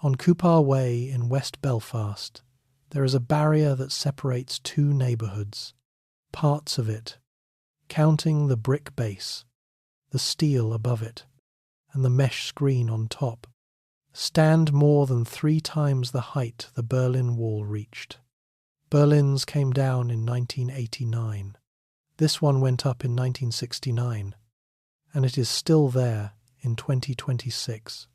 On Cupar Way in West Belfast, there is a barrier that separates two neighbourhoods. Parts of it, counting the brick base, the steel above it, and the mesh screen on top, stand more than 3 times the height the Berlin Wall reached. Berlin's came down in 1989. This one went up in 1969, and it is still there in 2026.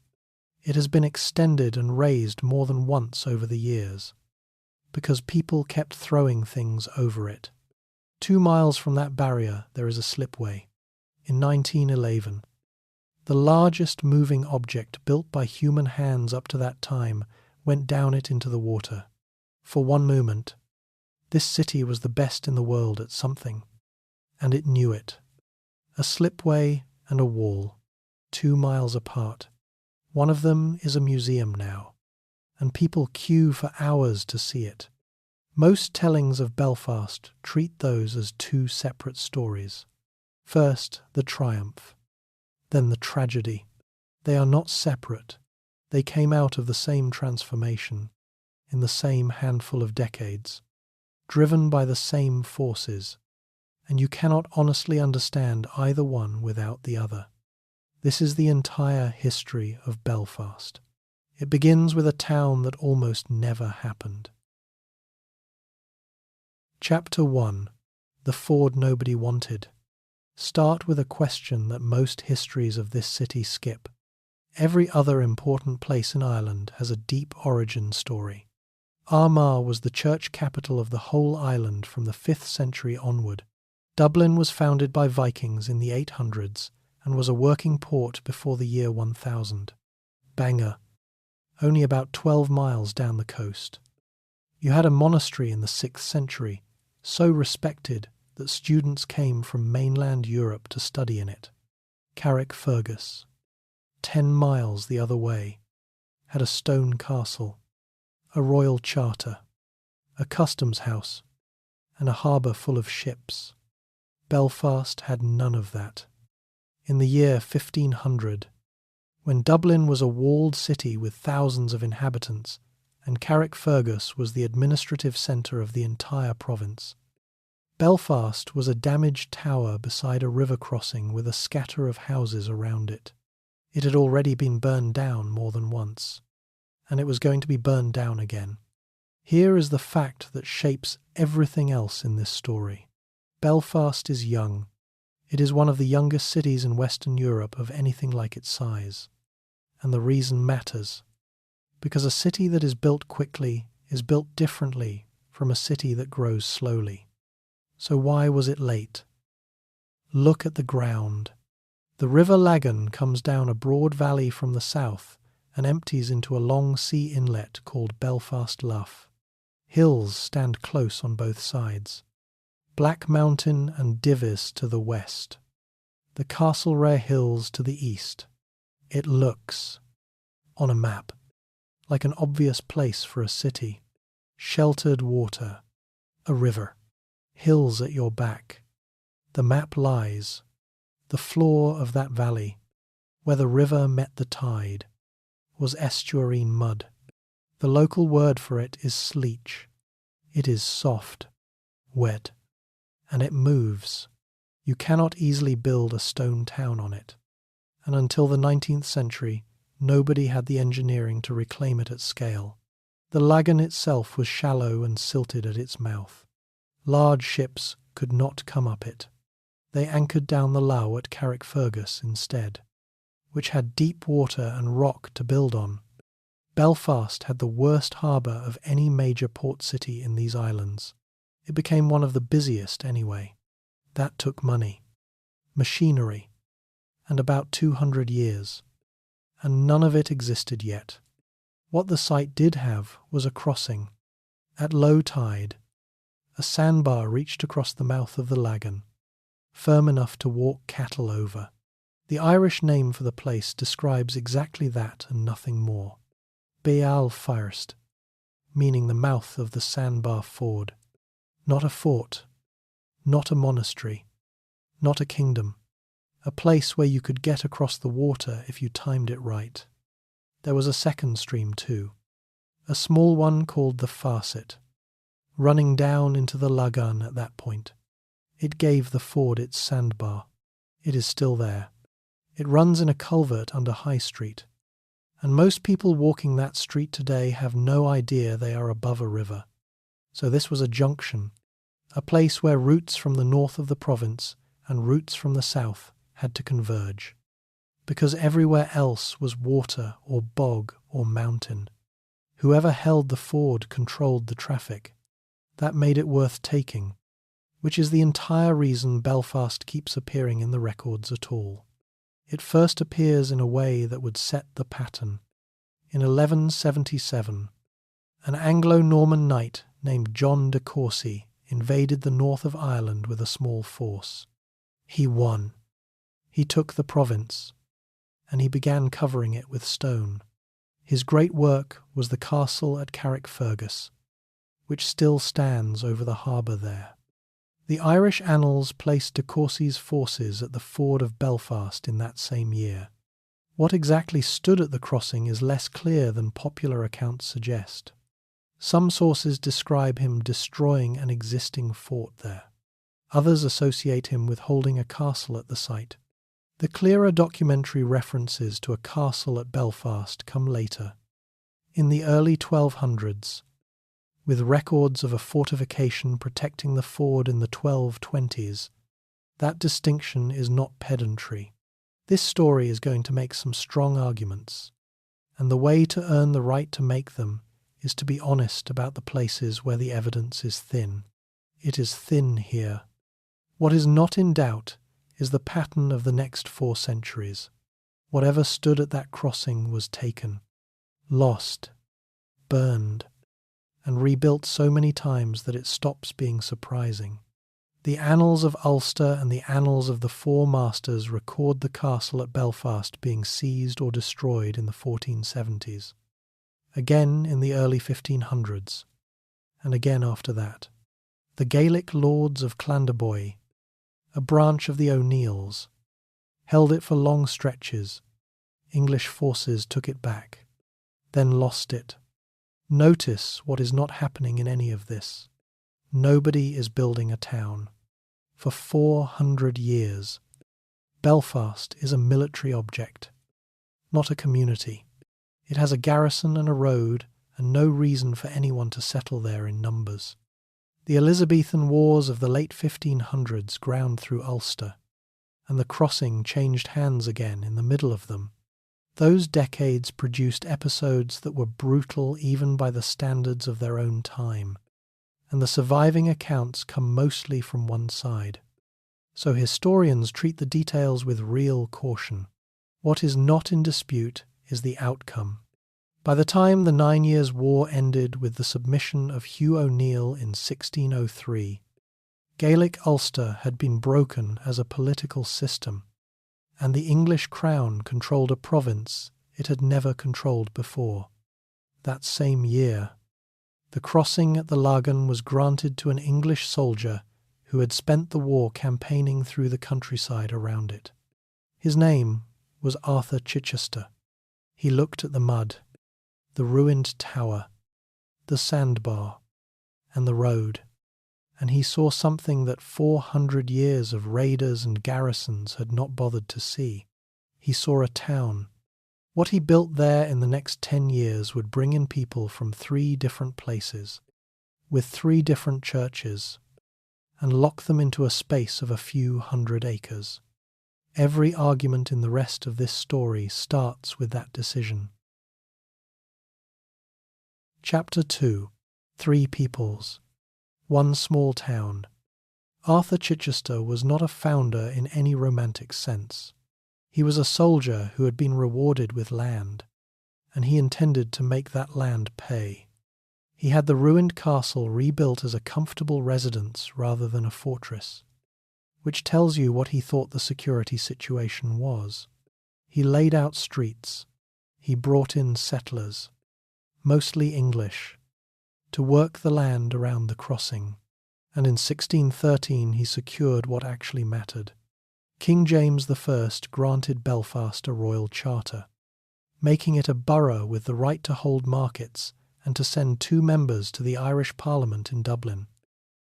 It has been extended and raised more than once over the years, because people kept throwing things over it. 2 miles from that barrier there is a slipway. In 1911, the largest moving object built by human hands up to that time went down it into the water. For one moment, this city was the best in the world at something, and it knew it. A slipway and a wall, 2 miles apart. One of them is a museum now, and people queue for hours to see it. Most tellings of Belfast treat those as 2 separate stories. First, the triumph, then the tragedy. They are not separate. They came out of the same transformation, in the same handful of decades, driven by the same forces, and you cannot honestly understand either one without the other. This is the entire history of Belfast. It begins with a town that almost never happened. Chapter 1. The Ford Nobody Wanted. Start with a question that most histories of this city skip. Every other important place in Ireland has a deep origin story. Armagh was the church capital of the whole island from the 5th century onward. Dublin was founded by Vikings in the 800s and was a working port before the year 1000. Bangor, only about 12 miles down the coast. You had a monastery in the 6th century, so respected that students came from mainland Europe to study in it. Carrickfergus, 10 miles the other way, had a stone castle, a royal charter, a customs house, and a harbour full of ships. Belfast had none of that. In the year 1500, when Dublin was a walled city with thousands of inhabitants, and Carrickfergus was the administrative centre of the entire province, Belfast was a damaged tower beside a river crossing with a scatter of houses around it. It had already been burned down more than once, and it was going to be burned down again. Here is the fact that shapes everything else in this story. Belfast is young. It is one of the youngest cities in Western Europe of anything like its size. And the reason matters, because a city that is built quickly is built differently from a city that grows slowly. So why was it late? Look at the ground. The River Lagan comes down a broad valley from the south and empties into a long sea inlet called Belfast Lough. Hills stand close on both sides. Black Mountain and Divis to the west. The Castlereagh Hills to the east. It looks, on a map, like an obvious place for a city. Sheltered water, a river, hills at your back. The map lies. The floor of that valley, where the river met the tide, was estuarine mud. The local word for it is sleech. It is soft, wet, and it moves. You cannot easily build a stone town on it. And until the 19th century, nobody had the engineering to reclaim it at scale. The Lagan itself was shallow and silted at its mouth. Large ships could not come up it. They anchored down the lough at Carrickfergus instead, which had deep water and rock to build on. Belfast had the worst harbour of any major port city in these islands. It became one of the busiest anyway. That took money, machinery, and about 200 years, and none of it existed yet. What the site did have was a crossing. At low tide, a sandbar reached across the mouth of the Lagan, firm enough to walk cattle over. The Irish name for the place describes exactly that and nothing more. Beal First, meaning the mouth of the sandbar ford. Not a fort, not a monastery, not a kingdom. A place where you could get across the water if you timed it right. There was a second stream too, a small one called the Farset, running down into the Lagan at that point. It gave the ford its sandbar. It is still there. It runs in a culvert under High Street, and most people walking that street today have no idea they are above a river. So this was a junction, a place where routes from the north of the province and routes from the south had to converge, because everywhere else was water or bog or mountain. Whoever held the ford controlled the traffic. That made it worth taking, which is the entire reason Belfast keeps appearing in the records at all. It first appears in a way that would set the pattern. In 1177, an Anglo-Norman knight named John de Courcy invaded the north of Ireland with a small force. He won. He took the province, and he began covering it with stone. His great work was the castle at Carrickfergus, which still stands over the harbour there. The Irish annals placed de Courcy's forces at the ford of Belfast in that same year. What exactly stood at the crossing is less clear than popular accounts suggest. Some sources describe him destroying an existing fort there. Others associate him with holding a castle at the site. The clearer documentary references to a castle at Belfast come later, in the early 1200s, with records of a fortification protecting the ford in the 1220s. That distinction is not pedantry. This story is going to make some strong arguments, and the way to earn the right to make them is to be honest about the places where the evidence is thin. It is thin here. What is not in doubt is the pattern of the next 4 centuries. Whatever stood at that crossing was taken, lost, burned, and rebuilt so many times that it stops being surprising. The annals of Ulster and the annals of the Four Masters record the castle at Belfast being seized or destroyed in the 1470s, again in the early 1500s, and again after that. The Gaelic lords of Clandeboy, a branch of the O'Neills, held it for long stretches. English forces took it back, then lost it. Notice what is not happening in any of this. Nobody is building a town. For 400 years, Belfast is a military object, not a community. It has a garrison and a road, and no reason for anyone to settle there in numbers. The Elizabethan wars of the late 1500s ground through Ulster, and the crossing changed hands again in the middle of them. Those decades produced episodes that were brutal even by the standards of their own time, and the surviving accounts come mostly from one side. So historians treat the details with real caution. What is not in dispute is the outcome. By the time the 9 Years' War ended with the submission of Hugh O'Neill in 1603, Gaelic Ulster had been broken as a political system, and the English crown controlled a province it had never controlled before. That same year, the crossing at the Lagan was granted to an English soldier who had spent the war campaigning through the countryside around it. His name was Arthur Chichester. He looked at the mud, the ruined tower, the sandbar, and the road, and he saw something that 400 years of raiders and garrisons had not bothered to see. He saw a town. What he built there in the next 10 years would bring in people from 3 different places, with 3 different churches, and lock them into a space of a few hundred acres. Every argument in the rest of this story starts with that decision. Chapter 2. 3 Peoples. 1 Small Town. Arthur Chichester was not a founder in any romantic sense. He was a soldier who had been rewarded with land, and he intended to make that land pay. He had the ruined castle rebuilt as a comfortable residence rather than a fortress, which tells you what he thought the security situation was. He laid out streets. He brought in settlers, mostly English, to work the land around the crossing, and in 1613 he secured what actually mattered. King James I granted Belfast a royal charter, making it a borough with the right to hold markets and to send 2 members to the Irish Parliament in Dublin.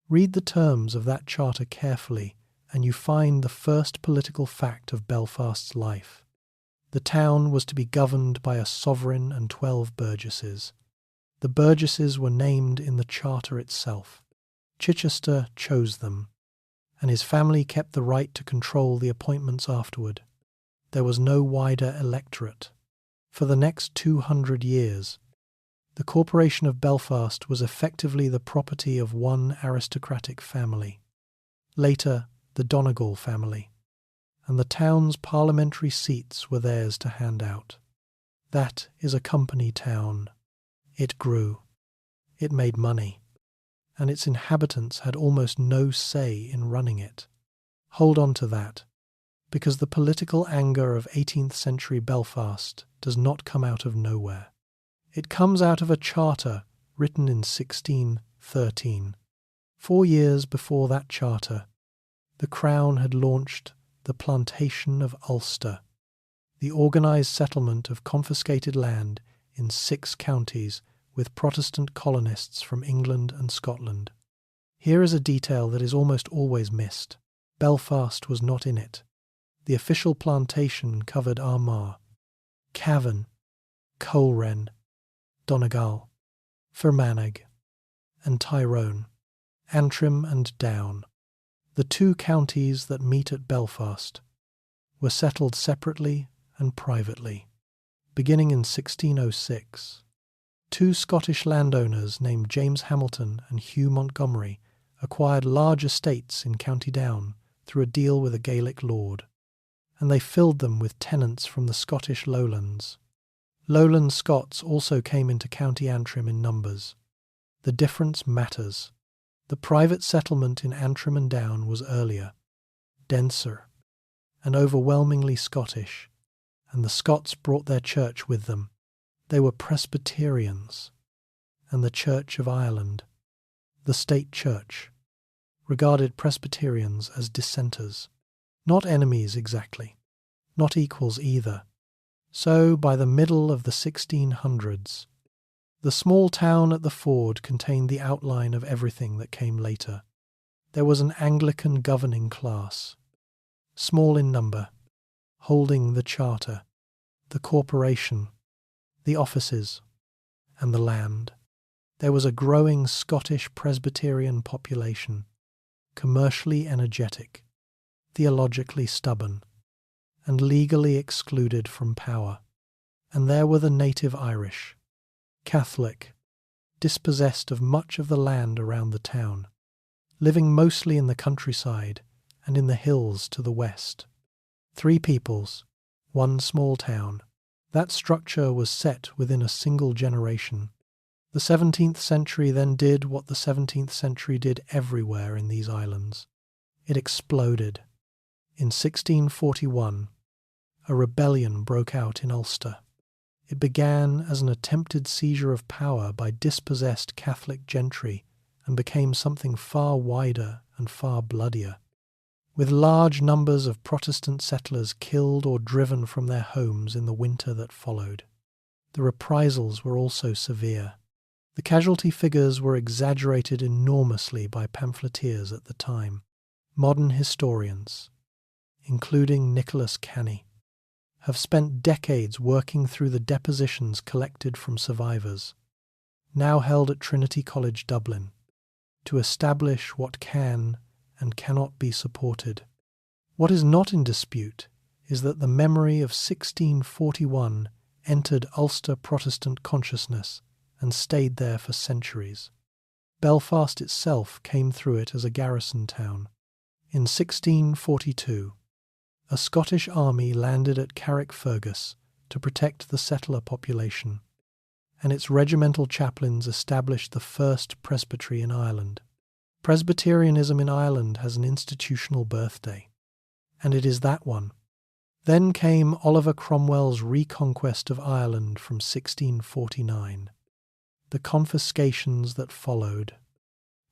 Read the terms of that charter carefully, and you find the first political fact of Belfast's life. The town was to be governed by a sovereign and 12 burgesses. The burgesses were named in the charter itself. Chichester chose them, and his family kept the right to control the appointments afterward. There was no wider electorate. For the next 200 years, the Corporation of Belfast was effectively the property of one aristocratic family. Later, the Donegal family, and the town's parliamentary seats were theirs to hand out. That is a company town. It grew. It made money. And its inhabitants had almost no say in running it. Hold on to that, because the political anger of 18th century Belfast does not come out of nowhere. It comes out of a charter written in 1613. 4 years before that charter, the Crown had launched the Plantation of Ulster, the organised settlement of confiscated land in 6 counties with Protestant colonists from England and Scotland. Here is a detail that is almost always missed. Belfast was not in it. The official plantation covered Armagh, Cavan, Coleraine, Donegal, Fermanagh, and Tyrone, Antrim and Down. The 2 counties that meet at Belfast were settled separately and privately. Beginning in 1606, 2 Scottish landowners named James Hamilton and Hugh Montgomery acquired large estates in County Down through a deal with a Gaelic lord, and they filled them with tenants from the Scottish lowlands. Lowland Scots also came into County Antrim in numbers. The difference matters. The private settlement in Antrim and Down was earlier, denser, and overwhelmingly Scottish, and the Scots brought their church with them. They were Presbyterians, and the Church of Ireland, the state church, regarded Presbyterians as dissenters, not enemies exactly, not equals either. So, by the middle of the 1600s, the small town at the ford contained the outline of everything that came later. There was an Anglican governing class, small in number, holding the charter, the corporation, the offices, and the land. There was a growing Scottish Presbyterian population, commercially energetic, theologically stubborn, and legally excluded from power. And there were the native Irish, Catholic, dispossessed of much of the land around the town, living mostly in the countryside and in the hills to the west. 3 peoples, 1 small town. That structure was set within a single generation. The 17th century then did what the 17th century did everywhere in these islands. It exploded. In 1641, a rebellion broke out in Ulster. It began as an attempted seizure of power by dispossessed Catholic gentry and became something far wider and far bloodier, with large numbers of Protestant settlers killed or driven from their homes in the winter that followed. The reprisals were also severe. The casualty figures were exaggerated enormously by pamphleteers at the time. Modern historians, including Nicholas Canny, have spent decades working through the depositions collected from survivors, now held at Trinity College Dublin, to establish what can and cannot be supported. What is not in dispute is that the memory of 1641 entered Ulster Protestant consciousness and stayed there for centuries. Belfast itself came through it as a garrison town. In 1642, a Scottish army landed at Carrickfergus to protect the settler population, and its regimental chaplains established the first presbytery in Ireland. Presbyterianism in Ireland has an institutional birthday, and it is that one. Then came Oliver Cromwell's reconquest of Ireland from 1649, the confiscations that followed,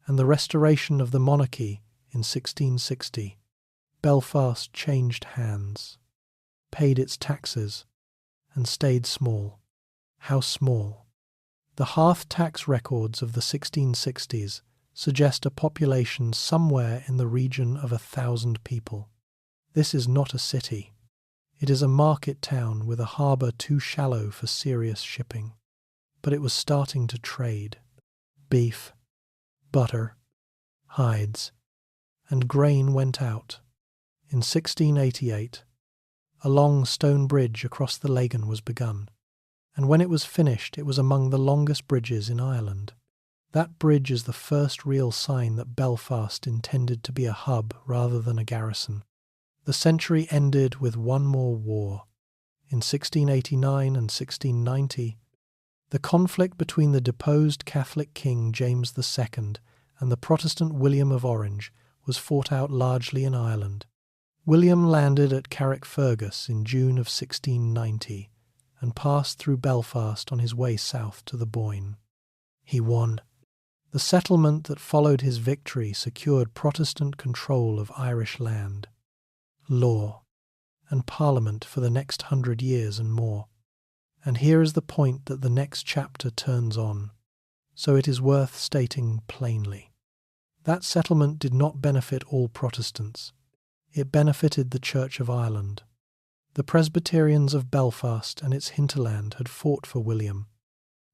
and the restoration of the monarchy in 1660. Belfast changed hands, paid its taxes, and stayed small. How small? The hearth tax records of the 1660s suggest a population somewhere in the region of 1,000 people. This is not a city. It is a market town with a harbour too shallow for serious shipping. But it was starting to trade. Beef, butter, hides, and grain went out. In 1688, a long stone bridge across the Lagan was begun, and when it was finished it was among the longest bridges in Ireland. That bridge is the first real sign that Belfast intended to be a hub rather than a garrison. The century ended with one more war. In 1689 and 1690, the conflict between the deposed Catholic King James II and the Protestant William of Orange was fought out largely in Ireland. William landed at Carrickfergus in June of 1690 and passed through Belfast on his way south to the Boyne. He won. The settlement that followed his victory secured Protestant control of Irish land, law, and Parliament for the next 100 years and more. And here is the point that the next chapter turns on, so it is worth stating plainly. That settlement did not benefit all Protestants. It benefited the Church of Ireland. The Presbyterians of Belfast and its hinterland had fought for William,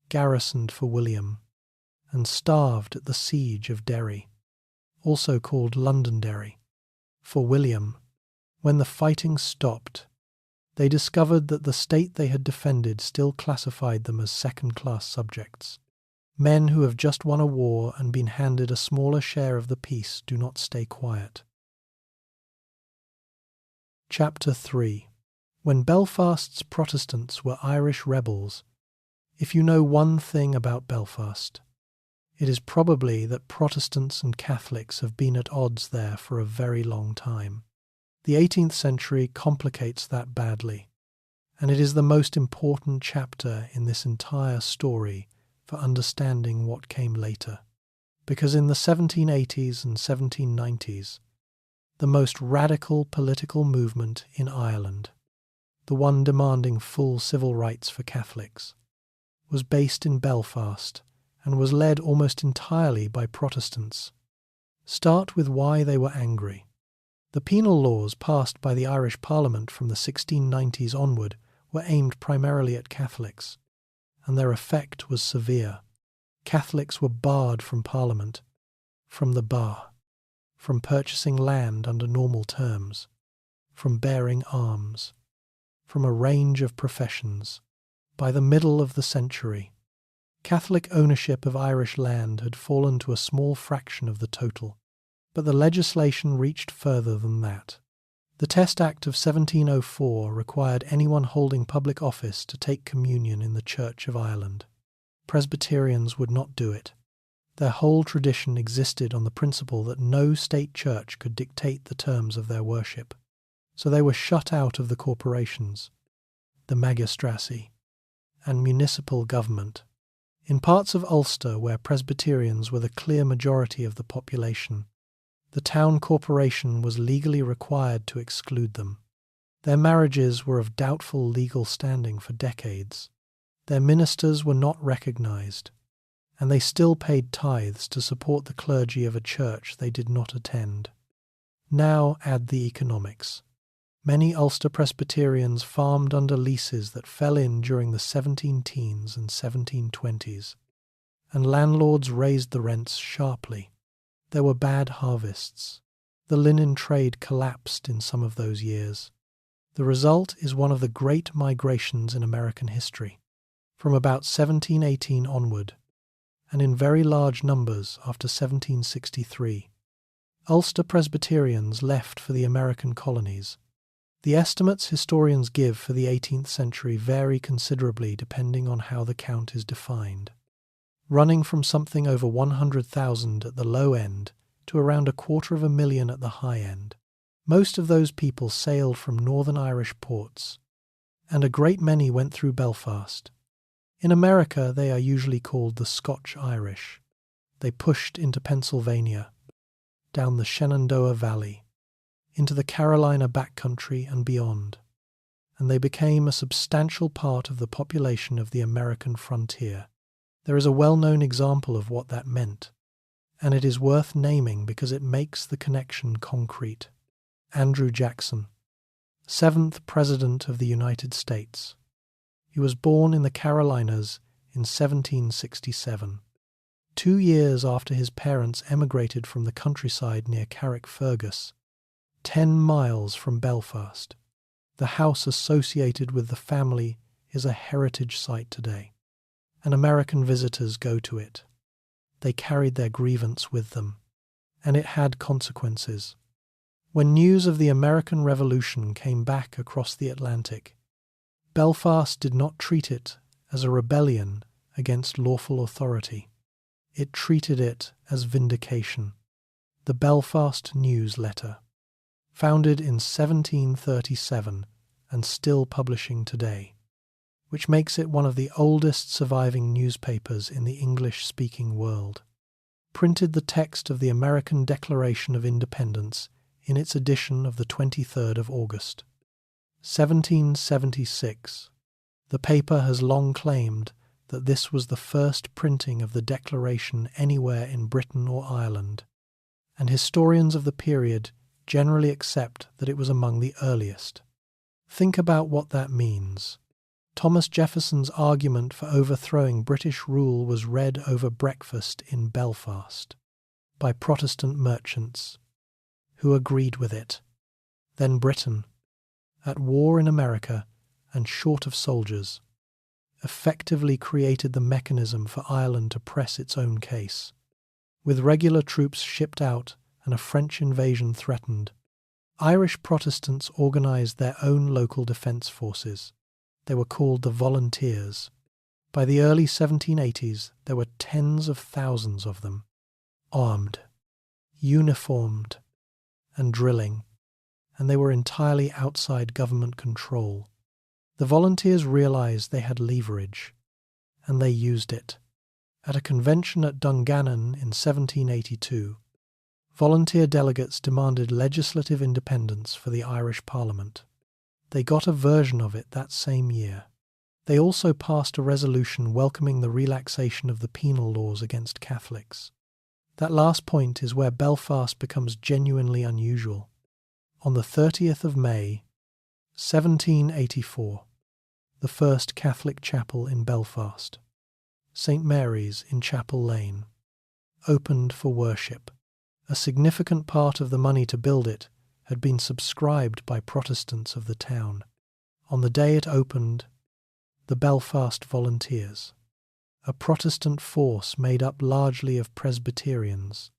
garrisoned for William, and starved at the siege of Derry, also called Londonderry, for William. When the fighting stopped, they discovered that the state they had defended still classified them as second-class subjects. Men who have just won a war and been handed a smaller share of the peace do not stay quiet. Chapter 3. When Belfast's Protestants were Irish rebels, if you know one thing about Belfast, it is probably that Protestants and Catholics have been at odds there for a very long time. The 18th century complicates that badly, and it is the most important chapter in this entire story for understanding what came later, because in the 1780s and 1790s, the most radical political movement in Ireland, the one demanding full civil rights for Catholics, was based in Belfast and was led almost entirely by Protestants. Start with why they were angry. The penal laws passed by the Irish Parliament from the 1690s onward were aimed primarily at Catholics, and their effect was severe. Catholics were barred from Parliament, from the bar, from purchasing land under normal terms, from bearing arms, from a range of professions. By the middle of the century, Catholic ownership of Irish land had fallen to a small fraction of the total, but the legislation reached further than that. The Test Act of 1704 required anyone holding public office to take communion in the Church of Ireland. Presbyterians would not do it. Their whole tradition existed on the principle that no state church could dictate the terms of their worship, so they were shut out of the corporations, the magistracy, and municipal government. In parts of Ulster where Presbyterians were the clear majority of the population, the town corporation was legally required to exclude them. Their marriages were of doubtful legal standing for decades. Their ministers were not recognized, and they still paid tithes to support the clergy of a church they did not attend. Now add the economics. Many Ulster Presbyterians farmed under leases that fell in during the 17-teens and 1720s, and landlords raised the rents sharply. There were bad harvests. The linen trade collapsed in some of those years. The result is one of the great migrations in American history, from about 1718 onward, and in very large numbers after 1763. Ulster Presbyterians left for the American colonies. The estimates historians give for the 18th century vary considerably depending on how the count is defined, running from something over 100,000 at the low end to around 250,000 at the high end. Most of those people sailed from northern Irish ports, and a great many went through Belfast. In America they are usually called the Scotch Irish. They pushed into Pennsylvania, down the Shenandoah Valley, into the Carolina backcountry and beyond, and they became a substantial part of the population of the American frontier. There is a well-known example of what that meant, and it is worth naming because it makes the connection concrete. Andrew Jackson, 7th President of the United States. He was born in the Carolinas in 1767. 2 years after his parents emigrated from the countryside near Carrickfergus, 10 miles from Belfast. The house associated with the family is a heritage site today, and American visitors go to it. They carried their grievance with them, and it had consequences. When news of the American Revolution came back across the Atlantic, Belfast did not treat it as a rebellion against lawful authority. It treated it as vindication. The Belfast Newsletter, founded in 1737 and still publishing today, which makes it one of the oldest surviving newspapers in the English-speaking world, printed the text of the American Declaration of Independence in its edition of the 23rd of August, 1776. The paper has long claimed that this was the first printing of the Declaration anywhere in Britain or Ireland, and historians of the period generally accept that it was among the earliest. Think about what that means. Thomas Jefferson's argument for overthrowing British rule was read over breakfast in Belfast by Protestant merchants, who agreed with it. Then Britain, at war in America and short of soldiers, effectively created the mechanism for Ireland to press its own case. With regular troops shipped out and a French invasion threatened, Irish Protestants organised their own local defence forces. They were called the Volunteers. By the early 1780s, there were tens of thousands of them, armed, uniformed, and drilling, and they were entirely outside government control. The Volunteers realised they had leverage, and they used it. At a convention at Dungannon in 1782, volunteer delegates demanded legislative independence for the Irish Parliament. They got a version of it that same year. They also passed a resolution welcoming the relaxation of the penal laws against Catholics. That last point is where Belfast becomes genuinely unusual. On the 30th of May, 1784, the first Catholic chapel in Belfast, St. Mary's in Chapel Lane, opened for worship. A significant part of the money to build it had been subscribed by Protestants of the town. On the day it opened, the Belfast Volunteers, a Protestant force made up largely of Presbyterians,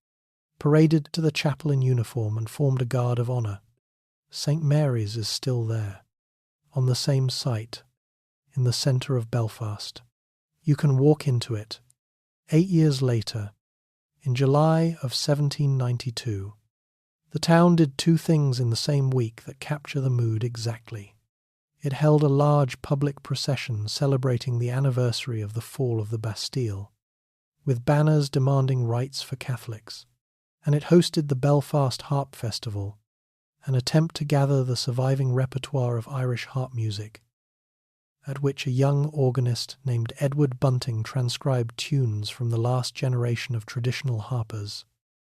paraded to the chapel in uniform and formed a guard of honour. St. Mary's is still there, on the same site, in the centre of Belfast. You can walk into it. 8 years later, in July of 1792, the town did 2 things in the same week that capture the mood exactly. It held a large public procession celebrating the anniversary of the fall of the Bastille, with banners demanding rights for Catholics, and it hosted the Belfast Harp Festival, an attempt to gather the surviving repertoire of Irish harp music, at which a young organist named Edward Bunting transcribed tunes from the last generation of traditional harpers.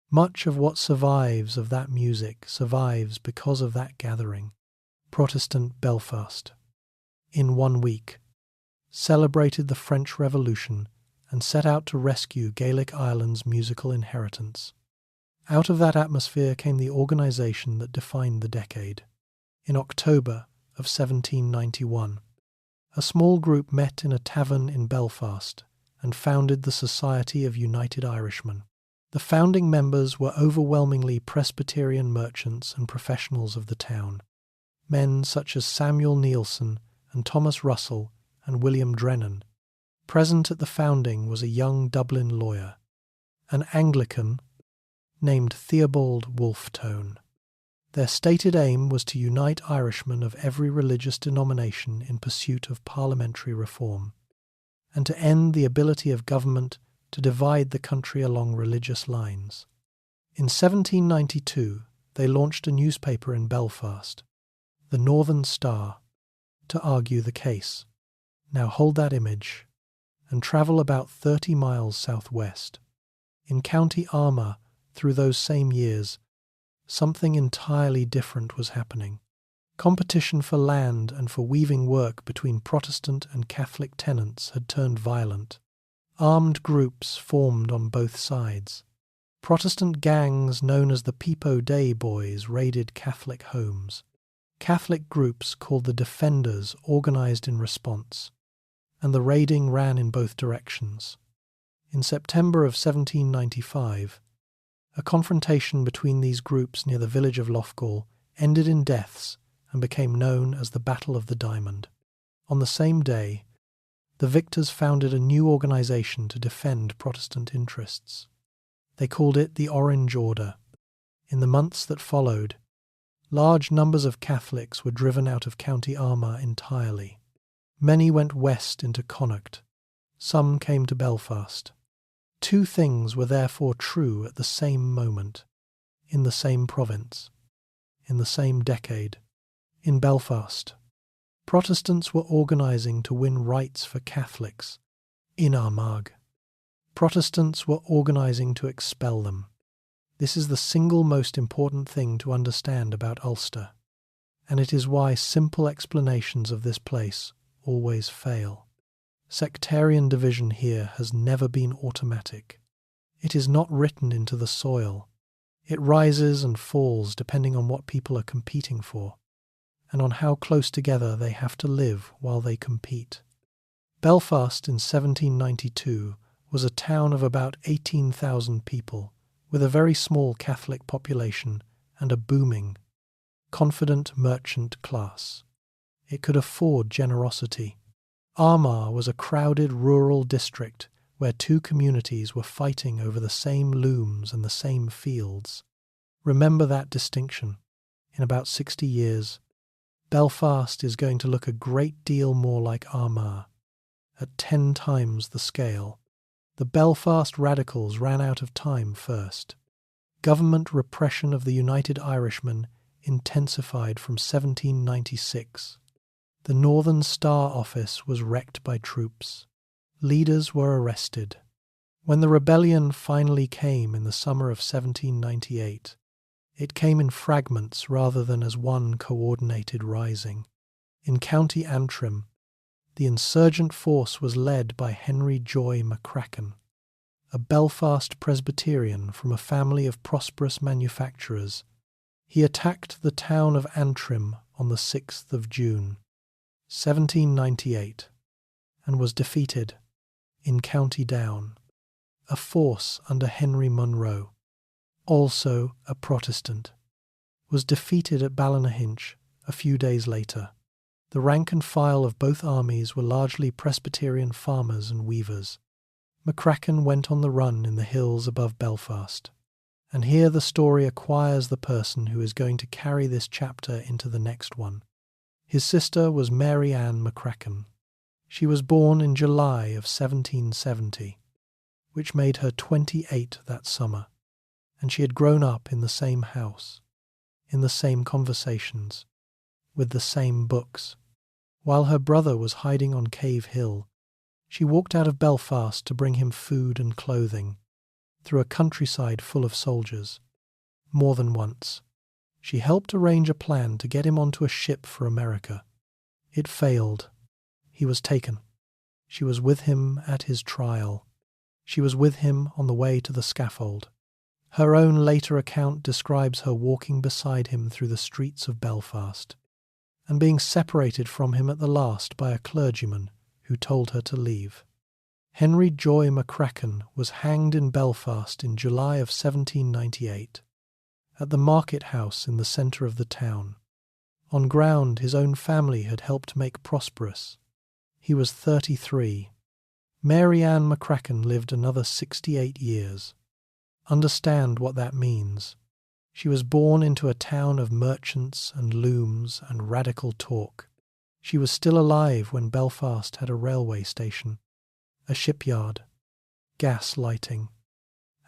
Much of what survives of that music survives because of that gathering. Protestant Belfast, in 1 week, celebrated the French Revolution and set out to rescue Gaelic Ireland's musical inheritance. Out of that atmosphere came the organisation that defined the decade. In October of 1791, a small group met in a tavern in Belfast and founded the Society of United Irishmen. The founding members were overwhelmingly Presbyterian merchants and professionals of the town, men such as Samuel Neilson and Thomas Russell and William Drennan. Present at the founding was a young Dublin lawyer, an Anglican named Theobald Wolfetone. Their stated aim was to unite Irishmen of every religious denomination in pursuit of parliamentary reform, and to end the ability of government to divide the country along religious lines. In 1792, they launched a newspaper in Belfast, the Northern Star, to argue the case. Now hold that image and travel about 30 miles southwest. In County Armagh, through those same years, something entirely different was happening. Competition for land and for weaving work between Protestant and Catholic tenants had turned violent. Armed groups formed on both sides. Protestant gangs known as the Peepo Day Boys raided Catholic homes. Catholic groups called the Defenders organized in response, and the raiding ran in both directions. In September of 1795, a confrontation between these groups near the village of Loughgall ended in deaths and became known as the Battle of the Diamond. On the same day, the victors founded a new organization to defend Protestant interests. They called it the Orange Order. In the months that followed, large numbers of Catholics were driven out of County Armagh entirely. Many went west into Connacht. Some came to Belfast. Two things were therefore true at the same moment, in the same province, in the same decade. In Belfast, Protestants were organizing to win rights for Catholics in Armagh. Protestants were organizing to expel them. This is the single most important thing to understand about Ulster, and it is why simple explanations of this place always fail. Sectarian division here has never been automatic. It is not written into the soil. It rises and falls depending on what people are competing for, and on how close together they have to live while they compete. Belfast in 1792 was a town of about 18,000 people, with a very small Catholic population and a booming, confident merchant class. It could afford generosity. Armagh was a crowded rural district where two communities were fighting over the same looms and the same fields. Remember that distinction. In about 60 years, Belfast is going to look a great deal more like Armagh, at 10 times the scale. The Belfast radicals ran out of time first. Government repression of the United Irishmen intensified from 1796. The Northern Star office was wrecked by troops. Leaders were arrested. When the rebellion finally came in the summer of 1798, it came in fragments rather than as one coordinated rising. In County Antrim, the insurgent force was led by Henry Joy McCracken, a Belfast Presbyterian from a family of prosperous manufacturers. He attacked the town of Antrim on the 6th of June, 1798, and was defeated in County Down. A force under Henry Munro, also a Protestant, was defeated at Ballynahinch a few days later. The rank and file of both armies were largely Presbyterian farmers and weavers. McCracken went on the run in the hills above Belfast, and here the story acquires the person who is going to carry this chapter into the next one. His sister was Mary Ann McCracken. She was born in July of 1770, which made her 28 that summer, and she had grown up in the same house, in the same conversations, with the same books. While her brother was hiding on Cave Hill, she walked out of Belfast to bring him food and clothing, through a countryside full of soldiers. More than once, she helped arrange a plan to get him onto a ship for America. It failed. He was taken. She was with him at his trial. She was with him on the way to the scaffold. Her own later account describes her walking beside him through the streets of Belfast, and being separated from him at the last by a clergyman who told her to leave. Henry Joy McCracken was hanged in Belfast in July of 1798, at the market house in the centre of the town, on ground his own family had helped make prosperous. He was 33. Mary Ann McCracken lived another 68 years. Understand what that means. She was born into a town of merchants and looms and radical talk. She was still alive when Belfast had a railway station, a shipyard, gas lighting,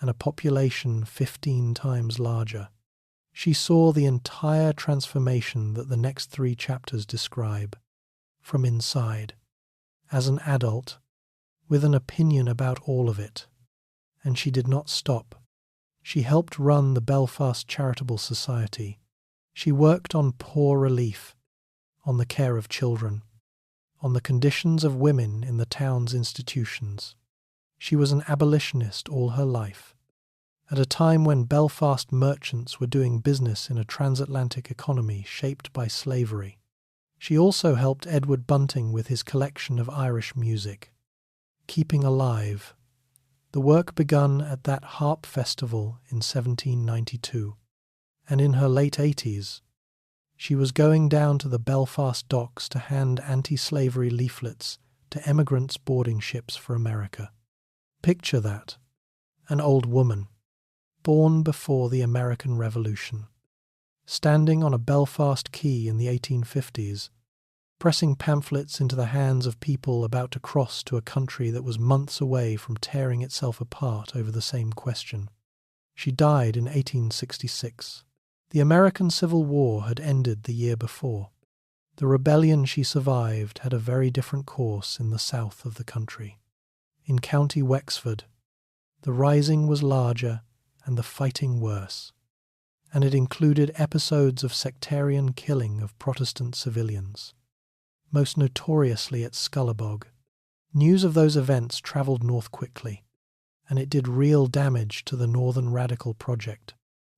and a population 15 times larger. She saw the entire transformation that the next 3 chapters describe. from inside, as an adult, with an opinion about all of it. And she did not stop. She helped run the Belfast Charitable Society. She worked on poor relief, on the care of children, on the conditions of women in the town's institutions. She was an abolitionist all her life, at a time when Belfast merchants were doing business in a transatlantic economy shaped by slavery. She also helped Edward Bunting with his collection of Irish music, Keeping Alive, the work begun at that harp festival in 1792, and in her late 80s, she was going down to the Belfast docks to hand anti-slavery leaflets to emigrants boarding ships for America. Picture that, an old woman, born before the American Revolution, standing on a Belfast quay in the 1850s, pressing pamphlets into the hands of people about to cross to a country that was months away from tearing itself apart over the same question. She died in 1866. The American Civil War had ended the year before. The rebellion she survived had a very different course in the south of the country. In County Wexford, the rising was larger and the fighting worse, and it included episodes of sectarian killing of Protestant civilians. Most notoriously at Scullabog, news of those events travelled north quickly, and it did real damage to the Northern Radical project.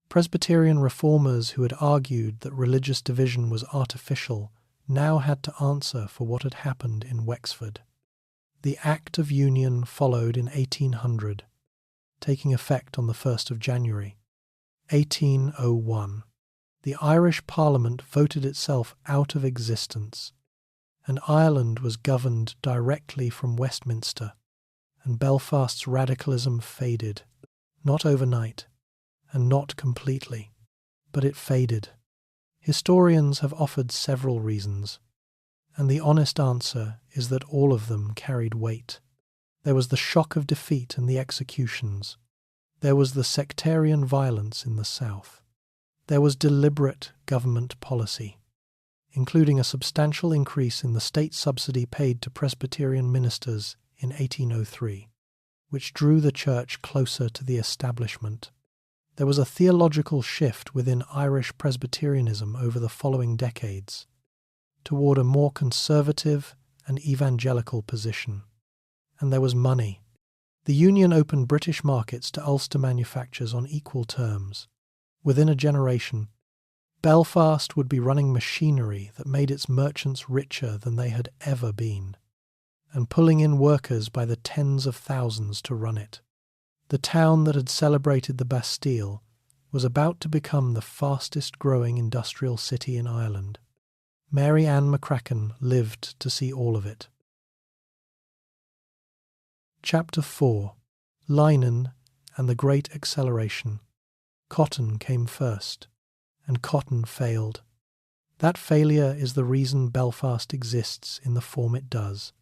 Presbyterian reformers who had argued that religious division was artificial now had to answer for what had happened in Wexford. The Act of Union followed in 1800, taking effect on the 1st of January, 1801. The Irish Parliament voted itself out of existence, and Ireland was governed directly from Westminster, and Belfast's radicalism faded, not overnight, and not completely, but it faded. Historians have offered several reasons, and the honest answer is that all of them carried weight. There was the shock of defeat and the executions. There was the sectarian violence in the south. There was deliberate government policy, including a substantial increase in the state subsidy paid to Presbyterian ministers in 1803, which drew the church closer to the establishment. There was a theological shift within Irish Presbyterianism over the following decades, toward a more conservative and evangelical position. And there was money. The Union opened British markets to Ulster manufacturers on equal terms. Within a generation, Belfast would be running machinery that made its merchants richer than they had ever been, and pulling in workers by the tens of thousands to run it. The town that had celebrated the Bastille was about to become the fastest-growing industrial city in Ireland. Mary Ann McCracken lived to see all of it. Chapter 4. Linen and the Great Acceleration. Cotton came first, and cotton failed. That failure is the reason Belfast exists in the form it does.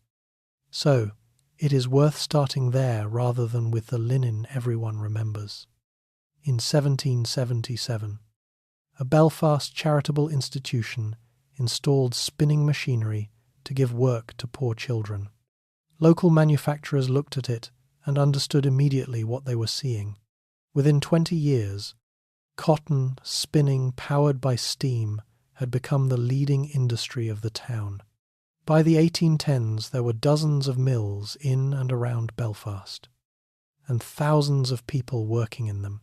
So, it is worth starting there rather than with the linen everyone remembers. In 1777, a Belfast charitable institution installed spinning machinery to give work to poor children. Local manufacturers looked at it and understood immediately what they were seeing. Within 20 years, cotton spinning powered by steam had become the leading industry of the town. By the 1810s, there were dozens of mills in and around Belfast, and thousands of people working in them.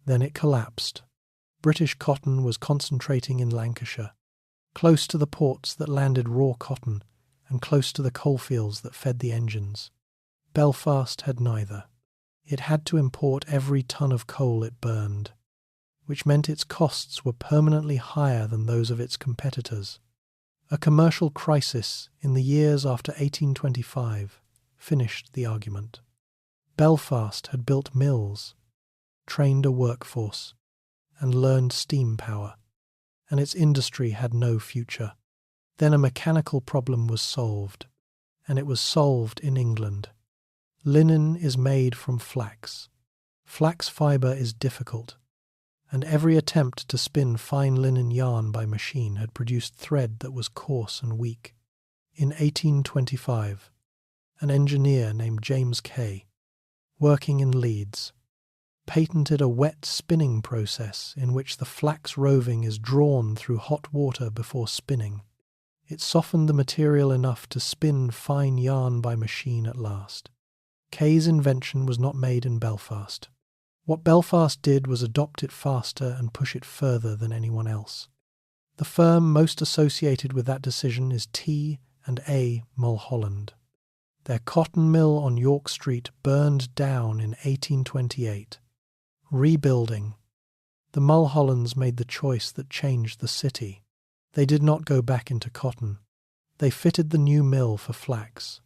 Then it collapsed. British cotton was concentrating in Lancashire, close to the ports that landed raw cotton and close to the coalfields that fed the engines. Belfast had neither. It had to import every ton of coal it burned, which meant its costs were permanently higher than those of its competitors. A commercial crisis in the years after 1825 finished the argument. Belfast had built mills, trained a workforce, and learned steam power, and its industry had no future. Then a mechanical problem was solved, and it was solved in England. Linen is made from flax. Flax fibre is difficult, and every attempt to spin fine linen yarn by machine had produced thread that was coarse and weak. In 1825, an engineer named James Kay, working in Leeds, patented a wet spinning process in which the flax roving is drawn through hot water before spinning. It softened the material enough to spin fine yarn by machine at last. Kay's invention was not made in Belfast. What Belfast did was adopt it faster and push it further than anyone else. The firm most associated with that decision is T&A Mulholland. Their cotton mill on York Street burned down in 1828. Rebuilding. The Mulhollands made the choice that changed the city. They did not go back into cotton. They fitted the new mill for flax,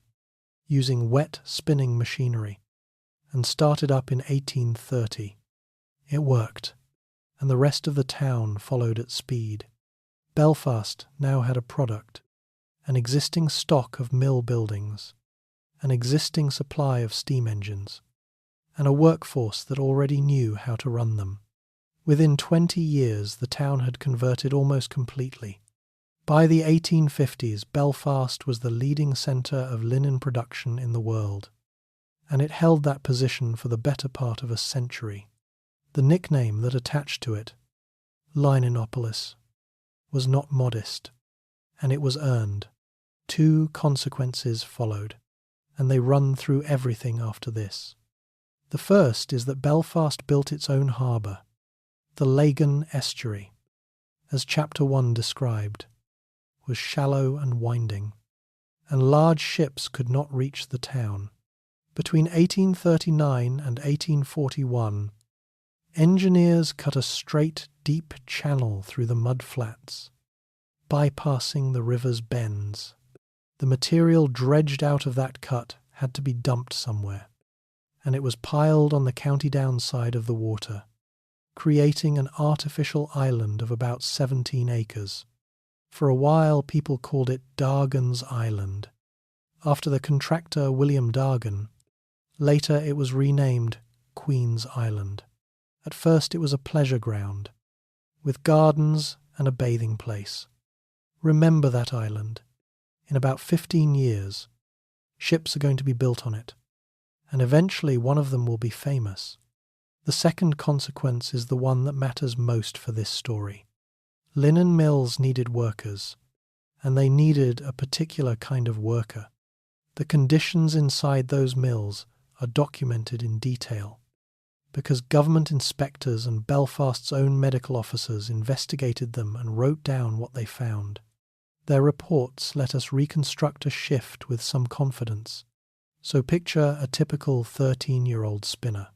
using wet spinning machinery, and started up in 1830. It worked, and the rest of the town followed at speed. Belfast now had a product, an existing stock of mill buildings, an existing supply of steam engines, and a workforce that already knew how to run them. Within 20 years, the town had converted almost completely. By the 1850s, Belfast was the leading centre of linen production in the world, and it held that position for the better part of a century. The nickname that attached to it, Linenopolis, was not modest, and it was earned. 2 consequences followed, and they run through everything after this. The first is that Belfast built its own harbour, the Lagan Estuary, as Chapter 1 described, was shallow and winding, and large ships could not reach the town. Between 1839 and 1841, engineers cut a straight, deep channel through the mud flats, bypassing the river's bends. The material dredged out of that cut had to be dumped somewhere, and it was piled on the County Down side of the water, creating an artificial island of about 17 acres. For a while people called it Dargan's Island, after the contractor William Dargan. Later it was renamed Queen's Island. At first it was a pleasure ground, with gardens and a bathing place. Remember that island. In about 15 years, ships are going to be built on it, and eventually one of them will be famous. The second consequence is the one that matters most for this story. Linen mills needed workers, and they needed a particular kind of worker. The conditions inside those mills are documented in detail, because government inspectors and Belfast's own medical officers investigated them and wrote down what they found. Their reports let us reconstruct a shift with some confidence. So picture a typical 13-year-old spinner,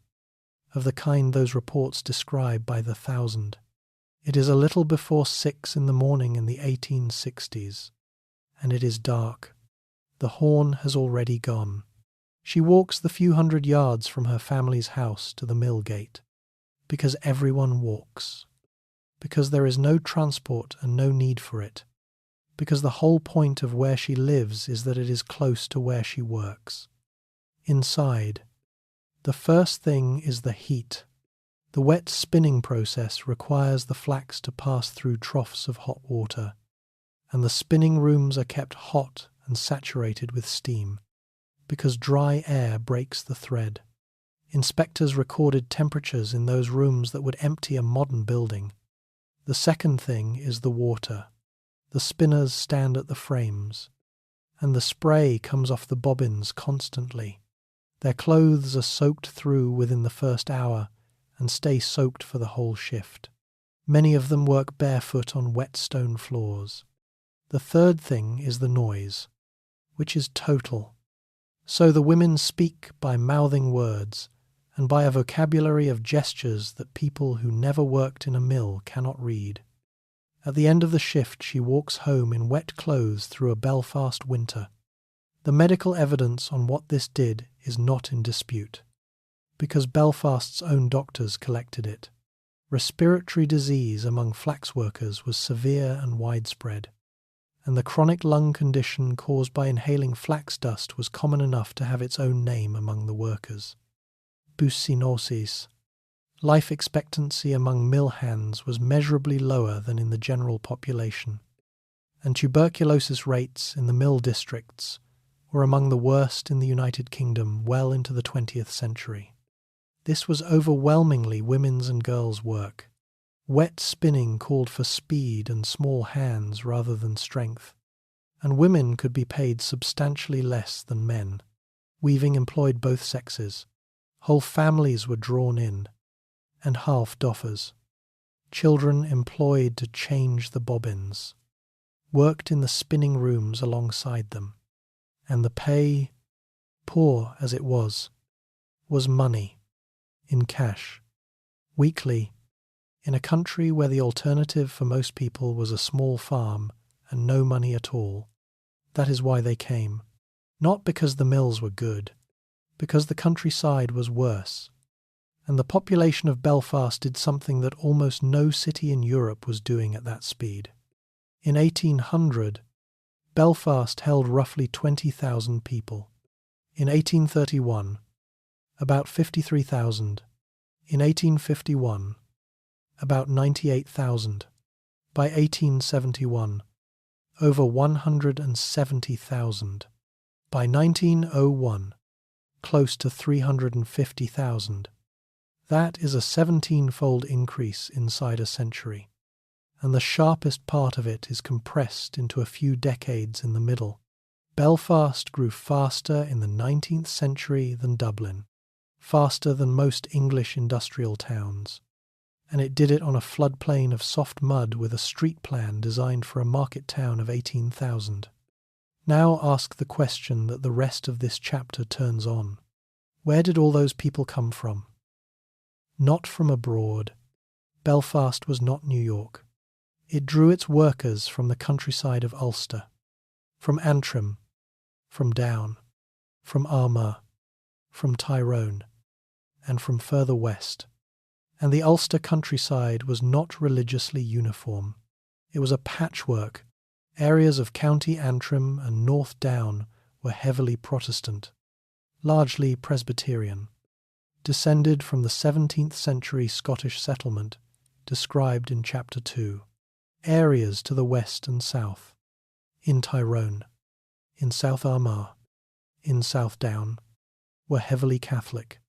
of the kind those reports describe by the thousand. It is a little before 6 in the morning in the 1860s, and it is dark. The horn has already gone. She walks the few hundred yards from her family's house to the mill gate, because everyone walks, because there is no transport and no need for it, because the whole point of where she lives is that it is close to where she works. Inside, the first thing is the heat. The wet spinning process requires the flax to pass through troughs of hot water, and the spinning rooms are kept hot and saturated with steam, because dry air breaks the thread. Inspectors recorded temperatures in those rooms that would empty a modern building. The second thing is the water. The spinners stand at the frames, and the spray comes off the bobbins constantly. Their clothes are soaked through within the first hour and stay soaked for the whole shift. Many of them work barefoot on wet stone floors. The third thing is the noise, which is total. So the women speak by mouthing words and by a vocabulary of gestures that people who never worked in a mill cannot read. At the end of the shift she walks home in wet clothes through a Belfast winter. The medical evidence on what this did is not in dispute, because Belfast's own doctors collected it. Respiratory disease among flax workers was severe and widespread, and the chronic lung condition caused by inhaling flax dust was common enough to have its own name among the workers. Buccinosis. Life expectancy among mill hands was measurably lower than in the general population. and tuberculosis rates in the mill districts were among the worst in the United Kingdom well into the 20th century. This was overwhelmingly women's and girls' work. Wet spinning called for speed and small hands rather than strength, and women could be paid substantially less than men. Weaving employed both sexes. Whole families were drawn in, and half-doffers. Children employed to change the bobbins, worked in the spinning rooms alongside them, and the pay, poor as it was money, in cash, weekly, in a country where the alternative for most people was a small farm and no money at all. That is why they came, not because the mills were good, because the countryside was worse, and the population of Belfast did something that almost no city in Europe was doing at that speed. In 1800, Belfast held roughly 20,000 people. In 1831, about 53,000. In 1851, about 98,000. By 1871, over 170,000. By 1901, close to 350,000. That is a 17-fold increase inside a century, and the sharpest part of it is compressed into a few decades in the middle. Belfast grew faster in the 19th century than Dublin, faster than most English industrial towns, and it did it on a floodplain of soft mud with a street plan designed for a market town of 18,000. Now ask the question that the rest of this chapter turns on. Where did all those people come from? Not from abroad. Belfast was not New York. It drew its workers from the countryside of Ulster, from Antrim, from Down, from Armagh, from Tyrone, and from further west. And the Ulster countryside was not religiously uniform. It was a patchwork. Areas of County Antrim and North Down were heavily Protestant, largely Presbyterian, descended from the 17th century Scottish settlement described in Chapter 2. Areas to the west and south, in Tyrone, in South Armagh, in South Down, were heavily Catholic.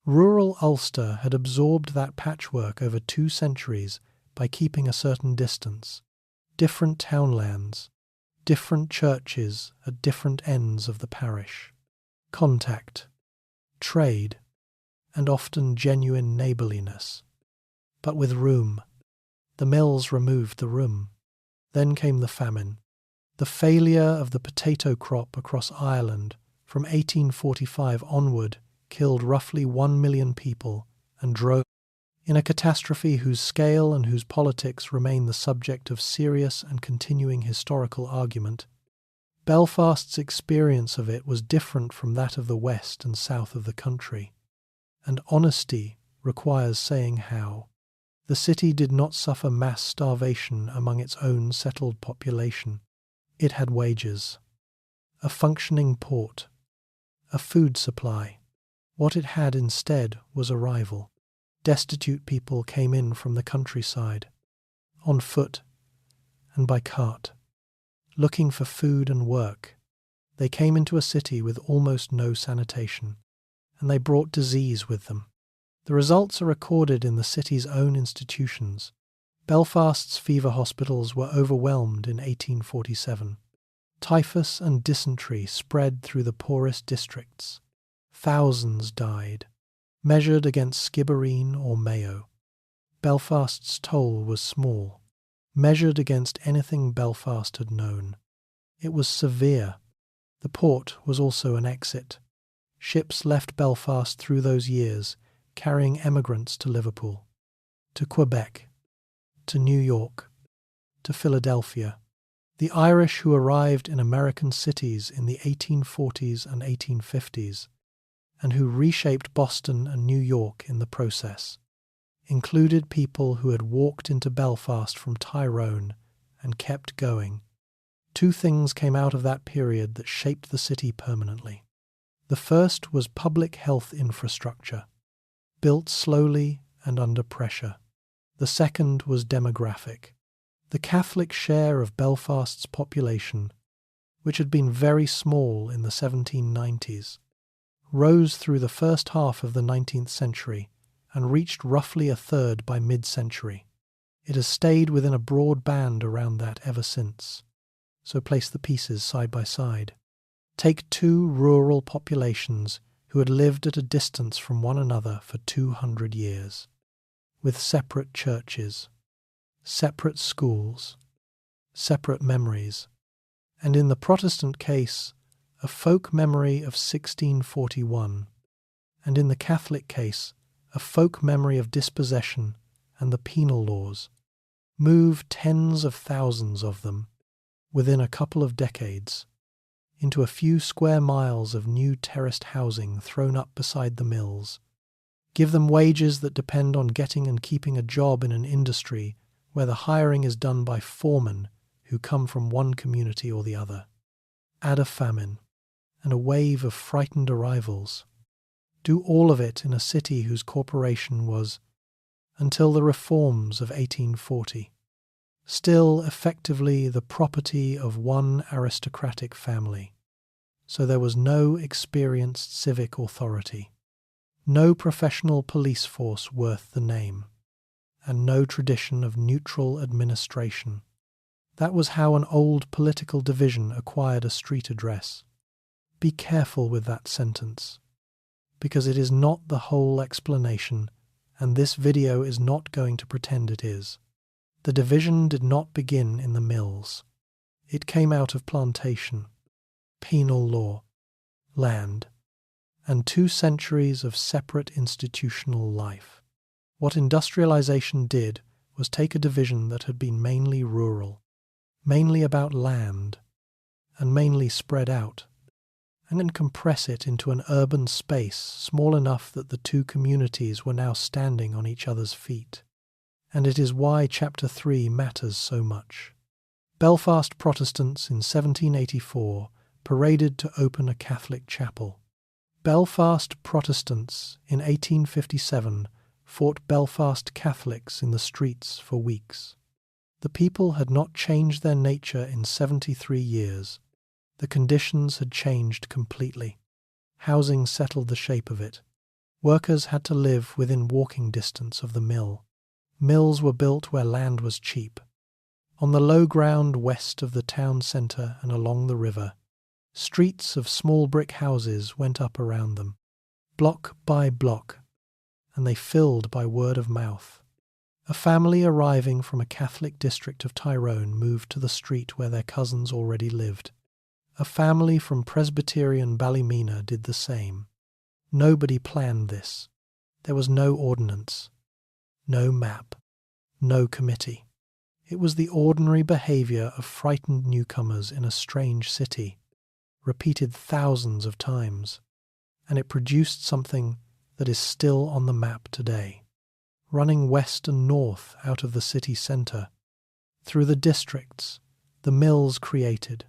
Rural Ulster had absorbed that patchwork over 2 centuries by keeping a certain distance. Different townlands, different churches at different ends of the parish. Contact, trade, and often genuine neighbourliness. But with room. The mills removed the room. Then came the famine. The failure of the potato crop across Ireland from 1845 onward killed roughly 1 million people and drove, in a catastrophe whose scale and whose politics remain the subject of serious and continuing historical argument. Belfast's experience of it was different from that of the west and south of the country, and honesty requires saying how. The city did not suffer mass starvation among its own settled population. It had wages, a functioning port, a food supply. What it had instead was a rival. Destitute people came in from the countryside, on foot and by cart, looking for food and work. They came into a city with almost no sanitation, and they brought disease with them. The results are recorded in the city's own institutions. Belfast's fever hospitals were overwhelmed in 1847. Typhus and dysentery spread through the poorest districts. Thousands died. Measured against Skibbereen or Mayo, Belfast's toll was small. Measured against anything Belfast had known, it was severe. The port was also an exit. Ships left Belfast through those years, carrying emigrants to Liverpool, to Quebec, to New York, to Philadelphia. The Irish who arrived in American cities in the 1840s and 1850s, and who reshaped Boston and New York in the process, included people who had walked into Belfast from Tyrone and kept going. 2 things came out of that period that shaped the city permanently. The first was public health infrastructure, built slowly and under pressure. The second was demographic. The Catholic share of Belfast's population, which had been very small in the 1790s, rose through the first half of the 19th century and reached roughly a third by mid-century. It has stayed within a broad band around that ever since. So place the pieces side by side. Take two rural populations who had lived at a distance from one another for 200 years, with separate churches, separate schools, separate memories, and in the Protestant case, a folk memory of 1641, and in the Catholic case, a folk memory of dispossession and the penal laws, move tens of thousands of them, within a couple of decades, into a few square miles of new terraced housing thrown up beside the mills. Give them wages that depend on getting and keeping a job in an industry where the hiring is done by foremen who come from one community or the other. Add a famine and a wave of frightened arrivals. Do all of it in a city whose corporation was, until the reforms of 1840, still effectively the property of one aristocratic family. So there was no experienced civic authority, no professional police force worth the name, and no tradition of neutral administration. That was how an old political division acquired a street address. Be careful with that sentence, because it is not the whole explanation, and this video is not going to pretend it is. The division did not begin in the mills. It came out of plantation, penal law, land, and 2 centuries of separate institutional life. What industrialization did was take a division that had been mainly rural, mainly about land, and mainly spread out, and then compress it into an urban space small enough that the 2 communities were now standing on each other's feet. And it is why Chapter 3 matters so much. Belfast Protestants in 1784 paraded to open a Catholic chapel. Belfast Protestants in 1857 fought Belfast Catholics in the streets for weeks. The people had not changed their nature in 73 years. The conditions had changed completely. Housing settled the shape of it. Workers had to live within walking distance of the mill. Mills were built where land was cheap. On the low ground west of the town centre and along the river, streets of small brick houses went up around them, block by block, and they filled by word of mouth. A family arriving from a Catholic district of Tyrone moved to the street where their cousins already lived. A family from Presbyterian Ballymena did the same. Nobody planned this. There was no ordinance, no map, no committee. It was the ordinary behaviour of frightened newcomers in a strange city, repeated thousands of times, and it produced something that is still on the map today, running west and north out of the city centre, through the districts the mills created.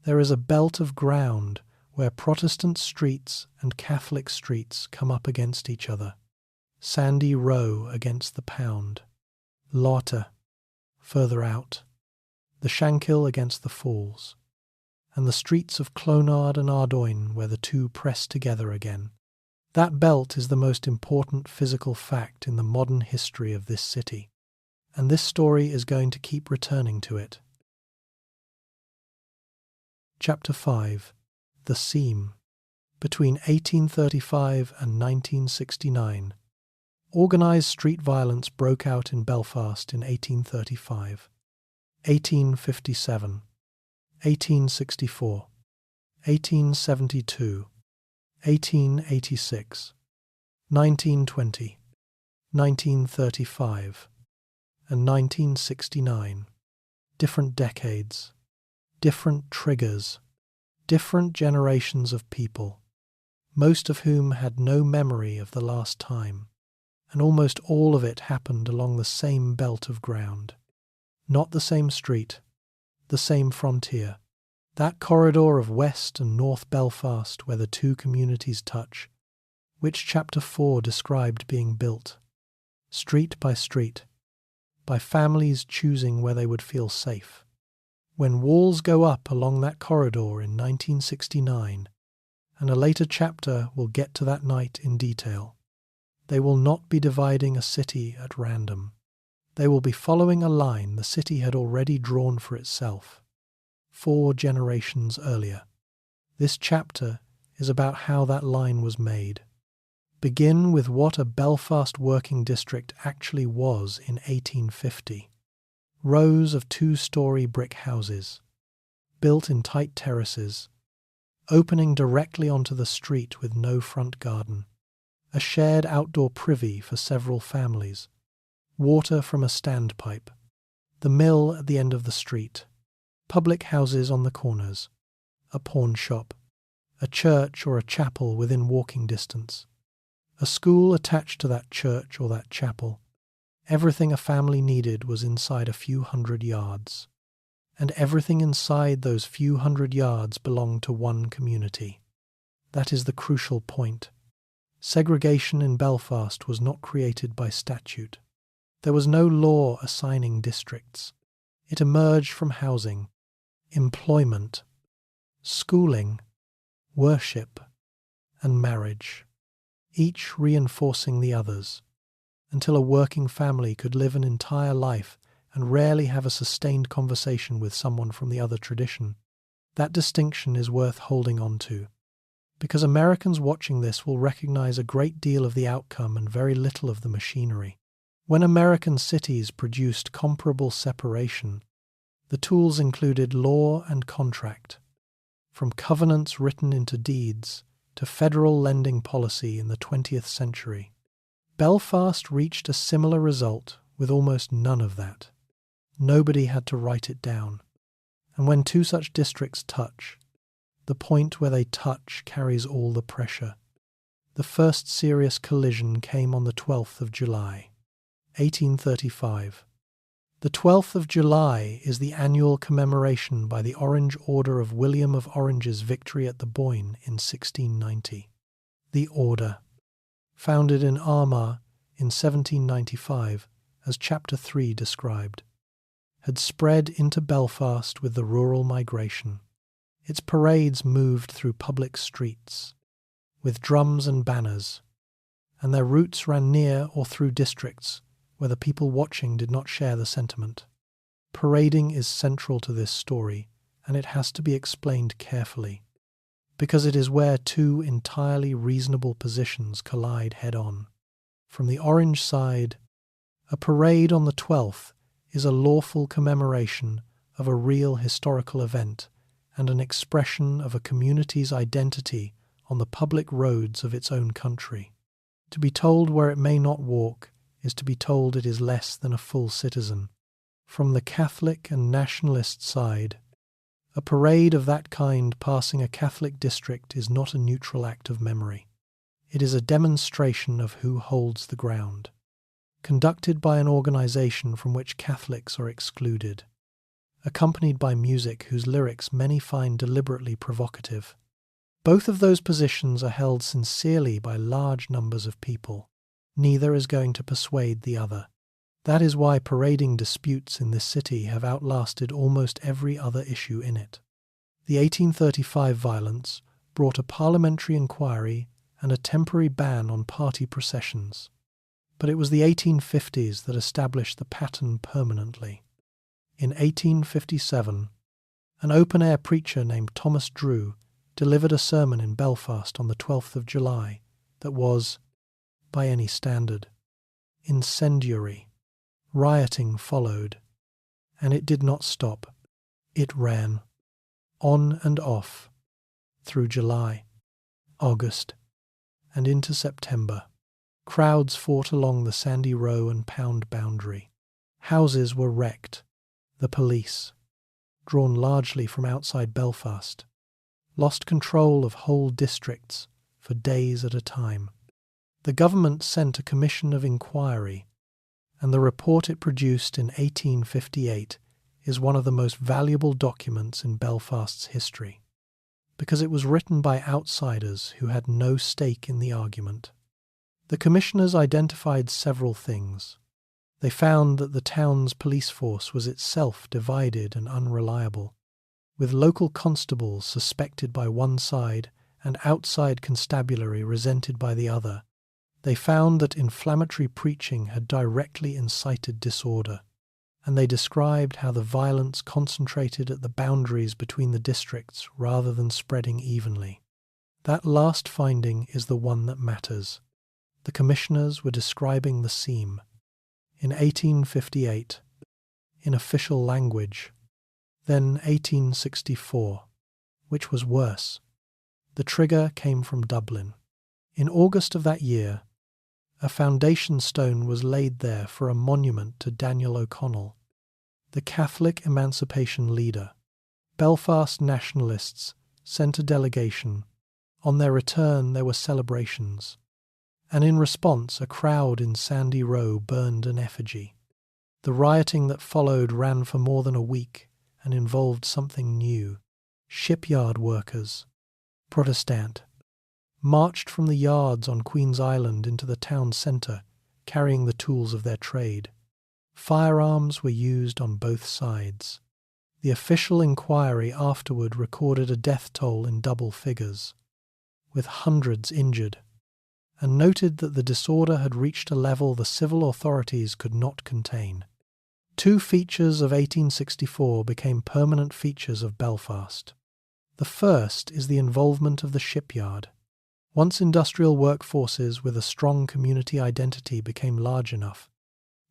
There is a belt of ground where Protestant streets and Catholic streets come up against each other. Sandy Row against the Pound, Laughter further out, the Shankill against the Falls, and the streets of Clonard and Ardoyne where the 2 press together again. That belt is the most important physical fact in the modern history of this city, and this story is going to keep returning to it. Chapter 5. The Seam. Between 1835 and 1969, organised street violence broke out in Belfast in 1835, 1857, 1864, 1872, 1886, 1920, 1935, and 1969. Different decades, different triggers, different generations of people, most of whom had no memory of the last time, and almost all of it happened along the same belt of ground. Not the same street, the same frontier. That corridor of West and North Belfast where the 2 communities touch, which Chapter 4 described being built, street by street, by families choosing where they would feel safe. When walls go up along that corridor in 1969, and a later chapter will get to that night in detail, they will not be dividing a city at random. They will be following a line the city had already drawn for itself 4 generations earlier. This chapter is about how that line was made. Begin with what a Belfast working district actually was in 1850. Rows of 2-story brick houses, built in tight terraces, opening directly onto the street with no front garden, a shared outdoor privy for several families, water from a standpipe, the mill at the end of the street, public houses on the corners, a pawn shop, a church or a chapel within walking distance, a school attached to that church or that chapel. Everything a family needed was inside a few hundred yards, and everything inside those few hundred yards belonged to one community. That is the crucial point. Segregation in Belfast was not created by statute. There was no law assigning districts. It emerged from housing, employment, schooling, worship, and marriage, each reinforcing the others, until a working family could live an entire life and rarely have a sustained conversation with someone from the other tradition. That distinction is worth holding on to, because Americans watching this will recognize a great deal of the outcome and very little of the machinery. When American cities produced comparable separation, the tools included law and contract, from covenants written into deeds to federal lending policy in the 20th century. Belfast reached a similar result with almost none of that. Nobody had to write it down. And when 2 such districts touch, the point where they touch carries all the pressure. The first serious collision came on the 12th of July, 1835. The 12th of July is the annual commemoration by the Orange Order of William of Orange's victory at the Boyne in 1690. The Order, founded in Armagh in 1795, as Chapter 3 described, had spread into Belfast with the rural migration. Its parades moved through public streets, with drums and banners, and their routes ran near or through districts where the people watching did not share the sentiment. Parading is central to this story, and it has to be explained carefully, because it is where 2 entirely reasonable positions collide head-on. From the Orange side, a parade on the 12th is a lawful commemoration of a real historical event and an expression of a community's identity on the public roads of its own country. To be told where it may not walk is to be told it is less than a full citizen. From the Catholic and nationalist side, a parade of that kind passing a Catholic district is not a neutral act of memory. It is a demonstration of who holds the ground, conducted by an organization from which Catholics are excluded, accompanied by music whose lyrics many find deliberately provocative. Both of those positions are held sincerely by large numbers of people. Neither is going to persuade the other. That is why parading disputes in this city have outlasted almost every other issue in it. The 1835 violence brought a parliamentary inquiry and a temporary ban on party processions. But it was the 1850s that established the pattern permanently. In 1857, an open-air preacher named Thomas Drew delivered a sermon in Belfast on the 12th of July that was, by any standard, incendiary. Rioting followed, and it did not stop. It ran, on and off, through July, August, and into September. Crowds fought along the Sandy Row and Pound boundary. Houses were wrecked. The police, drawn largely from outside Belfast, lost control of whole districts for days at a time. The government sent a commission of inquiry, and the report it produced in 1858 is one of the most valuable documents in Belfast's history, because it was written by outsiders who had no stake in the argument. The commissioners identified several things. They found that the town's police force was itself divided and unreliable, with local constables suspected by one side and outside constabulary resented by the other. They found that inflammatory preaching had directly incited disorder, and they described how the violence concentrated at the boundaries between the districts rather than spreading evenly. That last finding is the one that matters. The commissioners were describing the seam. In 1858, in official language, then 1864, which was worse. The trigger came from Dublin. In August of that year, a foundation stone was laid there for a monument to Daniel O'Connell, the Catholic emancipation leader. Belfast nationalists sent a delegation. On their return there were celebrations, and in response a crowd in Sandy Row burned an effigy. The rioting that followed ran for more than a week and involved something new. Shipyard workers, Protestant, marched from the yards on Queen's Island into the town centre, carrying the tools of their trade. Firearms were used on both sides. The official inquiry afterward recorded a death toll in double figures, with hundreds injured, and noted that the disorder had reached a level the civil authorities could not contain. Two features of 1864 became permanent features of Belfast. The first is the involvement of the shipyard. Once industrial workforces with a strong community identity became large enough,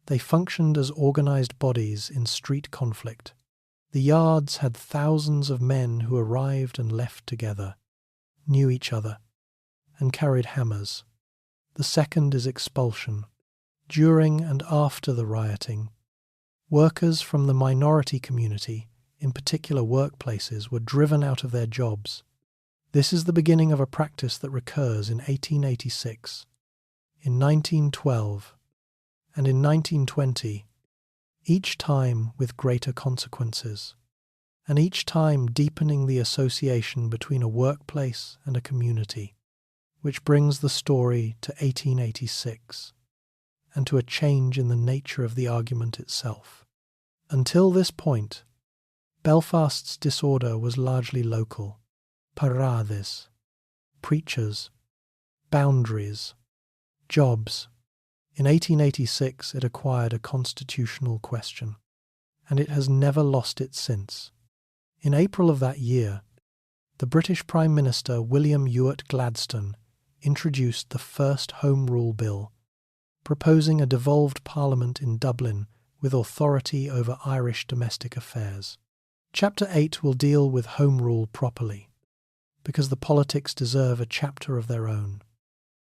they functioned as organised bodies in street conflict. The yards had thousands of men who arrived and left together, knew each other, and carried hammers. The second is expulsion. During and after the rioting, workers from the minority community, in particular workplaces, were driven out of their jobs. This is the beginning of a practice that recurs in 1886, in 1912, and in 1920, each time with greater consequences, and each time deepening the association between a workplace and a community, which brings the story to 1886, and to a change in the nature of the argument itself. Until this point, Belfast's disorder was largely local. Parades, preachers, boundaries, jobs. In 1886 it acquired a constitutional question, and it has never lost it since. In April of that year, the British Prime Minister William Ewart Gladstone introduced the first Home Rule Bill, proposing a devolved Parliament in Dublin with authority over Irish domestic affairs. Chapter 8 will deal with Home Rule properly, because the politics deserve a chapter of their own.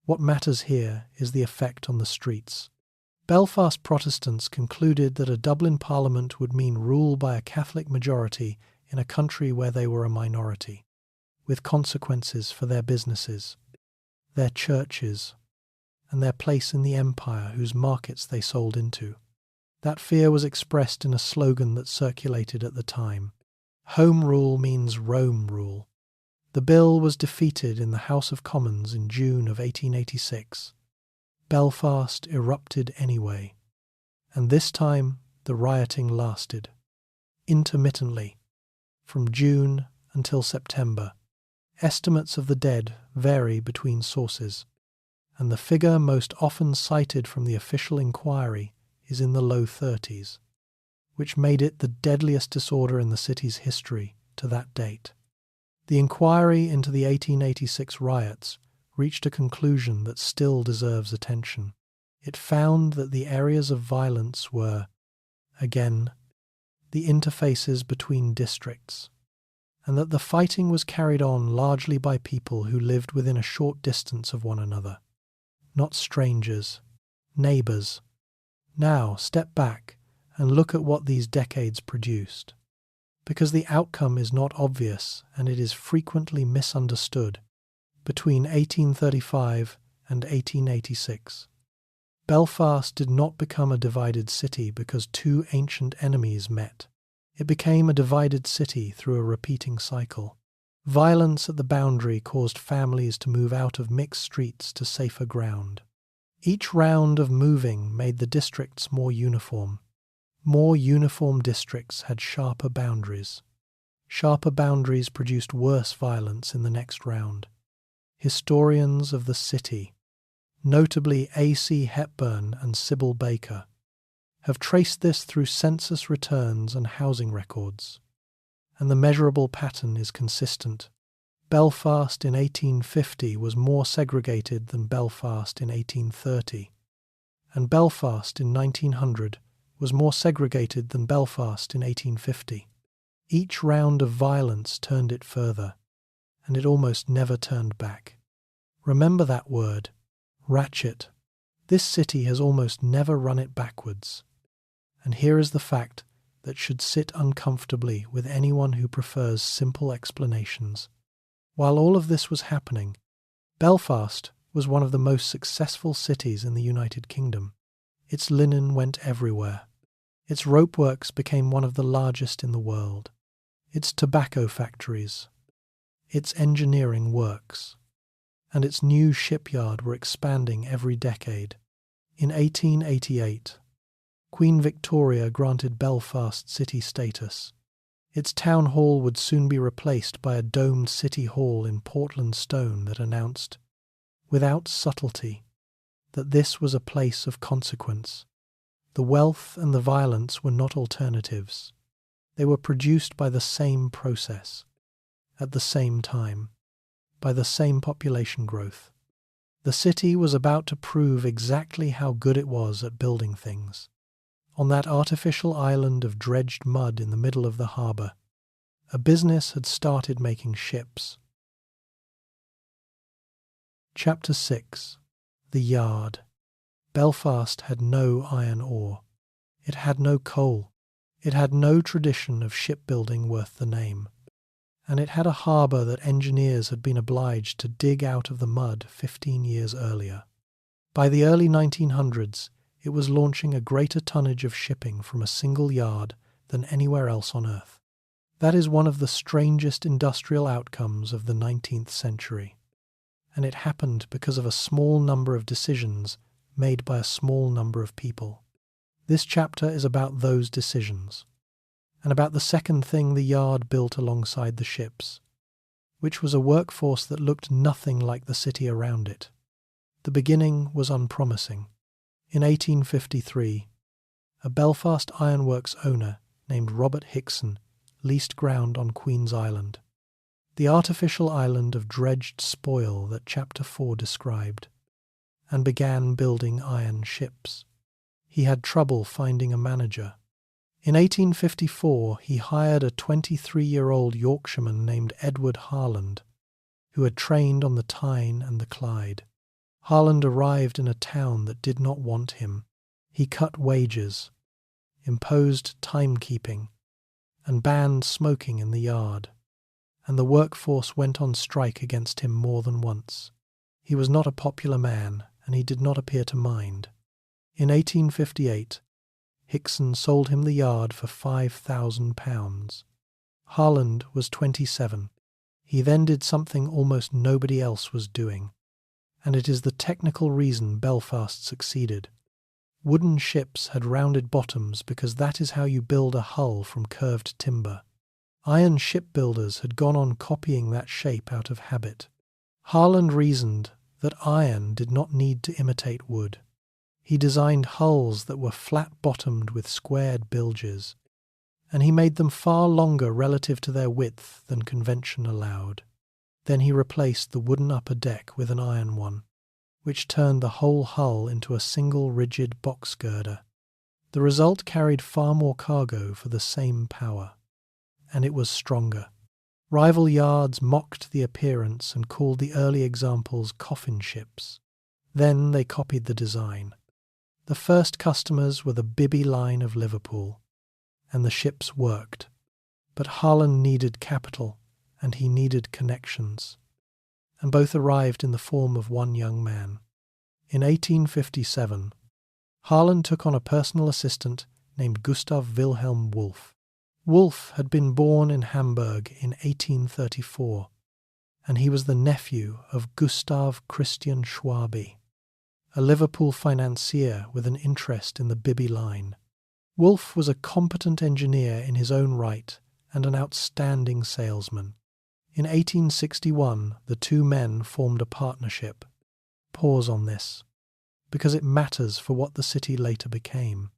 What matters here is the effect on the streets. Belfast Protestants concluded that a Dublin Parliament would mean rule by a Catholic majority in a country where they were a minority, with consequences for their businesses, their churches, and their place in the empire whose markets they sold into. That fear was expressed in a slogan that circulated at the time. Home Rule means Rome rule. The bill was defeated in the House of Commons in June of 1886. Belfast erupted anyway, and this time the rioting lasted, intermittently, from June until September. Estimates of the dead vary between sources, and the figure most often cited from the official inquiry is in the low 30s, which made it the deadliest disorder in the city's history to that date. The inquiry into the 1886 riots reached a conclusion that still deserves attention. It found that the areas of violence were, again, the interfaces between districts, and that the fighting was carried on largely by people who lived within a short distance of one another, not strangers, neighbours. Now step back and look at what these decades produced, because the outcome is not obvious and it is frequently misunderstood. Between 1835 and 1886, Belfast did not become a divided city because two ancient enemies met. It became a divided city through a repeating cycle. Violence at the boundary caused families to move out of mixed streets to safer ground. Each round of moving made the districts more uniform. More uniform districts had sharper boundaries. Sharper boundaries produced worse violence in the next round. Historians of the city, notably A.C. Hepburn and Sybil Baker, have traced this through census returns and housing records, and the measurable pattern is consistent. Belfast in 1850 was more segregated than Belfast in 1830, and Belfast in 1900 was more segregated than Belfast in 1850. Each round of violence turned it further, and it almost never turned back. Remember that word, ratchet. This city has almost never run it backwards. And here is the fact that should sit uncomfortably with anyone who prefers simple explanations. While all of this was happening, Belfast was one of the most successful cities in the United Kingdom. Its linen went everywhere. Its ropeworks became one of the largest in the world. Its tobacco factories, its engineering works, and its new shipyard were expanding every decade. In 1888, Queen Victoria granted Belfast city status. Its town hall would soon be replaced by a domed city hall in Portland stone that announced, without subtlety, that this was a place of consequence. The wealth and the violence were not alternatives. They were produced by the same process, at the same time, by the same population growth. The city was about to prove exactly how good it was at building things. On that artificial island of dredged mud in the middle of the harbour, a business had started making ships. Chapter 6. The Yard. Belfast had no iron ore. It had no coal. It had no tradition of shipbuilding worth the name. And it had a harbour that engineers had been obliged to dig out of the mud 15 years earlier. By the early 1900s, it was launching a greater tonnage of shipping from a single yard than anywhere else on Earth. That is one of the strangest industrial outcomes of the 19th century. And it happened because of a small number of decisions made by a small number of people. This chapter is about those decisions, and about the second thing the yard built alongside the ships, which was a workforce that looked nothing like the city around it. The beginning was unpromising. In 1853, a Belfast ironworks owner named Robert Hickson leased ground on Queen's Island, the artificial island of dredged spoil that Chapter 4 described, and began building iron ships. He had trouble finding a manager. In 1854, he hired a 23-year-old Yorkshireman named Edward Harland, who had trained on the Tyne and the Clyde. Harland arrived in a town that did not want him. He cut wages, imposed timekeeping, and banned smoking in the yard, and the workforce went on strike against him more than once. He was not a popular man, and he did not appear to mind. In 1858, Hickson sold him the yard for £5,000. Harland was 27. He then did something almost nobody else was doing, and it is the technical reason Belfast succeeded. Wooden ships had rounded bottoms because that is how you build a hull from curved timber. Iron shipbuilders had gone on copying that shape out of habit. Harland reasoned that iron did not need to imitate wood. He designed hulls that were flat-bottomed with squared bilges, and he made them far longer relative to their width than convention allowed. Then he replaced the wooden upper deck with an iron one, which turned the whole hull into a single rigid box girder. The result carried far more cargo for the same power, and it was stronger. Rival yards mocked the appearance and called the early examples coffin ships. Then they copied the design. The first customers were the Bibby line of Liverpool, and the ships worked. But Harland needed capital, and he needed connections, and both arrived in the form of one young man. In 1857, Harland took on a personal assistant named Gustav Wilhelm Wolff. Wolff had been born in Hamburg in 1834, and he was the nephew of Gustav Christian Schwabe, a Liverpool financier with an interest in the Bibby line. Wolfe was a competent engineer in his own right and an outstanding salesman. In 1861, the two men formed a partnership. Pause on this, because it matters for what the city later became.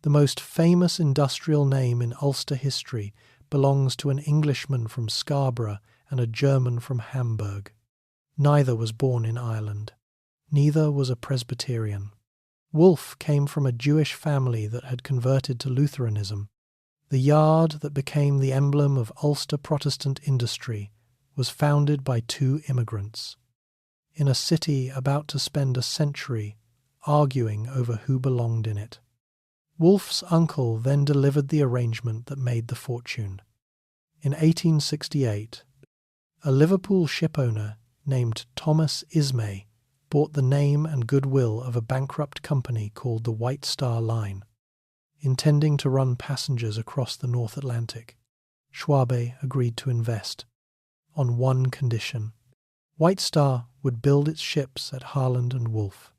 The most famous industrial name in Ulster history belongs to an Englishman from Scarborough and a German from Hamburg. Neither was born in Ireland. Neither was a Presbyterian. Wolfe came from a Jewish family that had converted to Lutheranism. The yard that became the emblem of Ulster Protestant industry was founded by two immigrants, in a city about to spend a century arguing over who belonged in it. Wolfe's uncle then delivered the arrangement that made the fortune. In 1868, a Liverpool shipowner named Thomas Ismay bought the name and goodwill of a bankrupt company called the White Star Line, intending to run passengers across the North Atlantic. Schwabe agreed to invest, on one condition. White Star would build its ships at Harland and Wolff.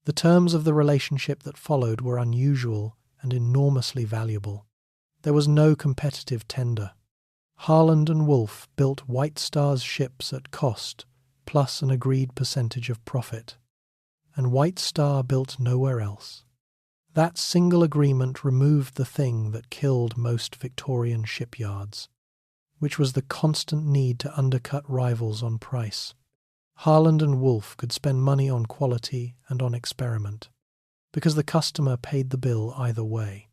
The terms of the relationship that followed were unusual and enormously valuable. There was no competitive tender. Harland and Wolff built White Star's ships at cost, plus an agreed percentage of profit, and White Star built nowhere else. That single agreement removed the thing that killed most Victorian shipyards, which was the constant need to undercut rivals on price. Harland and Wolff could spend money on quality and on experiment, because the customer paid the bill either way,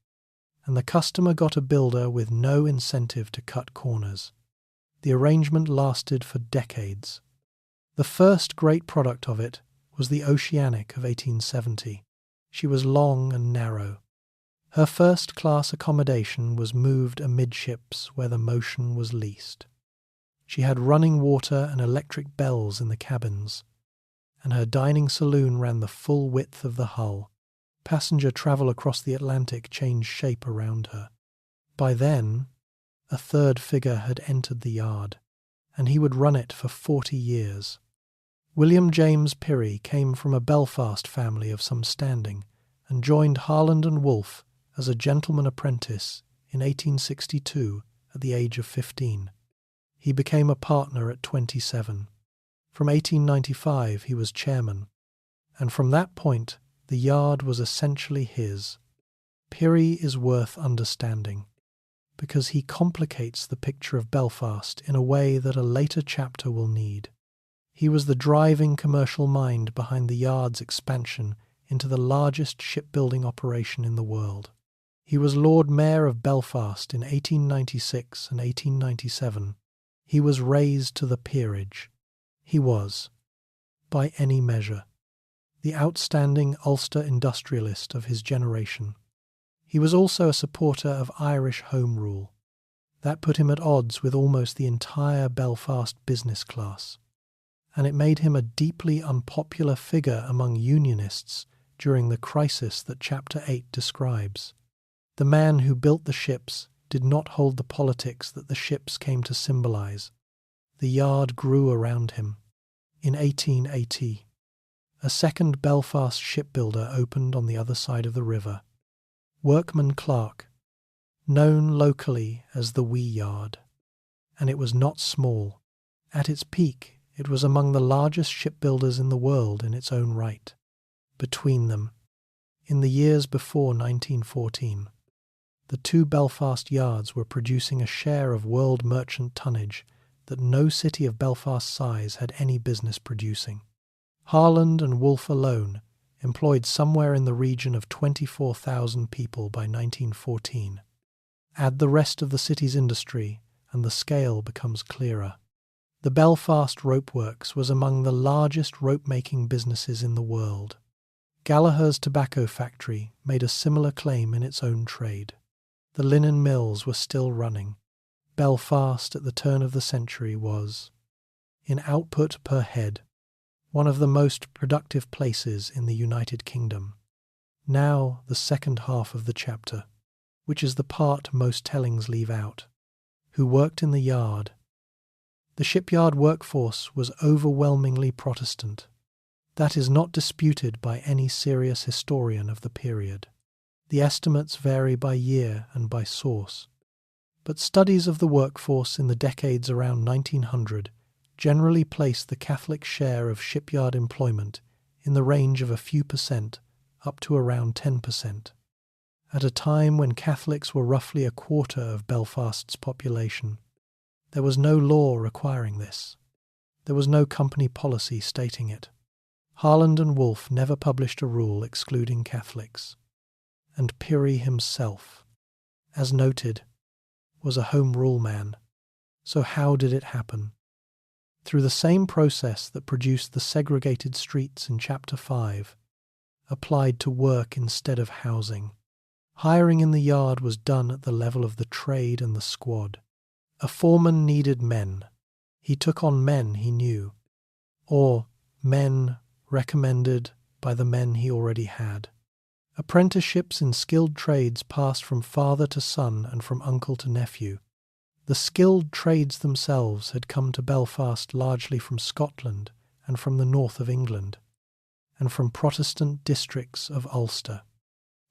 and the customer got a builder with no incentive to cut corners. The arrangement lasted for decades. The first great product of it was the Oceanic of 1870. She was long and narrow. Her first-class accommodation was moved amidships where the motion was least. She had running water and electric bells in the cabins, and her dining saloon ran the full width of the hull. Passenger travel across the Atlantic changed shape around her. By then, a third figure had entered the yard, and he would run it for 40 years. William James Pirrie came from a Belfast family of some standing and joined Harland and Wolff as a gentleman apprentice in 1862 at the age of 15. He became a partner at 27. From 1895 he was chairman, and from that point the yard was essentially his. Pirrie is worth understanding, because he complicates the picture of Belfast in a way that a later chapter will need. He was the driving commercial mind behind the yard's expansion into the largest shipbuilding operation in the world. He was Lord Mayor of Belfast in 1896 and 1897. He was raised to the peerage. He was, by any measure, the outstanding Ulster industrialist of his generation. He was also a supporter of Irish Home Rule. That put him at odds with almost the entire Belfast business class, and it made him a deeply unpopular figure among unionists during the crisis that Chapter 8 describes. The man who built the ships did not hold the politics that the ships came to symbolize. The yard grew around him. In 1880, a second Belfast shipbuilder opened on the other side of the river, Workman Clark, known locally as the Wee Yard, and it was not small. At its peak, it was among the largest shipbuilders in the world in its own right. Between them, in the years before 1914, the two Belfast yards were producing a share of world merchant tonnage that no city of Belfast size had any business producing. Harland and Wolff alone employed somewhere in the region of 24,000 people by 1914. Add the rest of the city's industry, and the scale becomes clearer. The Belfast Rope Works was among the largest rope-making businesses in the world. Gallagher's tobacco factory made a similar claim in its own trade. The linen mills were still running. Belfast at the turn of the century was, in output per head, one of the most productive places in the United Kingdom. Now the second half of the chapter, which is the part most tellings leave out. Who worked in the yard? The shipyard workforce was overwhelmingly Protestant. That is not disputed by any serious historian of the period. The estimates vary by year and by source, but studies of the workforce in the decades around 1900 generally place the Catholic share of shipyard employment in the range of a few percent up to around 10%. At a time when Catholics were roughly a quarter of Belfast's population, there was no law requiring this. There was no company policy stating it. Harland and Wolff never published a rule excluding Catholics. And Pirrie himself, as noted, was a Home Rule man. So how did it happen? Through the same process that produced the segregated streets in Chapter 5, applied to work instead of housing. Hiring in the yard was done at the level of the trade and the squad. A foreman needed men. He took on men he knew, or men recommended by the men he already had. Apprenticeships in skilled trades passed from father to son and from uncle to nephew. The skilled trades themselves had come to Belfast largely from Scotland and from the north of England, and from Protestant districts of Ulster.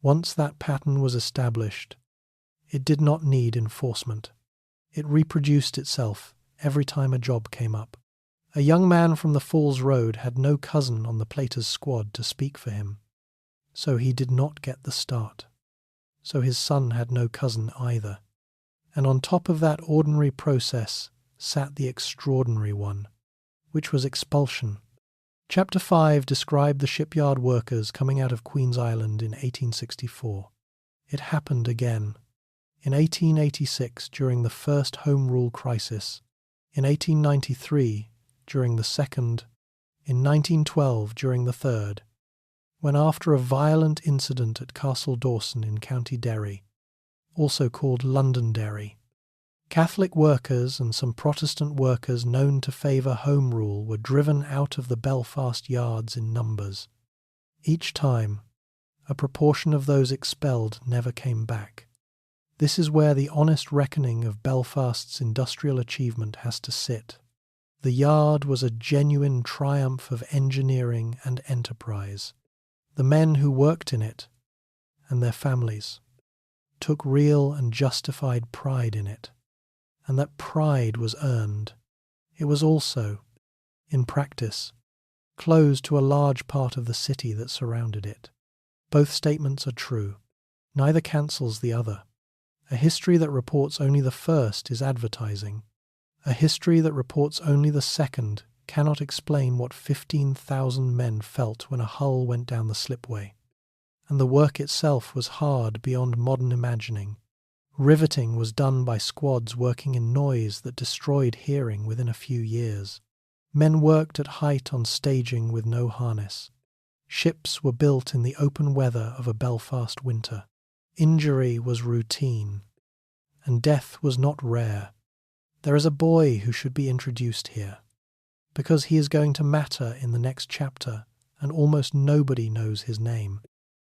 Once that pattern was established, it did not need enforcement. It reproduced itself every time a job came up. A young man from the Falls Road had no cousin on the plater's squad to speak for him, so he did not get the start. So his son had no cousin either. And on top of that ordinary process sat the extraordinary one, which was expulsion. Chapter 5 described the shipyard workers coming out of Queen's Island in 1864. It happened again. In 1886 during the first Home Rule crisis, in 1893 during the second, in 1912 during the third, when after a violent incident at Castle Dawson in County Derry, also called Londonderry, Catholic workers and some Protestant workers known to favour Home Rule were driven out of the Belfast yards in numbers. Each time, a proportion of those expelled never came back. This is where the honest reckoning of Belfast's industrial achievement has to sit. The yard was a genuine triumph of engineering and enterprise. The men who worked in it, and their families, took real and justified pride in it, and that pride was earned. It was also, in practice, closed to a large part of the city that surrounded it. Both statements are true. Neither cancels the other. A history that reports only the first is advertising. A history that reports only the second cannot explain what 15,000 men felt when a hull went down the Slipway. And the work itself was hard beyond modern imagining. Riveting was done by squads working in noise that destroyed hearing within a few years. Men worked at height on staging with no harness. Ships were built in the open weather of a Belfast winter. Injury was routine, and death was not rare. There is a boy who should be introduced here, because he is going to matter in the next chapter, and almost nobody knows his name.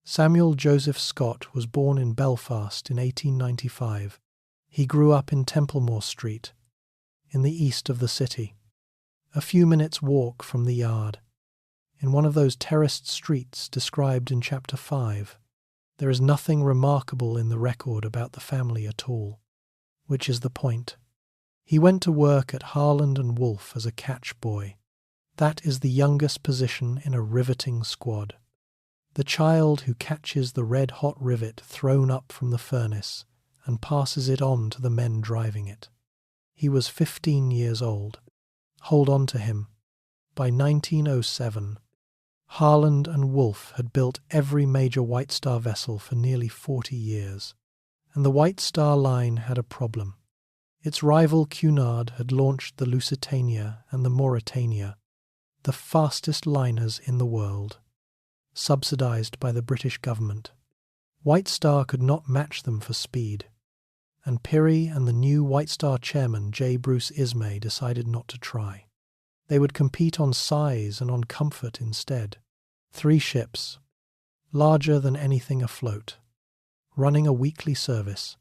Samuel Joseph Scott was born in Belfast in 1895. He grew up in Templemore Street, in the east of the city, a few minutes' walk from the yard, in one of those terraced streets described in Chapter 5. There is nothing remarkable in the record about the family at all, which is the point. He went to work at Harland and Wolff as a catch boy. That is the youngest position in a riveting squad. The child who catches the red-hot rivet thrown up from the furnace and passes it on to the men driving it. He was 15 years old. Hold on to him. By 1907, Harland and Wolff had built every major White Star vessel for nearly 40 years, and the White Star Line had a problem. Its rival Cunard had launched the Lusitania and the Mauretania, the fastest liners in the world, subsidized by the British government. White Star could not match them for speed, and Pirrie and the new White Star chairman J. Bruce Ismay decided not to try. They would compete on size and on comfort instead. 3 ships, larger than anything afloat, running a weekly service.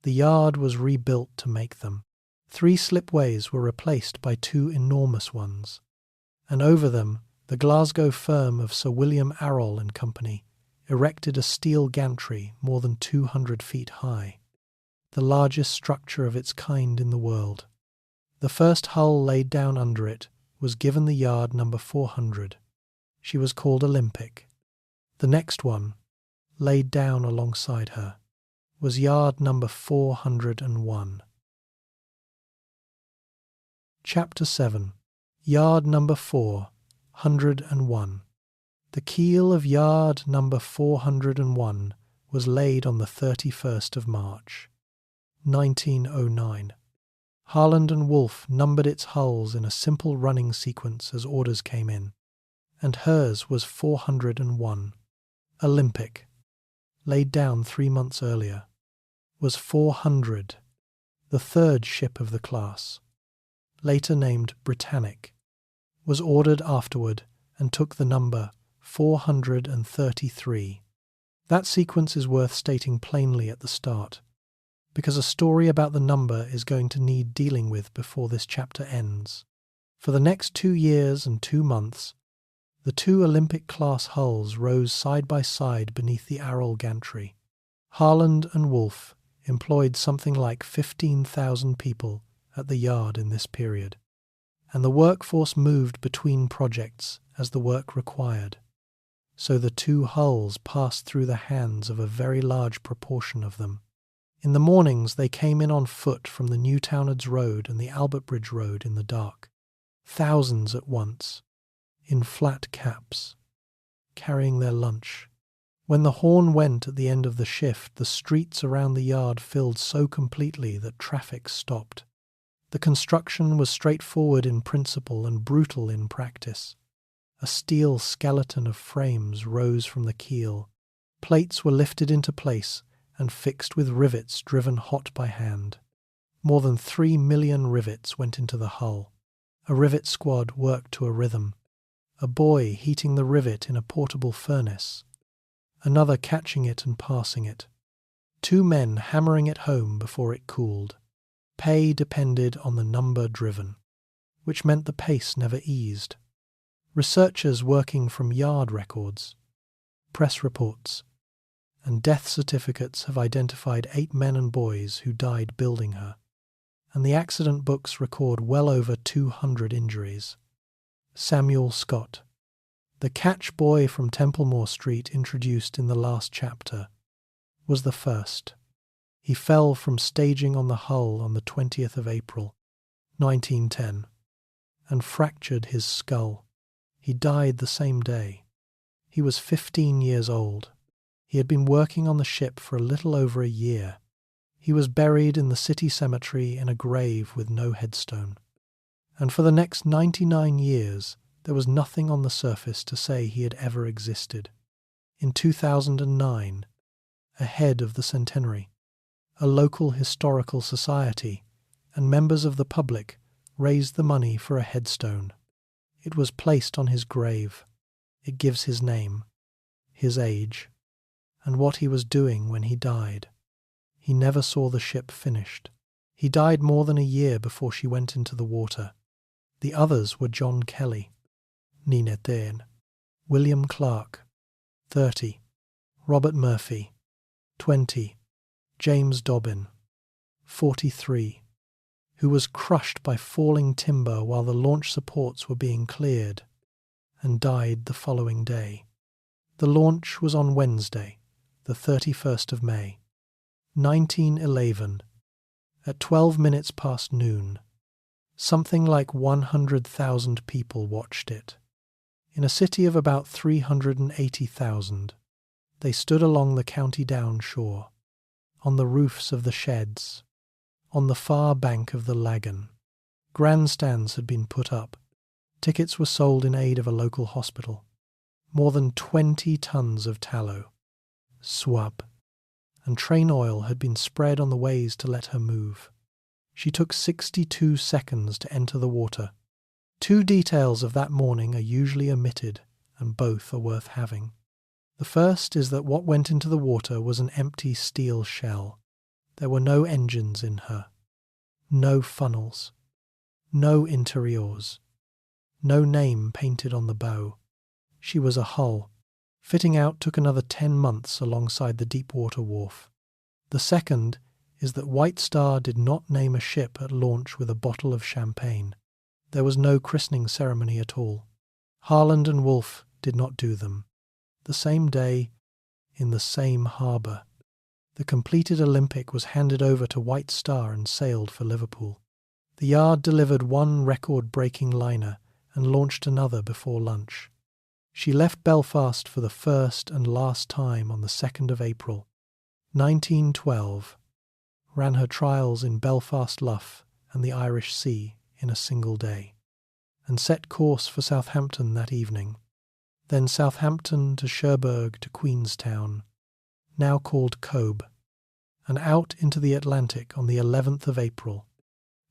The yard was rebuilt to make them. 3 slipways were replaced by 2 enormous ones, and over them the The Glasgow firm of Sir William Arrol and Company erected a steel gantry more than 200 feet high, the largest structure of its kind in the world. The first hull laid down under it was given the yard number 400. She was called Olympic. The next one, laid down alongside her, was yard number 401. Chapter 7. Yard number 401. The keel of yard number 401 was laid on the 31st of March, 1909. Harland and Wolff numbered its hulls in a simple running sequence as orders came in, and hers was 401. Olympic, laid down 3 months earlier, was 400, the third ship of the class, later named Britannic, was ordered afterward and took the number 433. That sequence is worth stating plainly at the start, because a story about the number is going to need dealing with before this chapter ends. For the next 2 years and 2 months, the 2 Olympic-class hulls rose side by side beneath the Arrol gantry. Harland and Wolff employed something like 15,000 people at the yard in this period, and the workforce moved between projects as the work required. So the 2 hulls passed through the hands of a very large proportion of them. In the mornings they came in on foot from the Newtownards Road and the Albert Bridge Road in the dark, thousands at once, in flat caps, carrying their lunch. When the horn went at the end of the shift, the streets around the yard filled so completely that traffic stopped. The construction was straightforward in principle and brutal in practice. A steel skeleton of frames rose from the keel. Plates were lifted into place and fixed with rivets driven hot by hand. More than 3 million rivets went into the hull. A rivet squad worked to a rhythm. A boy heating the rivet in a portable furnace. Another catching it and passing it. 2 men hammering it home before it cooled. Pay depended on the number driven, which meant the pace never eased. Researchers working from yard records, press reports, and death certificates have identified 8 men and boys who died building her, and the accident books record well over 200 injuries. Samuel Scott, the catch boy from Templemore Street introduced in the last chapter, was the first. He fell from staging on the hull on the 20th of April, 1910, and fractured his skull. He died the same day. He was 15 years old. He had been working on the ship for a little over a year. He was buried in the city cemetery in a grave with no headstone. And for the next 99 years, there was nothing on the surface to say he had ever existed. In 2009, ahead of the centenary, a local historical society and members of the public raised the money for a headstone. It was placed on his grave. It gives his name, his age, and what he was doing when he died. He never saw the ship finished. He died more than a year before she went into the water. The others were John Kelly, Ninetén, William Clark, 30, Robert Murphy, 20, James Dobbin, 43, who was crushed by falling timber while the launch supports were being cleared, and died the following day. The launch was on Wednesday, the 31st of May, 1911, at 12 minutes past noon. Something like 100,000 people watched it. In a city of about 380,000, they stood along the County Down shore, on the roofs of the sheds, on the far bank of the Lagan. Grandstands had been put up. Tickets were sold in aid of a local hospital. More than 20 tons of tallow, swab, and train oil had been spread on the ways to let her move. She took 62 seconds to enter the water. 2 details of that morning are usually omitted, and both are worth having. The first is that what went into the water was an empty steel shell. There were no engines in her, no funnels, no interiors, no name painted on the bow. She was a hull. Fitting out took another 10 months alongside the Deepwater wharf. The second is that White Star did not name a ship at launch with a bottle of champagne. There was no christening ceremony at all. Harland and Wolff did not do them. The same day, in the same harbour, the completed Olympic was handed over to White Star and sailed for Liverpool. The yard delivered one record-breaking liner and launched another before lunch. She left Belfast for the first and last time on the 2nd of April, 1912, ran her trials in Belfast Lough and the Irish Sea in a single day, and set course for Southampton that evening, then Southampton to Cherbourg to Queenstown, now called Cobe, and out into the Atlantic on the 11th of April.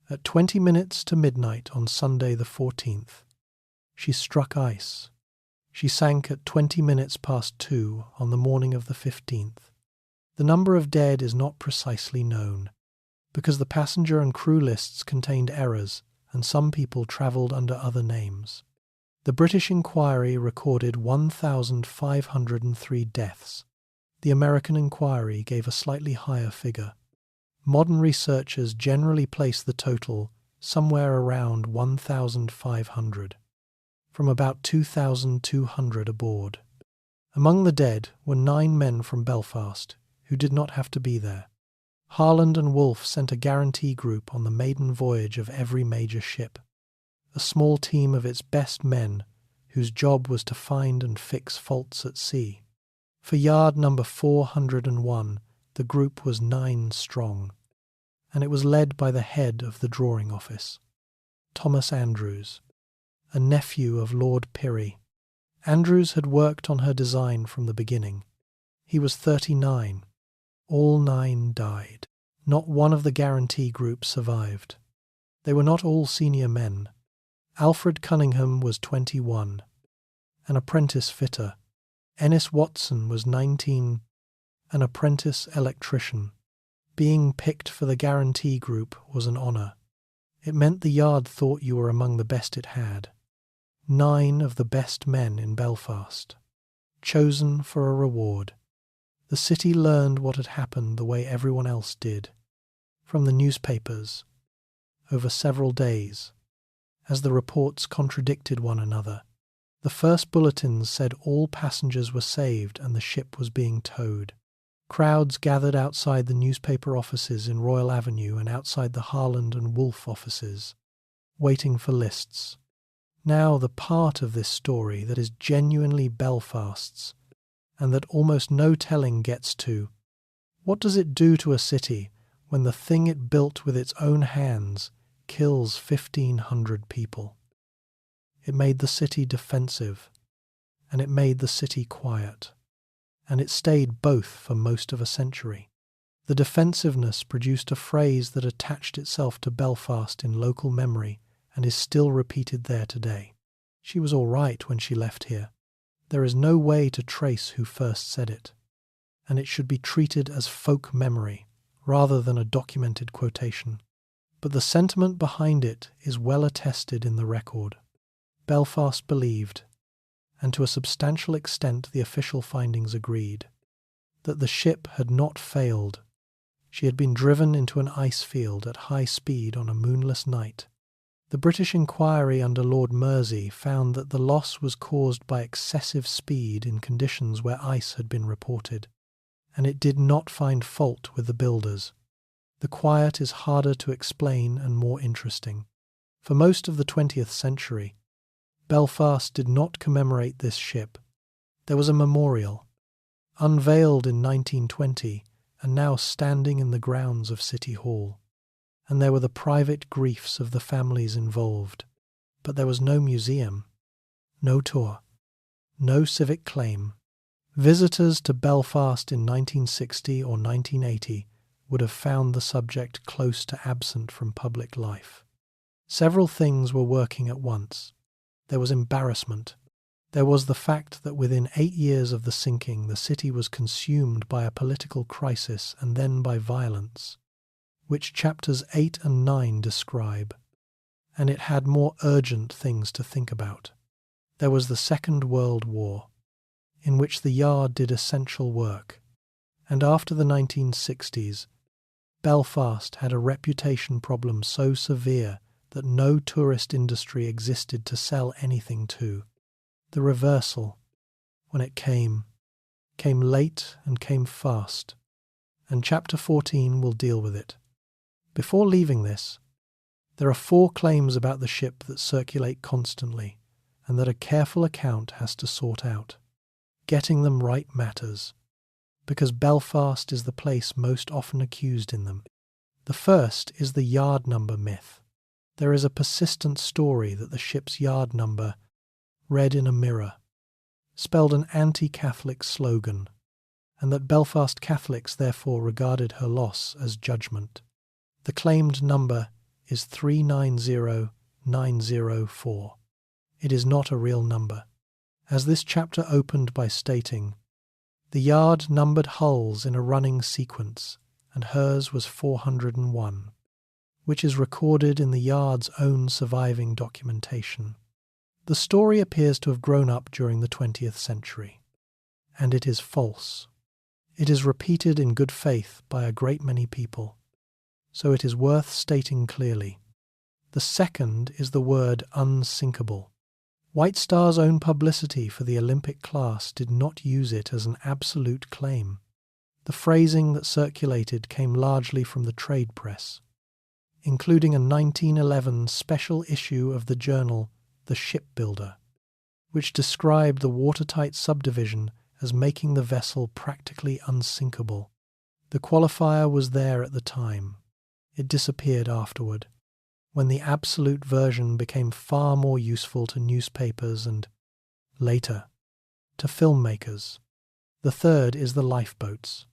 At 20 minutes to midnight on Sunday the 14th, she struck ice. She sank at 20 minutes past 2 on the morning of the 15th. The number of dead is not precisely known, because the passenger and crew lists contained errors and some people travelled under other names. The British Inquiry recorded 1,503 deaths. The American Inquiry gave a slightly higher figure. Modern researchers generally place the total somewhere around 1,500, from about 2,200 aboard. Among the dead were 9 men from Belfast, who did not have to be there. Harland and Wolff sent a guarantee group on the maiden voyage of every major ship, a small team of its best men whose job was to find and fix faults at sea. For yard number 401, the group was 9 strong, and it was led by the head of the drawing office, Thomas Andrews, a nephew of Lord Pirrie. Andrews had worked on her design from the beginning. He was 39. All 9 died. Not one of the guarantee group survived. They were not all senior men. Alfred Cunningham was 21, an apprentice fitter. Ennis Watson was 19, an apprentice electrician. Being picked for the guarantee group was an honour. It meant the yard thought you were among the best it had. 9 of the best men in Belfast, chosen for a reward. The city learned what had happened the way everyone else did, from the newspapers, over several days, as the reports contradicted one another. The first bulletins said all passengers were saved and the ship was being towed. Crowds gathered outside the newspaper offices in Royal Avenue and outside the Harland and Wolff offices, waiting for lists. Now the part of this story that is genuinely Belfast's, and that almost no telling gets to. What does it do to a city when the thing it built with its own hands kills 1,500 people? It made the city defensive, and it made the city quiet, and it stayed both for most of a century. The defensiveness produced a phrase that attached itself to Belfast in local memory and is still repeated there today. She was all right when she left here. There is no way to trace who first said it, and it should be treated as folk memory rather than a documented quotation. But the sentiment behind it is well attested in the record. Belfast believed, and to a substantial extent the official findings agreed, that the ship had not failed. She had been driven into an ice field at high speed on a moonless night. The British Inquiry under Lord Mersey found that the loss was caused by excessive speed in conditions where ice had been reported, and it did not find fault with the builders. The Quiet is harder to explain and more interesting. For most of the 20th century, Belfast did not commemorate this ship. There was a memorial, unveiled in 1920 and now standing in the grounds of City Hall. And there were the private griefs of the families involved. But there was no museum, no tour, no civic claim. Visitors to Belfast in 1960 or 1980 would have found the subject close to absent from public life. Several things were working at once. There was embarrassment. There was the fact that within 8 years of the sinking, the city was consumed by a political crisis and then by violence, which chapters 8 and 9 describe, and it had more urgent things to think about. There was the Second World War, in which the yard did essential work, and after the 1960s, Belfast had a reputation problem so severe that no tourist industry existed to sell anything to. The reversal, when it came late and came fast, and Chapter 14 will deal with it. Before leaving this, there are 4 claims about the ship that circulate constantly, and that a careful account has to sort out. Getting them right matters, because Belfast is the place most often accused in them. The first is the yard number myth. There is a persistent story that the ship's yard number read in a mirror, spelled an anti-Catholic slogan, and that Belfast Catholics therefore regarded her loss as judgment. The claimed number is 390904. It is not a real number. As this chapter opened by stating, the yard numbered hulls in a running sequence, and hers was 401, which is recorded in the yard's own surviving documentation. The story appears to have grown up during the 20th century, and it is false. It is repeated in good faith by a great many people, so it is worth stating clearly. The second is the word unsinkable. White Star's own publicity for the Olympic class did not use it as an absolute claim. The phrasing that circulated came largely from the trade press, including a 1911 special issue of the journal The Shipbuilder, which described the watertight subdivision as making the vessel practically unsinkable. The qualifier was there at the time. It disappeared afterward, when the absolute version became far more useful to newspapers and, later, to filmmakers. The third is the lifeboats,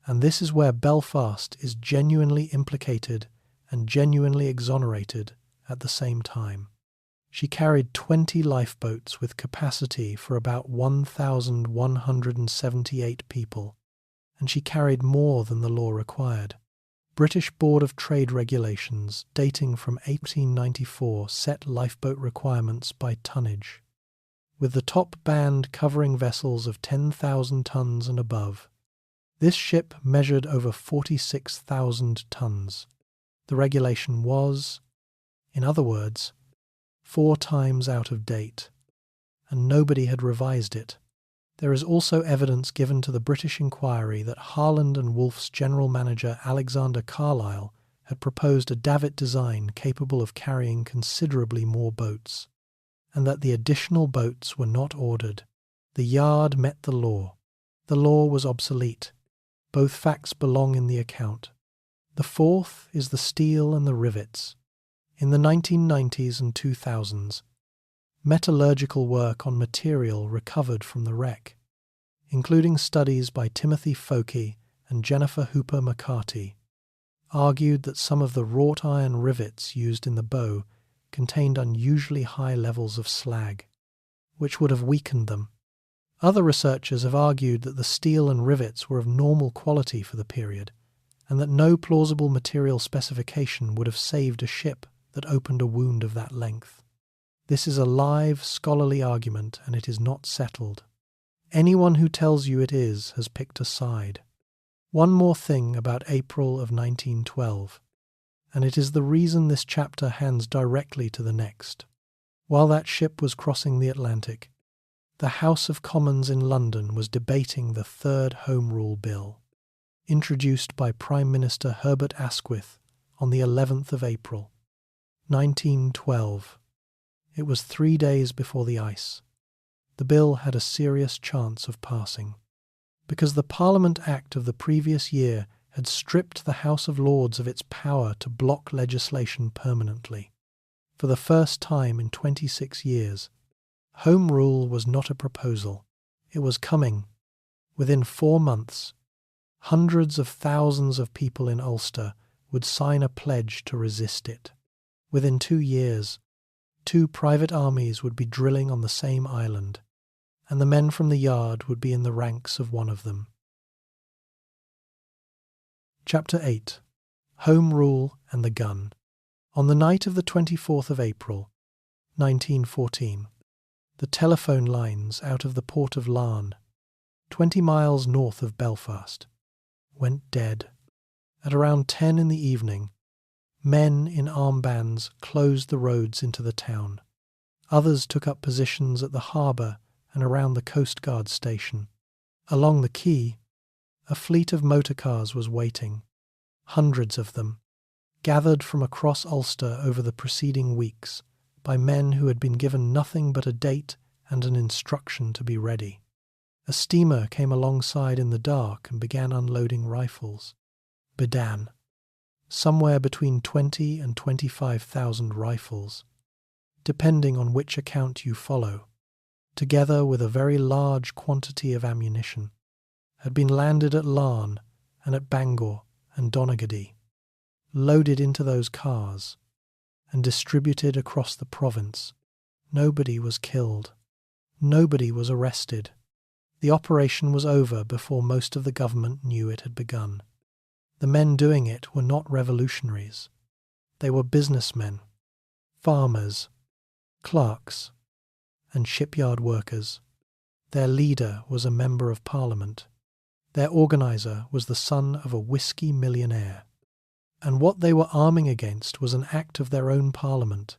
and this is where Belfast is genuinely implicated and genuinely exonerated at the same time. She carried 20 lifeboats with capacity for about 1,178 people, and she carried more than the law required. British Board of Trade regulations dating from 1894 set lifeboat requirements by tonnage, with the top band covering vessels of 10,000 tons and above. This ship measured over 46,000 tons. The regulation was, in other words, 4 times out of date, and nobody had revised it. There is also evidence given to the British inquiry that Harland and Wolff's general manager Alexander Carlyle had proposed a davit design capable of carrying considerably more boats, and that the additional boats were not ordered. The yard met the law. The law was obsolete. Both facts belong in the account. The fourth is the steel and the rivets. In the 1990s and 2000s, metallurgical work on material recovered from the wreck, including studies by Timothy Foakey and Jennifer Hooper McCarty, argued that some of the wrought iron rivets used in the bow contained unusually high levels of slag, which would have weakened them. Other researchers have argued that the steel and rivets were of normal quality for the period, and that no plausible material specification would have saved a ship that opened a wound of that length. This is a live, scholarly argument, and it is not settled. Anyone who tells you it is has picked a side. One more thing about April of 1912, and it is the reason this chapter hands directly to the next. While that ship was crossing the Atlantic, the House of Commons in London was debating the Third Home Rule Bill, introduced by Prime Minister Herbert Asquith on the 11th of April, 1912. It was 3 days before the ice. The bill had a serious chance of passing, because the Parliament Act of the previous year had stripped the House of Lords of its power to block legislation permanently. For the first time in 26 years, Home Rule was not a proposal. It was coming. Within 4 months, hundreds of thousands of people in Ulster would sign a pledge to resist it. Within 2 years, 2 private armies would be drilling on the same island, and the men from the yard would be in the ranks of one of them. Chapter 8. Home Rule and the Gun. On the night of the 24th of April, 1914, The telephone lines out of the port of Larne, 20 miles north of Belfast, went dead. At around 10 in the evening, men in armbands closed the roads into the town. Others took up positions at the harbour and around the Coast Guard station. Along the quay, a fleet of motor cars was waiting, hundreds of them, gathered from across Ulster over the preceding weeks by men who had been given nothing but a date and an instruction to be ready. A steamer came alongside in the dark and began unloading rifles. Bedan, somewhere between 20 and 25,000 rifles, depending on which account you follow, together with a very large quantity of ammunition, had been landed at Larne and at Bangor and Donaghadee, loaded into those cars, and distributed across the province. Nobody was killed. Nobody was arrested. The operation was over before most of the government knew it had begun. The men doing it were not revolutionaries. They were businessmen, farmers, clerks, and shipyard workers. Their leader was a member of Parliament. Their organiser was the son of a whiskey millionaire. And what they were arming against was an act of their own Parliament.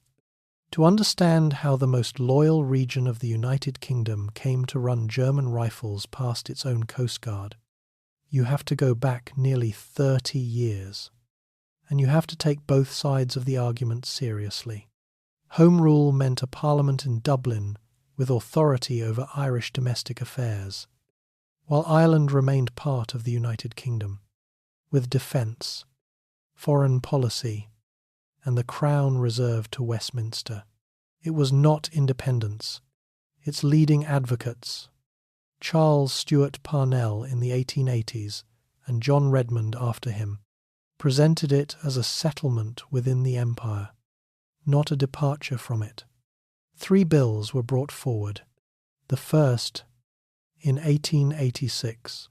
To understand how the most loyal region of the United Kingdom came to run German rifles past its own Coast Guard, you have to go back nearly 30 years. And you have to take both sides of the argument seriously. Home Rule meant a Parliament in Dublin with authority over Irish domestic affairs, while Ireland remained part of the United Kingdom, with defence, foreign policy, and the Crown reserved to Westminster. It was not independence. Its leading advocates, Charles Stewart Parnell in the 1880s and John Redmond after him, presented it as a settlement within the empire, not a departure from it. 3 bills were brought forward. The first, in 1886,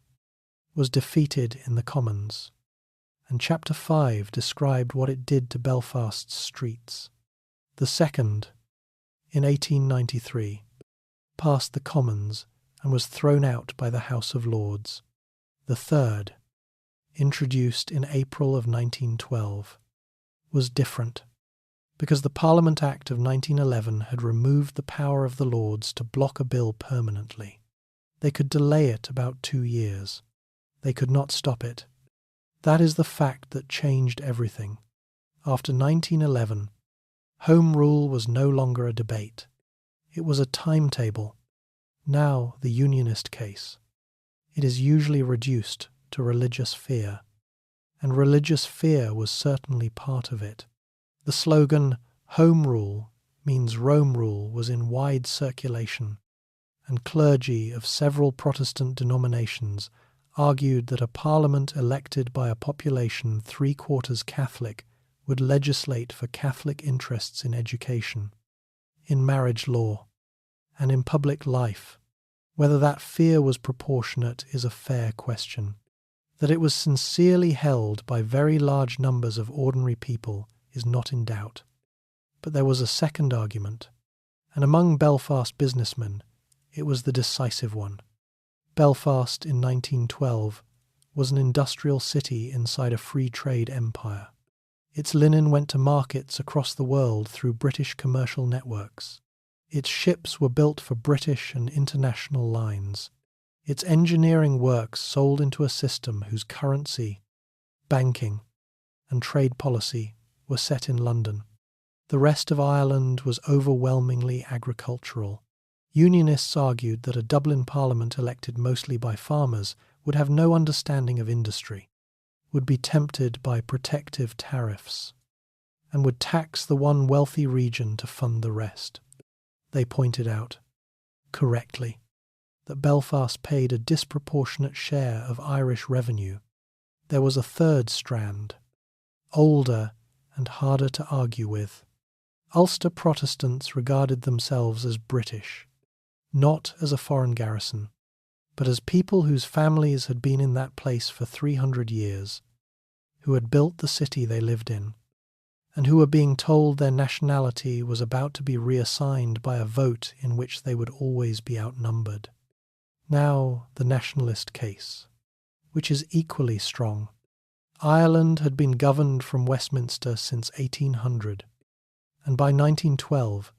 was defeated in the Commons, and Chapter 5 described what it did to Belfast's streets. The second, in 1893, passed the Commons and was thrown out by the House of Lords. The third, introduced in April of 1912, was different, because the Parliament Act of 1911 had removed the power of the Lords to block a bill permanently. They could delay it about 2 years. They could not stop it. That is the fact that changed everything. After 1911, Home Rule was no longer a debate. It was a timetable. Now the Unionist case. It is usually reduced to religious fear, and religious fear was certainly part of it. The slogan, Home Rule, means Rome Rule was in wide circulation, and clergy of several Protestant denominations argued that a parliament elected by a population 3/4 Catholic would legislate for Catholic interests in education, in marriage law, and in public life. Whether that fear was proportionate is a fair question. That it was sincerely held by very large numbers of ordinary people is not in doubt. But there was a second argument, and among Belfast businessmen it was the decisive one. Belfast in 1912 was an industrial city inside a free trade empire. Its linen went to markets across the world through British commercial networks. Its ships were built for British and international lines. Its engineering works sold into a system whose currency, banking, and trade policy were set in London. The rest of Ireland was overwhelmingly agricultural. Unionists argued that a Dublin Parliament elected mostly by farmers would have no understanding of industry, would be tempted by protective tariffs, and would tax the one wealthy region to fund the rest. They pointed out, correctly, that Belfast paid a disproportionate share of Irish revenue. There was a third strand, older and harder to argue with. Ulster Protestants regarded themselves as British, not as a foreign garrison, but as people whose families had been in that place for 300 years, who had built the city they lived in, and who were being told their nationality was about to be reassigned by a vote in which they would always be outnumbered. Now the nationalist case, which is equally strong. Ireland had been governed from Westminster since 1800, and by 1912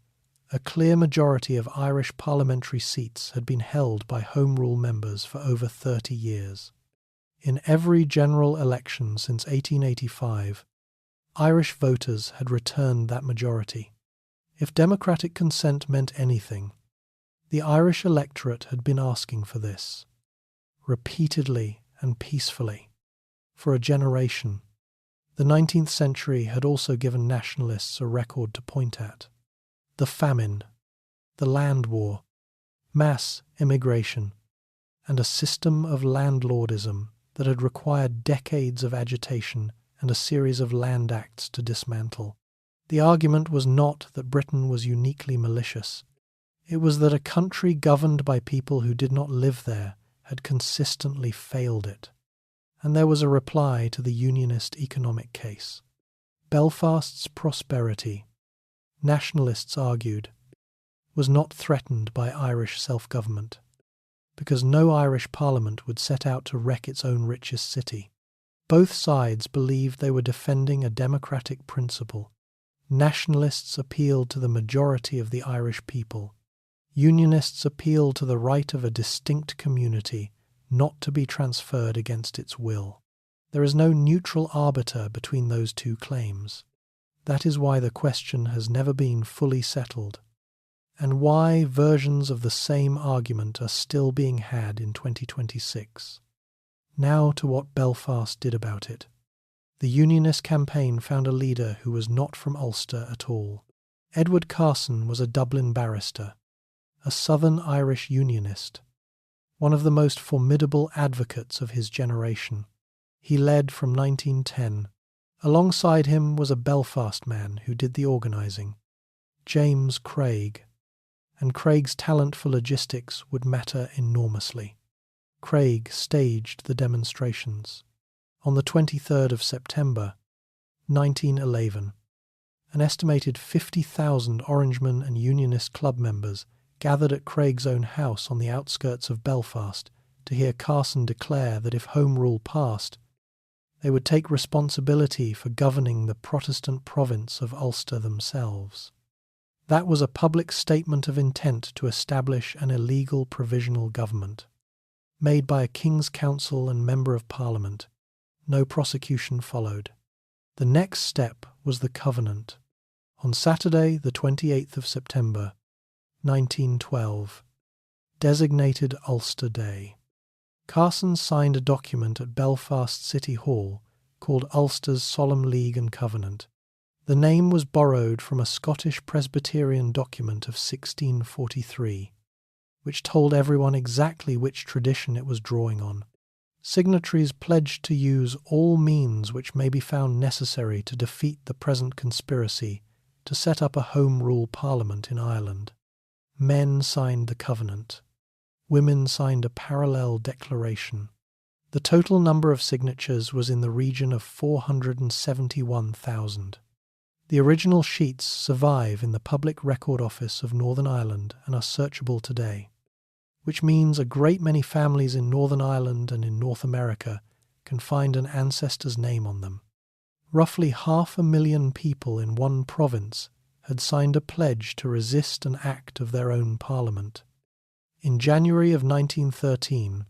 a clear majority of Irish parliamentary seats had been held by Home Rule members for over 30 years. In every general election since 1885, Irish voters had returned that majority. If democratic consent meant anything, the Irish electorate had been asking for this, repeatedly and peacefully, for a generation. The 19th century had also given nationalists a record to point at. The famine, the land war, mass immigration, and a system of landlordism that had required decades of agitation and a series of land acts to dismantle. The argument was not that Britain was uniquely malicious. It was that a country governed by people who did not live there had consistently failed it. And there was a reply to the unionist economic case. Belfast's prosperity, nationalists argued, was not threatened by Irish self-government, because no Irish parliament would set out to wreck its own richest city. Both sides believed they were defending a democratic principle. Nationalists appealed to the majority of the Irish people. Unionists appealed to the right of a distinct community not to be transferred against its will. There is no neutral arbiter between those two claims. That is why the question has never been fully settled, and why versions of the same argument are still being had in 2026. Now to what Belfast did about it. The Unionist campaign found a leader who was not from Ulster at all. Edward Carson was a Dublin barrister, a Southern Irish Unionist, one of the most formidable advocates of his generation. He led from 1910. Alongside him was a Belfast man who did the organising, James Craig, and Craig's talent for logistics would matter enormously. Craig staged the demonstrations. On the 23rd of September, 1911, an estimated 50,000 Orangemen and Unionist club members gathered at Craig's own house on the outskirts of Belfast to hear Carson declare that if Home Rule passed, they would take responsibility for governing the Protestant province of Ulster themselves. That was a public statement of intent to establish an illegal provisional government, made by a King's Council and Member of Parliament. No prosecution followed. The next step was the Covenant. On Saturday, the 28th of September, 1912, designated Ulster Day, Carson signed a document at Belfast City Hall called Ulster's Solemn League and Covenant. The name was borrowed from a Scottish Presbyterian document of 1643, which told everyone exactly which tradition it was drawing on. Signatories pledged to use all means which may be found necessary to defeat the present conspiracy to set up a Home Rule Parliament in Ireland. Men signed the Covenant. Women signed a parallel declaration. The total number of signatures was in the region of 471,000. The original sheets survive in the Public Record Office of Northern Ireland and are searchable today, which means a great many families in Northern Ireland and in North America can find an ancestor's name on them. Roughly 500,000 people in one province had signed a pledge to resist an act of their own parliament. In January of 1913,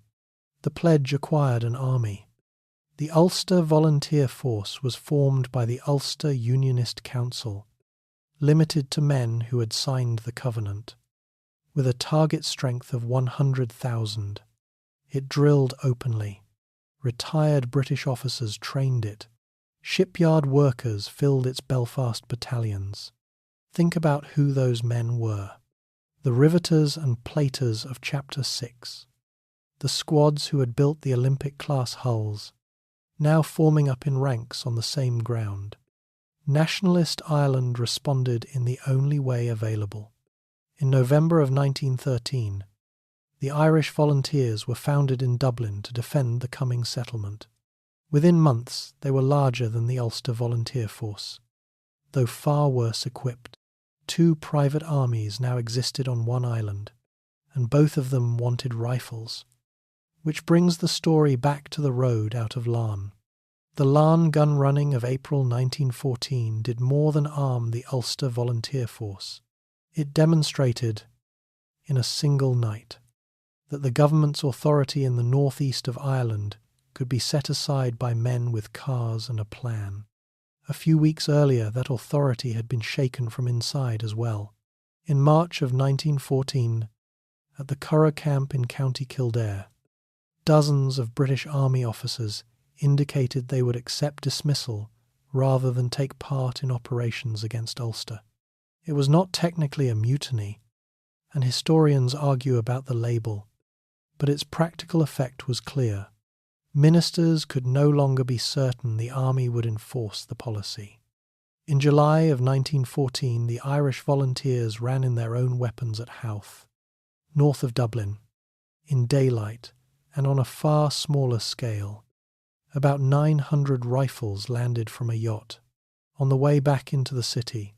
the pledge acquired an army. The Ulster Volunteer Force was formed by the Ulster Unionist Council, limited to men who had signed the Covenant. With a target strength of 100,000, it drilled openly. Retired British officers trained it. Shipyard workers filled its Belfast battalions. Think about who those men were. The riveters and platers of Chapter 6. The squads who had built the Olympic-class hulls, now forming up in ranks on the same ground. Nationalist Ireland responded in the only way available. In November of 1913, the Irish Volunteers were founded in Dublin to defend the coming settlement. Within months, they were larger than the Ulster Volunteer Force. though far worse equipped. Two private armies now existed on one island, and both of them wanted rifles. Which brings the story back to the road out of Larne. The Larne gun running of April 1914 did more than arm the Ulster Volunteer Force. It demonstrated, in a single night, that the government's authority in the northeast of Ireland could be set aside by men with cars and a plan. A few weeks earlier, that authority had been shaken from inside as well. In March of 1914, at the Curragh camp in County Kildare, dozens of British Army officers indicated they would accept dismissal rather than take part in operations against Ulster. It was not technically a mutiny, and historians argue about the label, but its practical effect was clear. Ministers could no longer be certain the army would enforce the policy. In July of 1914, the Irish volunteers ran in their own weapons at Howth, north of Dublin, in daylight and on a far smaller scale. About 900 rifles landed from a yacht. On the way back into the city,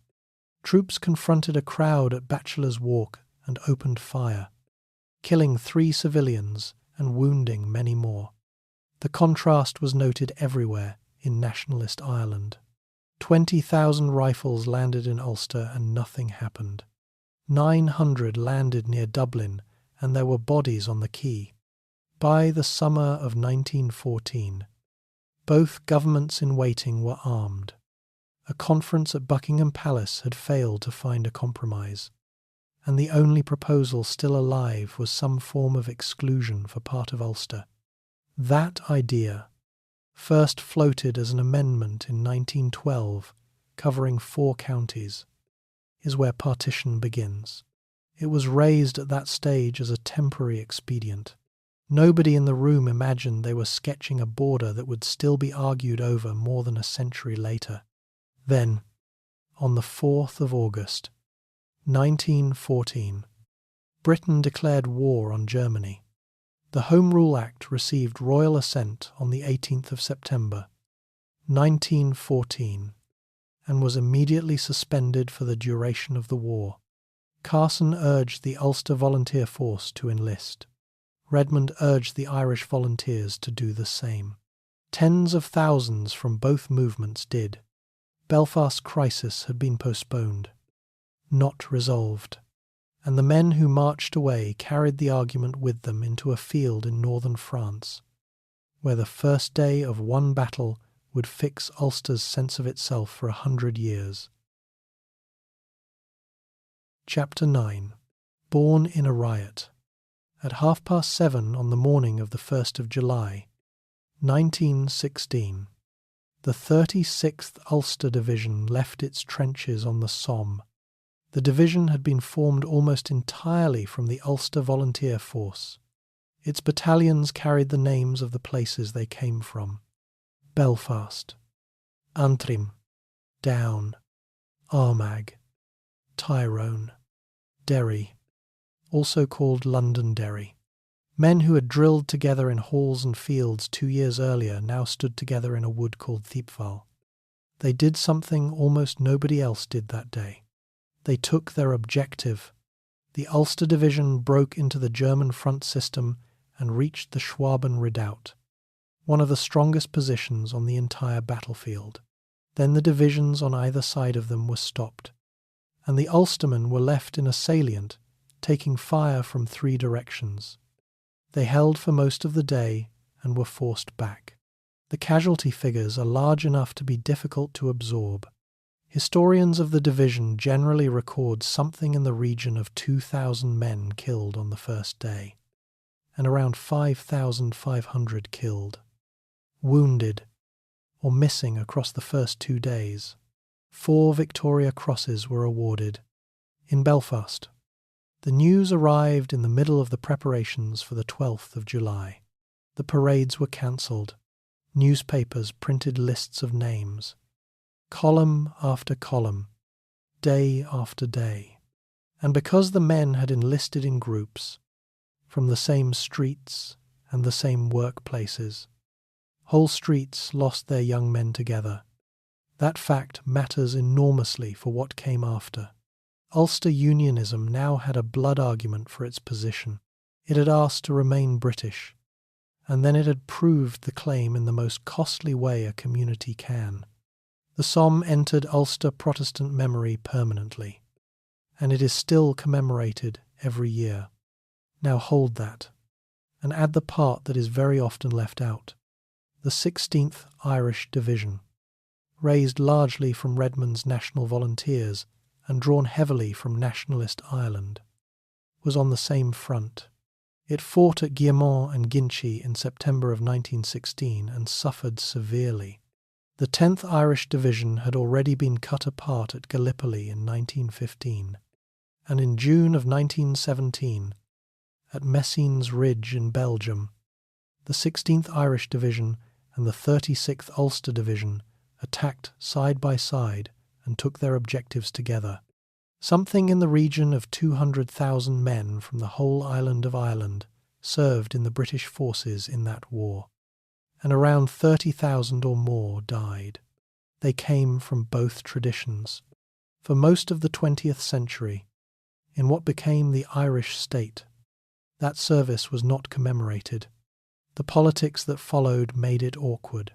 troops confronted a crowd at Bachelor's Walk and opened fire, killing 3 civilians and wounding many more. The contrast was noted everywhere in nationalist Ireland. 20,000 rifles landed in Ulster and nothing happened. 900 landed near Dublin and there were bodies on the quay. By the summer of 1914, both governments in waiting were armed. A conference at Buckingham Palace had failed to find a compromise, and the only proposal still alive was some form of exclusion for part of Ulster. That idea, first floated as an amendment in 1912, covering 4 counties, is where partition begins. It was raised at that stage as a temporary expedient. Nobody in the room imagined they were sketching a border that would still be argued over more than a century later. Then, on the 4th of August, 1914, Britain declared war on Germany. The Home Rule Act received royal assent on the 18th of September, 1914, and was immediately suspended for the duration of the war. Carson urged the Ulster Volunteer Force to enlist. Redmond urged the Irish volunteers to do the same. Tens of thousands from both movements did. Belfast crisis had been postponed, not resolved, and the men who marched away carried the argument with them into a field in northern France, where the first day of one battle would fix Ulster's sense of itself for 100 years. Chapter 9. Born in a Riot. At 7:30 on the morning of the 1st of July, 1916, the 36th Ulster Division left its trenches on the Somme. The division had been formed almost entirely from the Ulster Volunteer Force. Its battalions carried the names of the places they came from: Belfast, Antrim, Down, Armagh, Tyrone, Derry, also called Londonderry. Men who had drilled together in halls and fields 2 years earlier now stood together in a wood called Thiepval. They did something almost nobody else did that day. They took their objective. The Ulster Division broke into the German front system and reached the Schwaben Redoubt, one of the strongest positions on the entire battlefield. Then the divisions on either side of them were stopped, and the Ulstermen were left in a salient, taking fire from 3 directions. They held for most of the day and were forced back. The casualty figures are large enough to be difficult to absorb. Historians of the division generally record something in the region of 2,000 men killed on the first day, and around 5,500 killed, wounded, or missing across the first 2 days. 4 Victoria Crosses were awarded. In Belfast, the news arrived in the middle of the preparations for the 12th of July. The parades were cancelled. Newspapers printed lists of names, column after column, day after day. And because the men had enlisted in groups, from the same streets and the same workplaces, whole streets lost their young men together. That fact matters enormously for what came after. Ulster Unionism now had a blood argument for its position. It had asked to remain British, and then it had proved the claim in the most costly way a community can. The Somme entered Ulster Protestant memory permanently, and it is still commemorated every year. Now hold that, and add the part that is very often left out. The 16th Irish Division, raised largely from Redmond's National Volunteers and drawn heavily from nationalist Ireland, was on the same front. It fought at Guillemont and Ginchy in September of 1916 and suffered severely. The 10th Irish Division had already been cut apart at Gallipoli in 1915, and in June of 1917, at Messines Ridge in Belgium, the 16th Irish Division and the 36th Ulster Division attacked side by side and took their objectives together. Something in the region of 200,000 men from the whole island of Ireland served in the British forces in that war, and around 30,000 or more died. They came from both traditions. For most of the 20th century, in what became the Irish state, that service was not commemorated. The politics that followed made it awkward.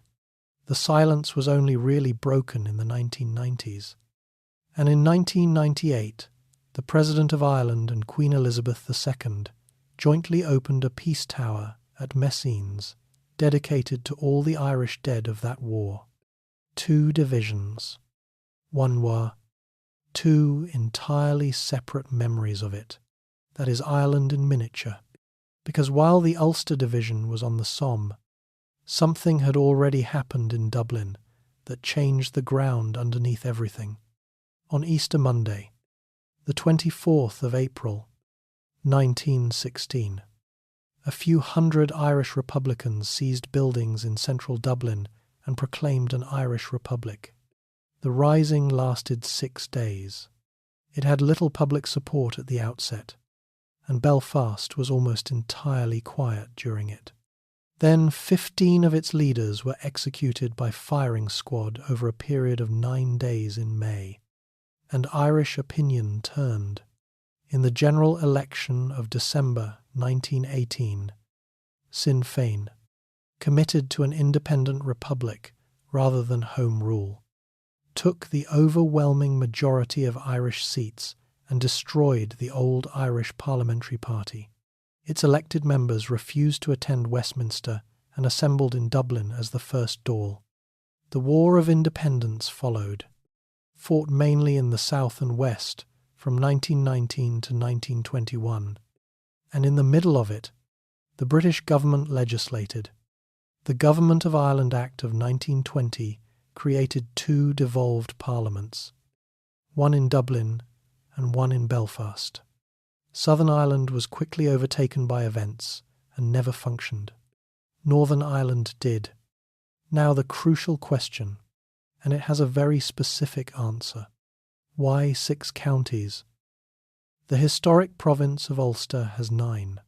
The silence was only really broken in the 1990s. And in 1998, the President of Ireland and Queen Elizabeth II jointly opened a peace tower at Messines, dedicated to all the Irish dead of that war. 2 divisions. One war. 2 entirely separate memories of it. That is Ireland in miniature. Because while the Ulster Division was on the Somme, something had already happened in Dublin that changed the ground underneath everything. On Easter Monday, the 24th of April, 1916, a few hundred Irish Republicans seized buildings in central Dublin and proclaimed an Irish Republic. The rising lasted 6 days. It had little public support at the outset, and Belfast was almost entirely quiet during it. Then 15 of its leaders were executed by firing squad over a period of 9 days in May, and Irish opinion turned. In the general election of December 1918, Sinn Féin, committed to an independent republic rather than Home Rule, took the overwhelming majority of Irish seats and destroyed the old Irish Parliamentary Party. Its elected members refused to attend Westminster and assembled in Dublin as the first Dáil. The War of Independence followed, fought mainly in the south and west from 1919 to 1921, and in the middle of it, the British government legislated. The Government of Ireland Act of 1920 created 2 devolved parliaments, one in Dublin and one in Belfast. Southern Ireland was quickly overtaken by events and never functioned. Northern Ireland did. Now the crucial question, and it has a very specific answer. Why 6 counties? The historic province of Ulster has 9.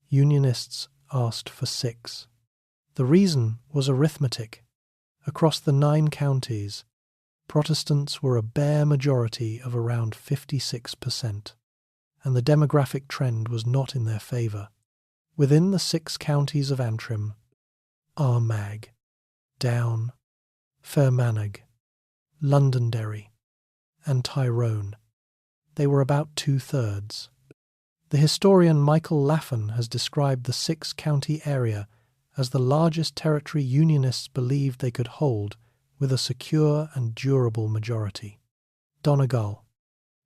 Unionists asked for 6. The reason was arithmetic. Across the 9 counties, Protestants were a bare majority of around 56%, and the demographic trend was not in their favour. Within the 6 counties of Antrim, Armagh, Down, Fermanagh, Londonderry, and Tyrone, they were about 2/3. The historian Michael Laffan has described the 6-county area as the largest territory Unionists believed they could hold with a secure and durable majority. Donegal,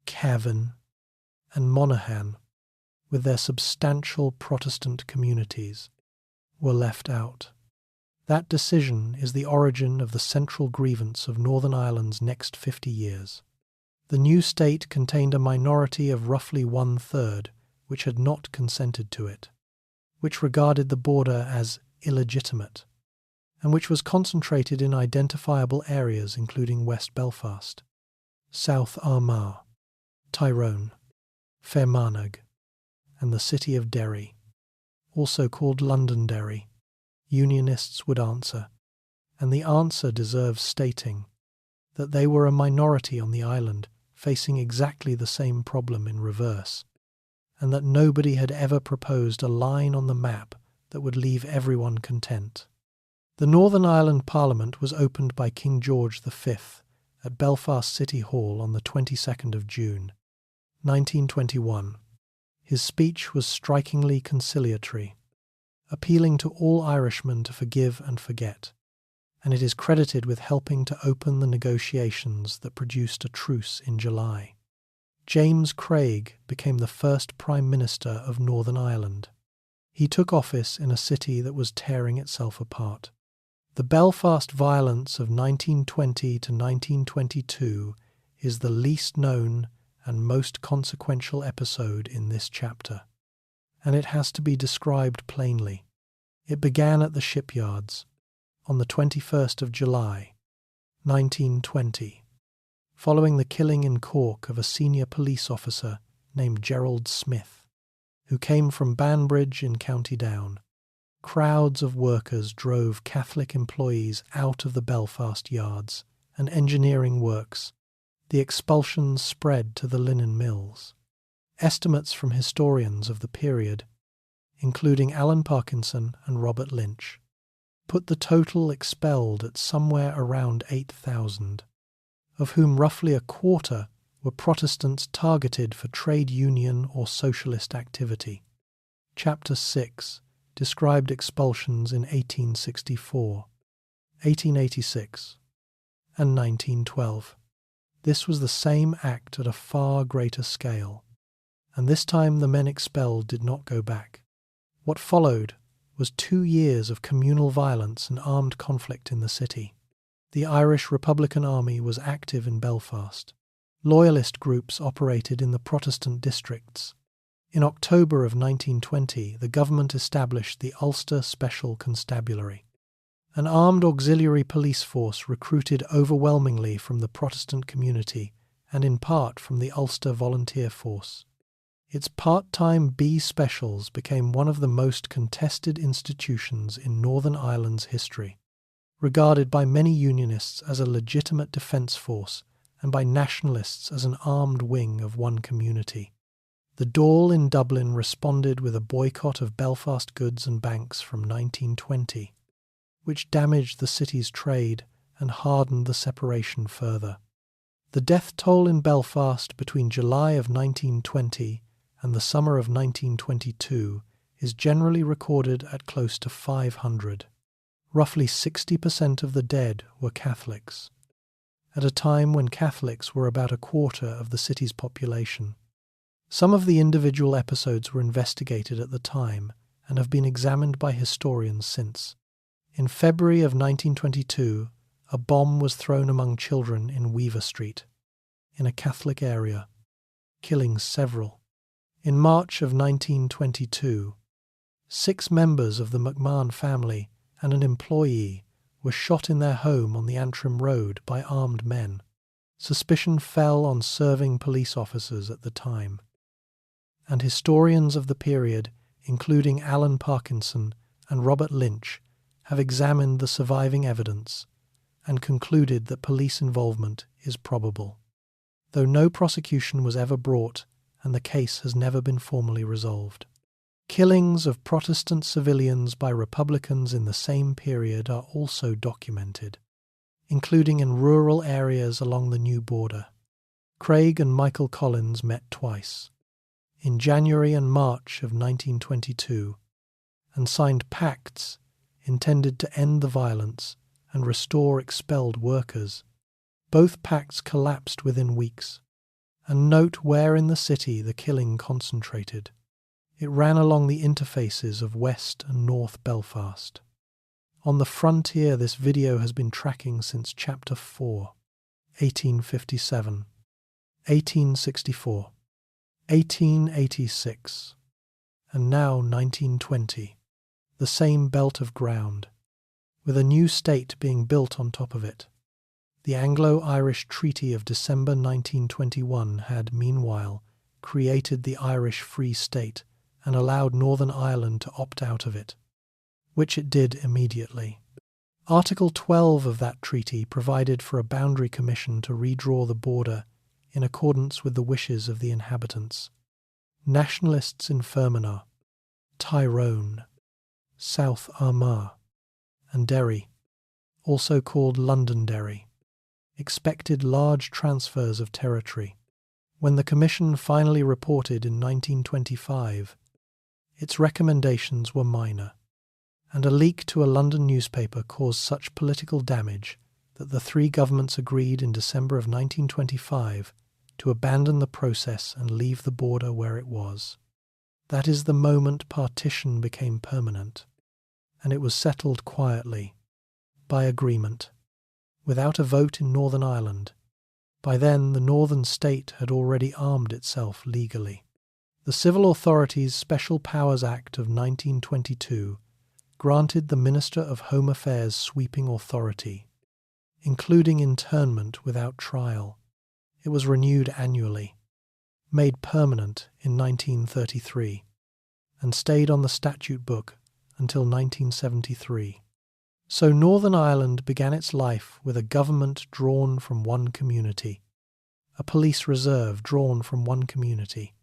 Cavan, and Monaghan, with their substantial Protestant communities, were left out. That decision is the origin of the central grievance of Northern Ireland's next 50 years. The new state contained a minority of roughly 1/3 which had not consented to it, which regarded the border as illegitimate, and which was concentrated in identifiable areas including West Belfast, South Armagh, Tyrone, Fermanagh, and the city of Derry, also called Londonderry. Unionists would answer, and the answer deserves stating. that they were a minority on the island, facing exactly the same problem in reverse, and that nobody had ever proposed a line on the map that would leave everyone content. The Northern Ireland Parliament was opened by King George V at Belfast City Hall on the 22nd of June, 1921. His speech was strikingly conciliatory, appealing to all Irishmen to forgive and forget, and it is credited with helping to open the negotiations that produced a truce in July. James Craig became the first Prime Minister of Northern Ireland. He took office in a city that was tearing itself apart. The Belfast violence of 1920 to 1922 is the least known and most consequential episode in this chapter, and it has to be described plainly. It began at the shipyards on the 21st of July, 1920, following the killing in Cork of a senior police officer named Gerald Smith, who came from Banbridge in County Down. Crowds of workers drove Catholic employees out of the Belfast yards and engineering works. The expulsions spread to the linen mills. Estimates from historians of the period, including Alan Parkinson and Robert Lynch, put the total expelled at somewhere around 8,000, of whom roughly a quarter were Protestants targeted for trade union or socialist activity. Chapter 6 described expulsions in 1864, 1886, and 1912. This was the same act at a far greater scale, and this time the men expelled did not go back. What followed was 2 years of communal violence and armed conflict in the city. The Irish Republican Army was active in Belfast. Loyalist groups operated in the Protestant districts. In October of 1920, the government established the Ulster Special Constabulary, an armed auxiliary police force recruited overwhelmingly from the Protestant community and in part from the Ulster Volunteer Force. Its part-time B Specials became one of the most contested institutions in Northern Ireland's history, regarded by many Unionists as a legitimate defence force and by nationalists as an armed wing of one community. The Dáil in Dublin responded with a boycott of Belfast goods and banks from 1920, which damaged the city's trade and hardened the separation further. The death toll in Belfast between July of 1920 and the summer of 1922 is generally recorded at close to 500. Roughly 60% of the dead were Catholics, at a time when Catholics were about a quarter of the city's population. Some of the individual episodes were investigated at the time and have been examined by historians since. In February of 1922, a bomb was thrown among children in Weaver Street, in a Catholic area, killing several. In March of 1922, 6 members of the McMahon family and an employee were shot in their home on the Antrim Road by armed men. Suspicion fell on serving police officers at the time, and historians of the period, including Alan Parkinson and Robert Lynch, have examined the surviving evidence and concluded that police involvement is probable, though no prosecution was ever brought and the case has never been formally resolved. Killings of Protestant civilians by Republicans in the same period are also documented, including in rural areas along the new border. Craig and Michael Collins met twice, in January and March of 1922, and signed pacts intended to end the violence and restore expelled workers. Both pacts collapsed within weeks. And note where in the city the killing concentrated. It ran along the interfaces of West and North Belfast. On the frontier this video has been tracking since Chapter 4, 1857, 1864, 1886, and now 1920, the same belt of ground, with a new state being built on top of it. The Anglo-Irish Treaty of December 1921 had, meanwhile, created the Irish Free State and allowed Northern Ireland to opt out of it, which it did immediately. Article 12 of that treaty provided for a boundary commission to redraw the border in accordance with the wishes of the inhabitants. Nationalists in Fermanagh, Tyrone, South Armagh, and Derry, also called Londonderry, expected large transfers of territory. When the Commission finally reported in 1925, its recommendations were minor, and a leak to a London newspaper caused such political damage that the three governments agreed in December of 1925 to abandon the process and leave the border where it was. That is the moment partition became permanent, and it was settled quietly, by agreement, without a vote in Northern Ireland. By then, the northern state had already armed itself legally. The Civil Authorities Special Powers Act of 1922 granted the Minister of Home Affairs sweeping authority, including internment without trial. It was renewed annually, made permanent in 1933, and stayed on the statute book until 1973. So Northern Ireland began its life with a government drawn from one community, a police reserve drawn from one community,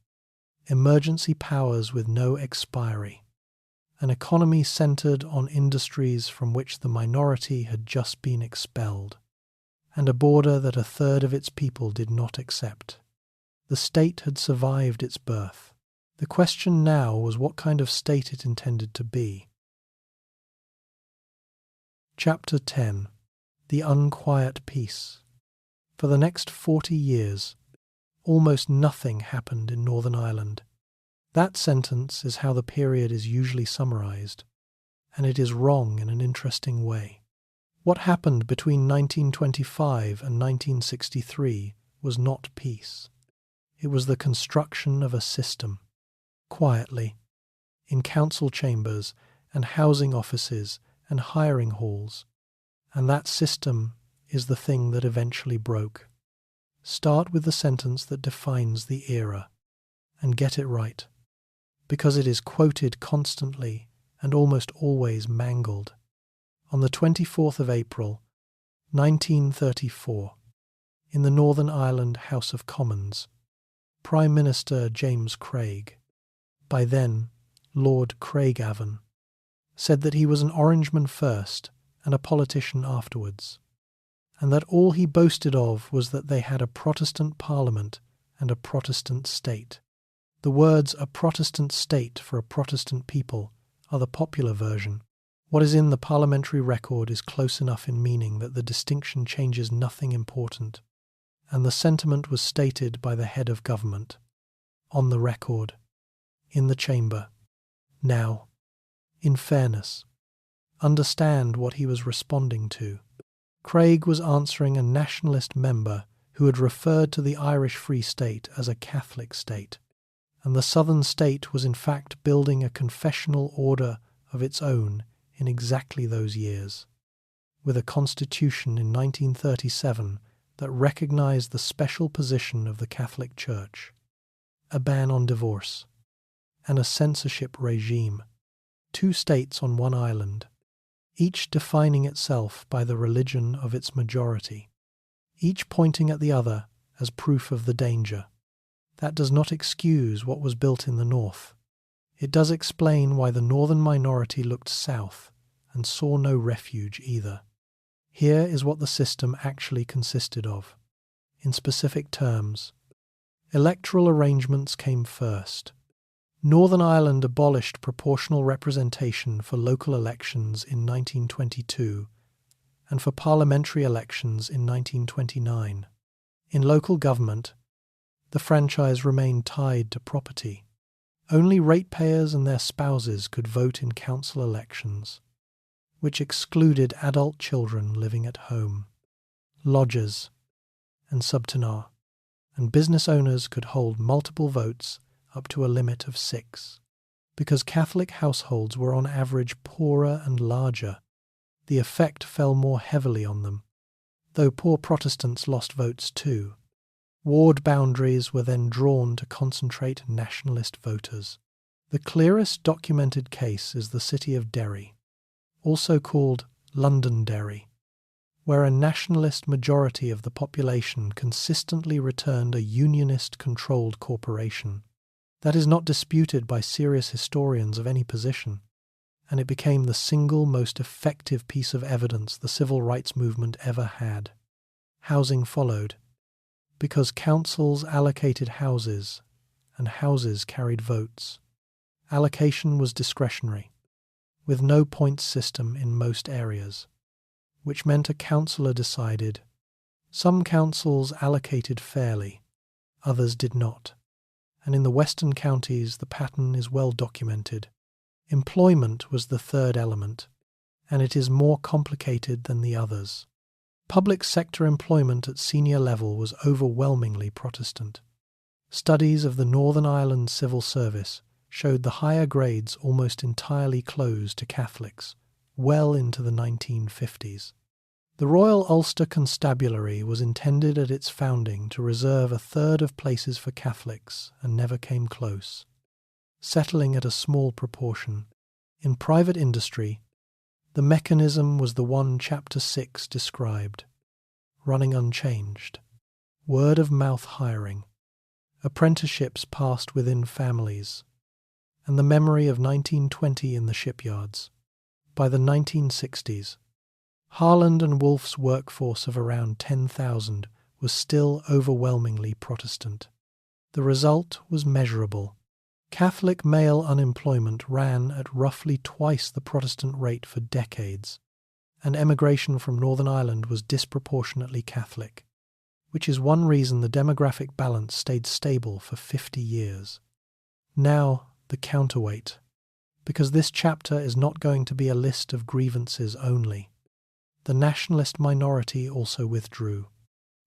emergency powers with no expiry, an economy centred on industries from which the minority had just been expelled, and a border that a third of its people did not accept. The state had survived its birth. The question now was what kind of state it intended to be. Chapter 10. The Unquiet Peace. For the next 40 years, almost nothing happened in Northern Ireland. That sentence is how the period is usually summarized, and it is wrong in an interesting way. What happened between 1925 and 1963 was not peace. It was the construction of a system, quietly, in council chambers and housing offices and hiring halls, and that system is the thing that eventually broke. Start with the sentence that defines the era, and get it right, because it is quoted constantly and almost always mangled. On the 24th of April, 1934, in the Northern Ireland House of Commons, Prime Minister James Craig, by then Lord Craigavon, said that he was an Orangeman first and a politician afterwards, and that all he boasted of was that they had a Protestant Parliament and a Protestant state. The words "a Protestant state for a Protestant people" are the popular version. What is in the parliamentary record is close enough in meaning that the distinction changes nothing important, and the sentiment was stated by the head of government, on the record, in the chamber. Now, in fairness, understand what he was responding to. Craig was answering a nationalist member who had referred to the Irish Free State as a Catholic state, and the southern state was in fact building a confessional order of its own in exactly those years, with a constitution in 1937 that recognized the special position of the Catholic Church, a ban on divorce, and a censorship regime. 2 states on one island, each defining itself by the religion of its majority, each pointing at the other as proof of the danger. That does not excuse what was built in the north. It does explain why the northern minority looked south and saw no refuge either. Here is what the system actually consisted of. In specific terms, electoral arrangements came first. Northern Ireland abolished proportional representation for local elections in 1922 and for parliamentary elections in 1929. In local government, the franchise remained tied to property. Only ratepayers and their spouses could vote in council elections, which excluded adult children living at home, lodgers, and subtenants, and business owners could hold multiple votes up to a limit of 6. Because Catholic households were on average poorer and larger, the effect fell more heavily on them, though poor Protestants lost votes too. Ward boundaries were then drawn to concentrate nationalist voters. The clearest documented case is the city of Derry, also called Londonderry, where a nationalist majority of the population consistently returned a unionist-controlled corporation. That is not disputed by serious historians of any position, and it became the single most effective piece of evidence the civil rights movement ever had. Housing followed, because councils allocated houses, and houses carried votes. Allocation was discretionary, with no points system in most areas, which meant a councillor decided. Some councils allocated fairly, others did not, and in the western counties the pattern is well documented. Employment was the third element, and it is more complicated than the others. Public sector employment at senior level was overwhelmingly Protestant. Studies of the Northern Ireland civil service showed the higher grades almost entirely closed to Catholics, well into the 1950s. The Royal Ulster Constabulary was intended at its founding to reserve a third of places for Catholics and never came close, settling at a small proportion. In private industry, the mechanism was the one Chapter 6 described, running unchanged. Word-of-mouth hiring, apprenticeships passed within families, and the memory of 1920 in the shipyards. By the 1960s, Harland and Wolff's workforce of around 10,000 was still overwhelmingly Protestant. The result was measurable. Catholic male unemployment ran at roughly twice the Protestant rate for decades, and emigration from Northern Ireland was disproportionately Catholic, which is one reason the demographic balance stayed stable for 50 years. Now, the counterweight, because this chapter is not going to be a list of grievances only. The nationalist minority also withdrew.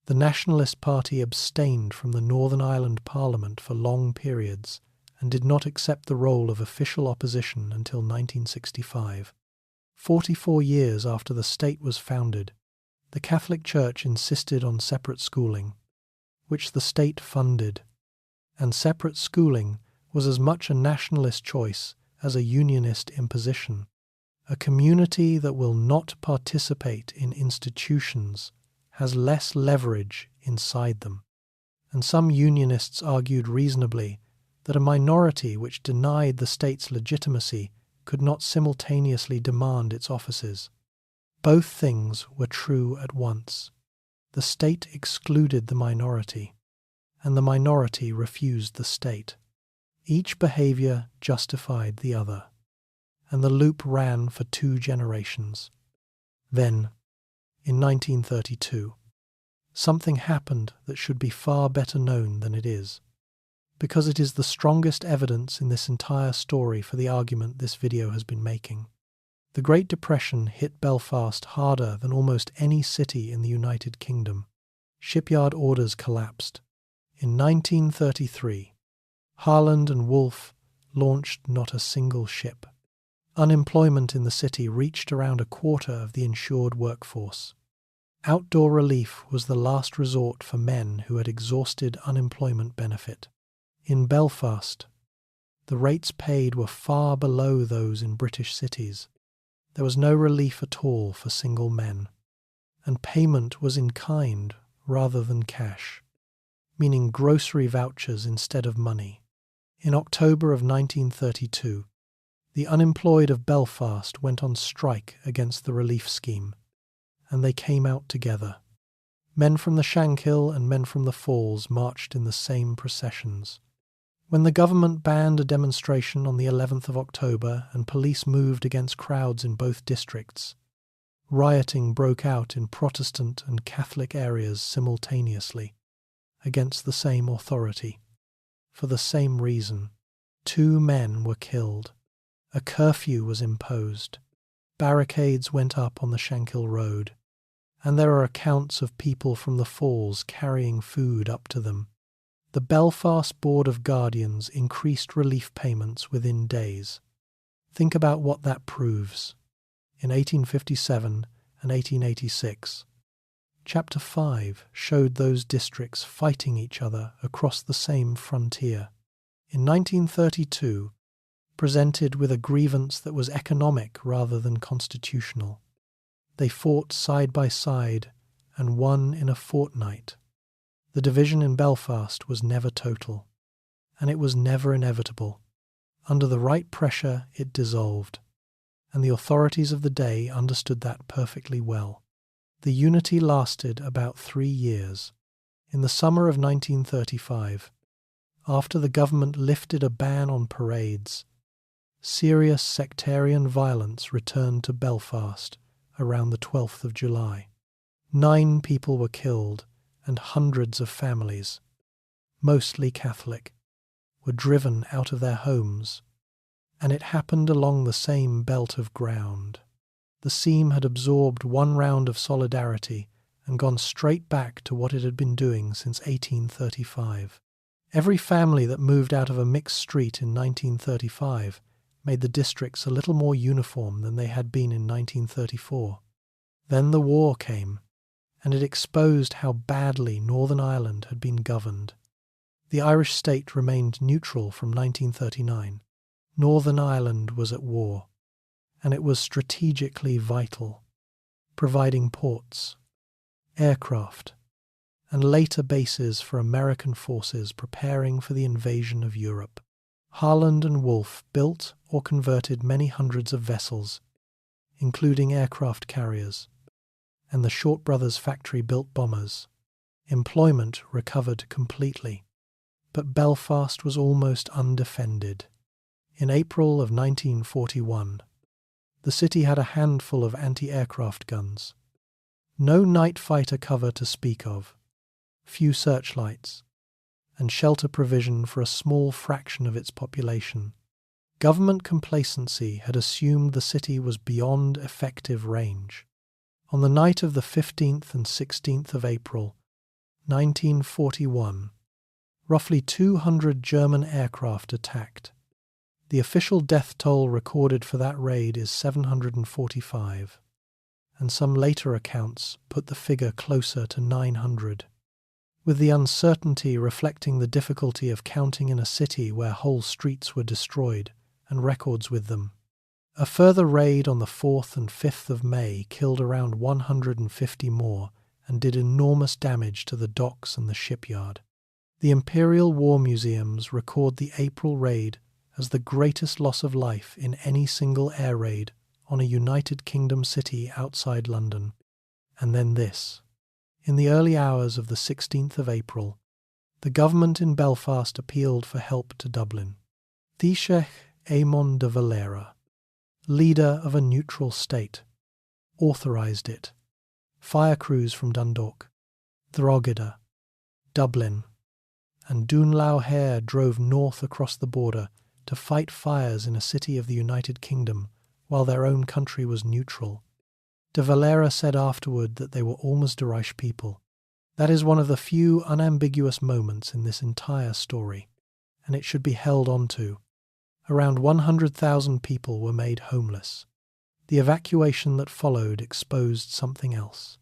The Nationalist Party abstained from the Northern Ireland Parliament for long periods and did not accept the role of official opposition until 1965. 44 years after the state was founded, the Catholic Church insisted on separate schooling, which the state funded, and separate schooling was as much a nationalist choice as a unionist imposition. A community that will not participate in institutions has less leverage inside them, and some unionists argued reasonably that a minority which denied the state's legitimacy could not simultaneously demand its offices. Both things were true at once. The state excluded the minority, and the minority refused the state. Each behavior justified the other, and the loop ran for 2 generations. Then, in 1932, something happened that should be far better known than it is, because it is the strongest evidence in this entire story for the argument this video has been making. The Great Depression hit Belfast harder than almost any city in the United Kingdom. Shipyard orders collapsed. In 1933, Harland and Wolff launched not a single ship. Unemployment in the city reached around a quarter of the insured workforce. Outdoor relief was the last resort for men who had exhausted unemployment benefit. In Belfast, the rates paid were far below those in British cities. There was no relief at all for single men, and payment was in kind rather than cash, meaning grocery vouchers instead of money. In October of 1932, the unemployed of Belfast went on strike against the relief scheme, and they came out together. Men from the Shankill and men from the Falls marched in the same processions. When the government banned a demonstration on the 11th of October and police moved against crowds in both districts, rioting broke out in Protestant and Catholic areas simultaneously against the same authority. For the same reason, 2 men were killed. A curfew was imposed. Barricades went up on the Shankill Road, and there are accounts of people from the Falls carrying food up to them. The Belfast Board of Guardians increased relief payments within days. Think about what that proves. In 1857 and 1886, Chapter 5 showed those districts fighting each other across the same frontier. In 1932, presented with a grievance that was economic rather than constitutional, They fought side by side and won in a fortnight. The division in Belfast was never total, and it was never inevitable. Under the right pressure, it dissolved, and the authorities of the day understood that perfectly well. The unity lasted about 3 years. In the summer of 1935, after the government lifted a ban on parades, serious sectarian violence returned to Belfast around the 12th of July. 9 people were killed, and hundreds of families, mostly Catholic, were driven out of their homes, and it happened along the same belt of ground. The seam had absorbed one round of solidarity and gone straight back to what it had been doing since 1835. Every family that moved out of a mixed street in 1935 made the districts a little more uniform than they had been in 1934. Then the war came, and it exposed how badly Northern Ireland had been governed. The Irish state remained neutral from 1939. Northern Ireland was at war, and it was strategically vital, providing ports, aircraft, and later bases for American forces preparing for the invasion of Europe. Harland and Wolff built or converted many hundreds of vessels, including aircraft carriers, and the Short Brothers factory built bombers. Employment recovered completely, but Belfast was almost undefended. In April of 1941, the city had a handful of anti-aircraft guns. No night fighter cover to speak of, few searchlights, and shelter provision for a small fraction of its population. Government complacency had assumed the city was beyond effective range. On the night of the 15th and 16th of April, 1941, roughly 200 German aircraft attacked. The official death toll recorded for that raid is 745, and some later accounts put the figure closer to 900, with the uncertainty reflecting the difficulty of counting in a city where whole streets were destroyed and records with them. A further raid on the 4th and 5th of May killed around 150 more and did enormous damage to the docks and the shipyard. The Imperial War Museums record the April raid as the greatest loss of life in any single air raid on a United Kingdom city outside London. And then this. In the early hours of the 16th of April, the government in Belfast appealed for help to Dublin. Taoiseach Éamon de Valera, leader of a neutral state, authorised it. Fire crews from Dundalk, Drogheda, Dublin, and Dún Hare drove north across the border to fight fires in a city of the United Kingdom while their own country was neutral. De Valera said afterward that they were almost Irish people. That is one of the few unambiguous moments in this entire story, and it should be held on to. Around 100,000 people were made homeless. The evacuation that followed exposed something else.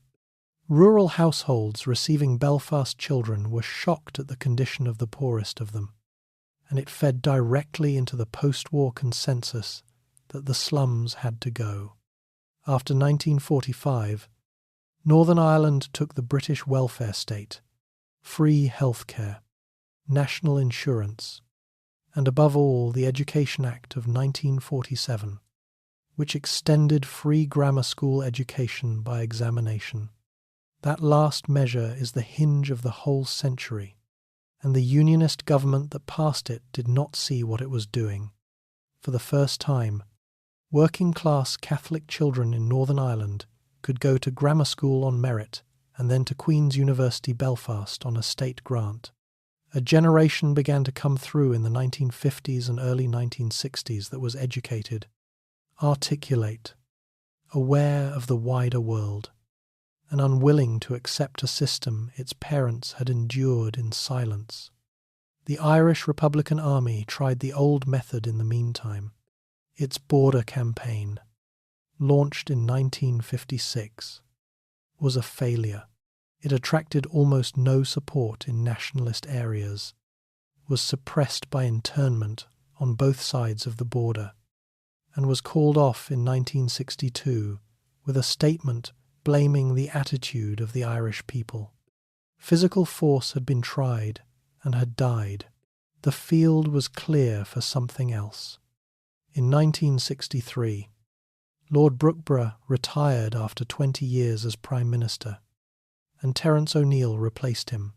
Rural households receiving Belfast children were shocked at the condition of the poorest of them, and it fed directly into the post-war consensus that the slums had to go. After 1945, Northern Ireland took the British welfare state, free healthcare, national insurance, and above all the Education Act of 1947, which extended free grammar school education by examination. That last measure is the hinge of the whole century, and the unionist government that passed it did not see what it was doing. For the first time, working-class Catholic children in Northern Ireland could go to grammar school on merit and then to Queen's University Belfast on a state grant. A generation began to come through in the 1950s and early 1960s that was educated, articulate, aware of the wider world, and unwilling to accept a system its parents had endured in silence. The Irish Republican Army tried the old method in the meantime. Its border campaign, launched in 1956, was a failure. It attracted almost no support in nationalist areas, was suppressed by internment on both sides of the border, and was called off in 1962 with a statement blaming the attitude of the Irish people. Physical force had been tried and had died. The field was clear for something else. In 1963, Lord Brookborough retired after 20 years as Prime Minister, and Terence O'Neill replaced him.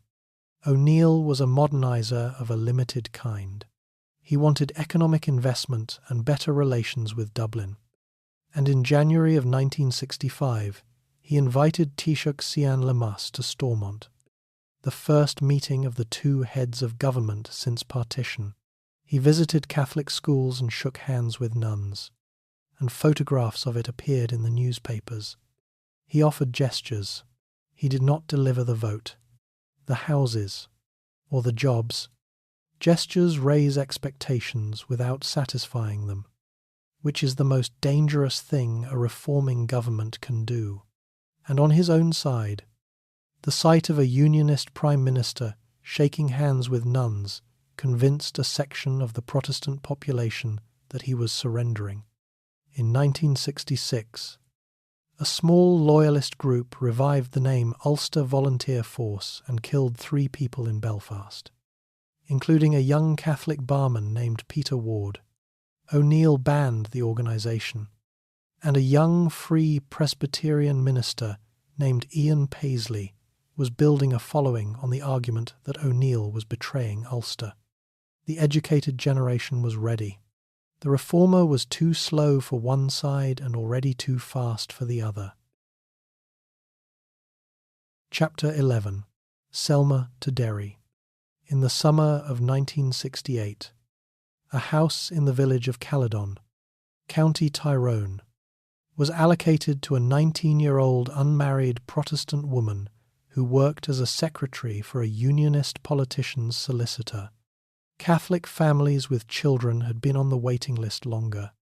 O'Neill was a moderniser of a limited kind. He wanted economic investment and better relations with Dublin, and in January of 1965 he invited Taoiseach Cian Lamas to Stormont, the first meeting of the two heads of government since partition. He visited Catholic schools and shook hands with nuns, and photographs of it appeared in the newspapers. He offered gestures. He did not deliver the vote, the houses, or the jobs. Gestures raise expectations without satisfying them, which is the most dangerous thing a reforming government can do. And on his own side, the sight of a unionist Prime Minister shaking hands with nuns convinced a section of the Protestant population that he was surrendering. In 1966, a small loyalist group revived the name Ulster Volunteer Force and killed 3 people in Belfast, including a young Catholic barman named Peter Ward. O'Neill banned the organisation, and a young Free Presbyterian minister named Ian Paisley was building a following on the argument that O'Neill was betraying Ulster. The educated generation was ready. The reformer was too slow for one side and already too fast for the other. Chapter 11. Selma to Derry. In the summer of 1968, a house in the village of Caledon, County Tyrone, was allocated to a 19-year-old unmarried Protestant woman who worked as a secretary for a unionist politician's solicitor. Catholic families with children had been on the waiting list longer.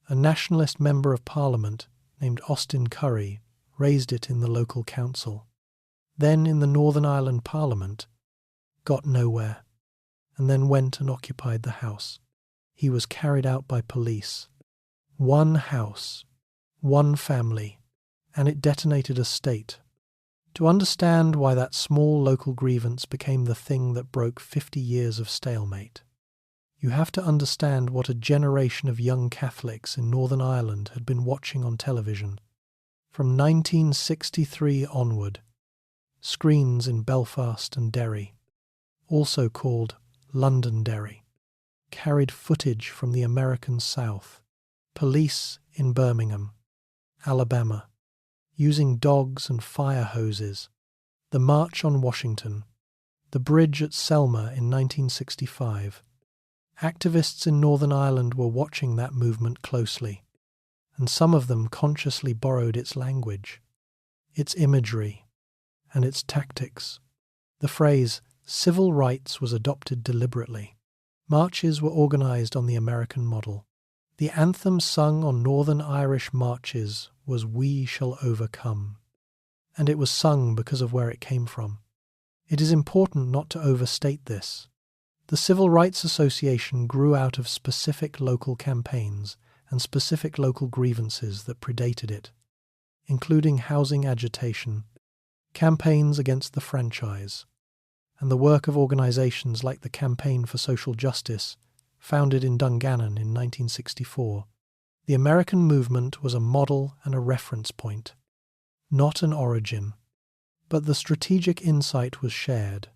A nationalist member of Parliament named Austin Curry raised it in the local council. Then in the Northern Ireland Parliament, got nowhere, and then went and occupied the house. He was carried out by police. One house, one family, and it detonated a state. To understand why that small local grievance became the thing that broke 50 years of stalemate, you have to understand what a generation of young Catholics in Northern Ireland had been watching on television. From 1963 onward, screens in Belfast and Derry, also called Londonderry, carried footage from the American South. Police in Birmingham, Alabama, using dogs and fire hoses, the March on Washington, the bridge at Selma in 1965. Activists in Northern Ireland were watching that movement closely, and some of them consciously borrowed its language, its imagery, and its tactics. The phrase civil rights was adopted deliberately. Marches were organised on the American model. The anthem sung on Northern Irish marches was "We Shall Overcome," and it was sung because of where it came from. It is important not to overstate this. The Civil Rights Association grew out of specific local campaigns and specific local grievances that predated it, including housing agitation, campaigns against the franchise, and the work of organisations like the Campaign for Social Justice, founded in Dungannon in 1964. The American movement was a model and a reference point, not an origin, but the strategic insight was shared,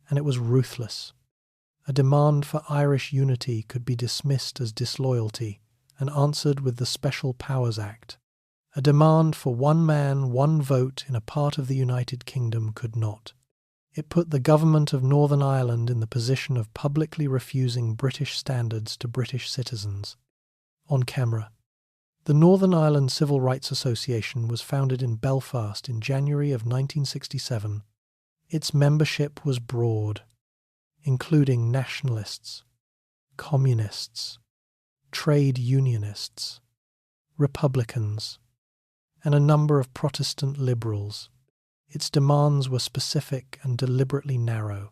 and it was ruthless. A demand for Irish unity could be dismissed as disloyalty and answered with the Special Powers Act. A demand for one man, one vote in a part of the United Kingdom could not. It put the government of Northern Ireland in the position of publicly refusing British standards to British citizens. On camera. The Northern Ireland Civil Rights Association was founded in Belfast in January of 1967. Its membership was broad, including nationalists, communists, trade unionists, Republicans, and a number of Protestant liberals. Its demands were specific and deliberately narrow.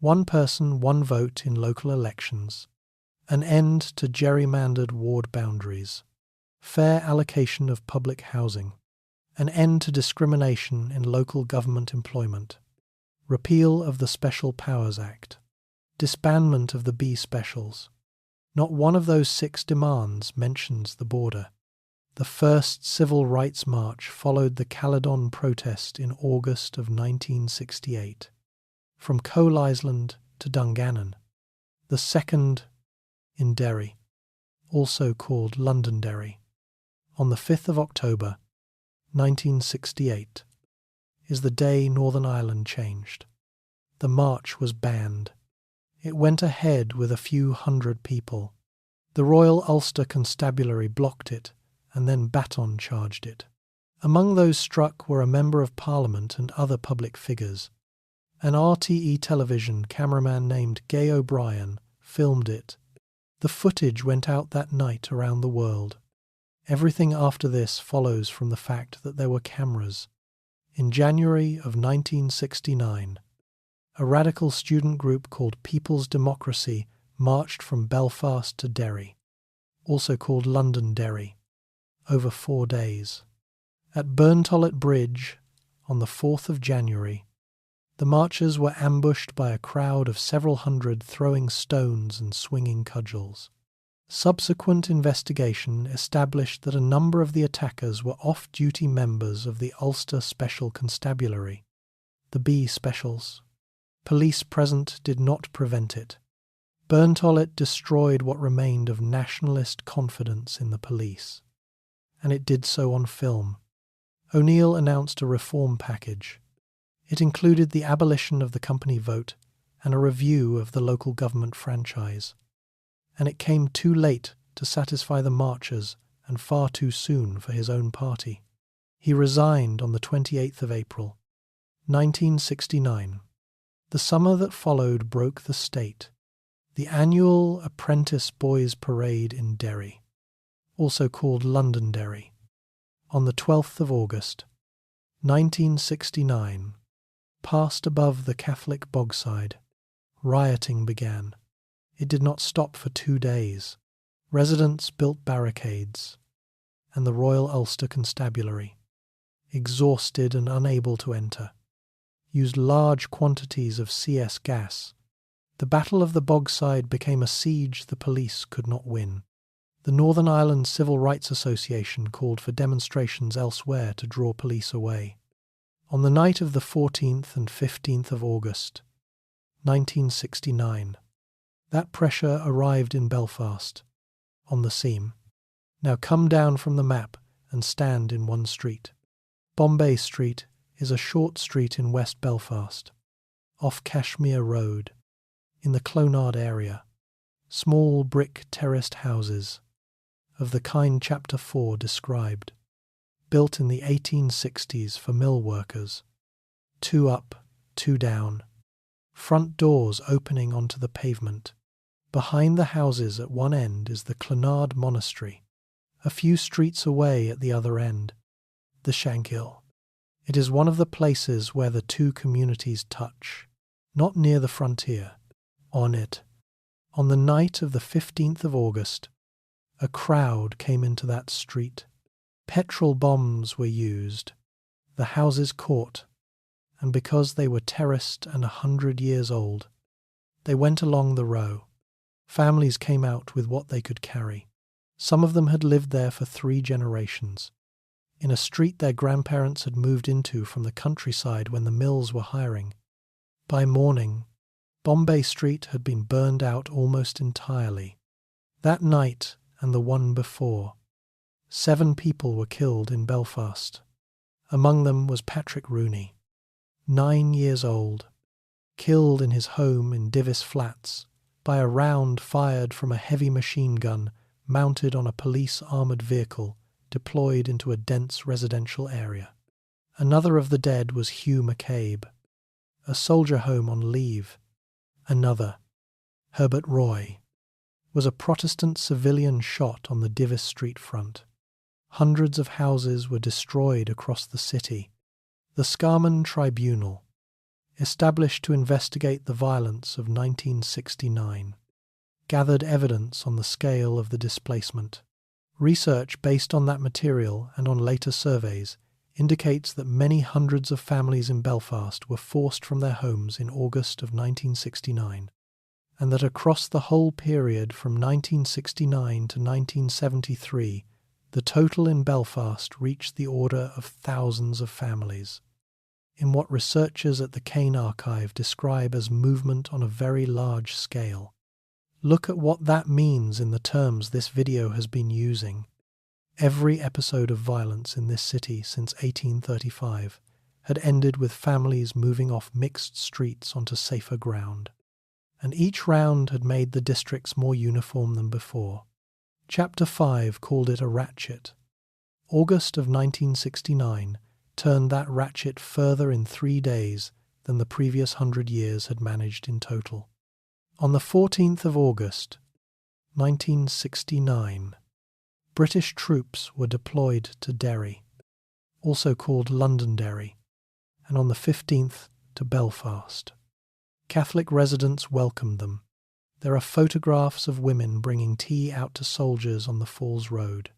One person, one vote in local elections. An end to gerrymandered ward boundaries. fair allocation of public housing, an end to discrimination in local government employment, repeal of the Special Powers Act, disbandment of the B Specials. Not one of those 6 demands mentions the border. The first civil rights march followed the Caledon protest in August of 1968, from Coal Island to Dungannon. The second in Derry, also called Londonderry, on the 5th of October 1968, is the day Northern Ireland changed. The march was banned. It went ahead with a few hundred people. The Royal Ulster Constabulary blocked it and then baton charged it. Among those struck were a Member of Parliament and other public figures. An RTE television cameraman named Gay O'Brien filmed it. The footage went out that night around the world. Everything after this follows from the fact that there were cameras. In January of 1969, a radical student group called People's Democracy marched from Belfast to Derry, also called Londonderry, over 4 days. At Burntollet Bridge, on the 4th of January, the marchers were ambushed by a crowd of several hundred throwing stones and swinging cudgels. Subsequent investigation established that a number of the attackers were off-duty members of the Ulster Special Constabulary, the B Specials. Police present did not prevent it. Burntollet destroyed what remained of nationalist confidence in the police, and it did so on film. O'Neill announced a reform package. It included the abolition of the company vote and a review of the local government franchise. And it came too late to satisfy the marchers and far too soon for his own party. He resigned on the 28th of April, 1969. The summer that followed broke the state. The annual Apprentice Boys Parade in Derry, also called Londonderry, on the 12th of August, 1969, passed above the Catholic bogside. Rioting began. It did not stop for 2 days. Residents built barricades, and the Royal Ulster Constabulary, exhausted and unable to enter, used large quantities of CS gas. The Battle of the Bogside became a siege the police could not win. The Northern Ireland Civil Rights Association called for demonstrations elsewhere to draw police away. On the night of the 14th and 15th of August, 1969, that pressure arrived in Belfast, on the seam. Now come down from the map and stand in one street. Bombay Street is a short street in West Belfast, off Kashmir Road, in the Clonard area. Small brick terraced houses, of the kind Chapter 4 described, built in the 1860s for mill workers. 2 up, 2 down. Front doors opening onto the pavement. Behind the houses at one end is the Clonard Monastery. A few streets away at the other end, the Shankill. It is one of the places where the two communities touch, not near the frontier. On it, on the night of the 15th of August, a crowd came into that street. Petrol bombs were used. The houses caught, and because they were terraced and 100 years old, they went along the row. Families came out with what they could carry. Some of them had lived there for 3 generations, in a street their grandparents had moved into from the countryside when the mills were hiring. By morning, Bombay Street had been burned out almost entirely. That night and the one before, 7 people were killed in Belfast. Among them was Patrick Rooney, 9 years old, killed in his home in Divis Flats by a round fired from a heavy machine gun mounted on a police armoured vehicle deployed into a dense residential area. Another of the dead was Hugh McCabe, a soldier home on leave. Another, Herbert Roy, was a Protestant civilian shot on the Divis Street front. Hundreds of houses were destroyed across the city. The Scarman Tribunal, established to investigate the violence of 1969, gathered evidence on the scale of the displacement. Research based on that material and on later surveys indicates that many hundreds of families in Belfast were forced from their homes in August of 1969, and that across the whole period from 1969 to 1973, the total in Belfast reached the order of thousands of families, in what researchers at the Kane Archive describe as movement on a very large scale. Look at what that means in the terms this video has been using. Every episode of violence in this city since 1835 had ended with families moving off mixed streets onto safer ground, and each round had made the districts more uniform than before. Chapter 5 called it a ratchet. August of 1969 turned that ratchet further in 3 days than the previous 100 years had managed in total. On the 14th of August, 1969, British troops were deployed to Derry, also called Londonderry, and on the 15th to Belfast. Catholic residents welcomed them. There are photographs of women bringing tea out to soldiers on the Falls Road.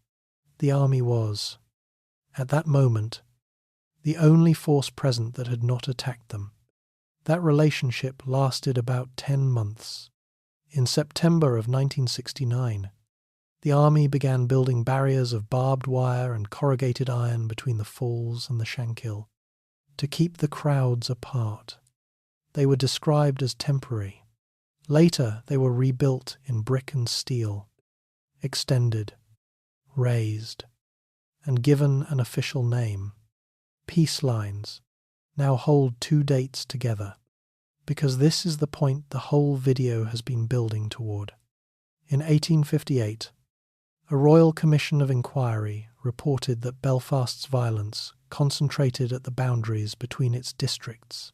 The army was, at that moment, the only force present that had not attacked them. That relationship lasted about 10 months. In September of 1969, the army began building barriers of barbed wire and corrugated iron between the falls and the Shankill to keep the crowds apart. They were described as temporary. Later, they were rebuilt in brick and steel, extended, raised, and given an official name. Peace lines now hold 2 dates together, because this is the point the whole video has been building toward. In 1858, a Royal Commission of Inquiry reported that Belfast's violence concentrated at the boundaries between its districts,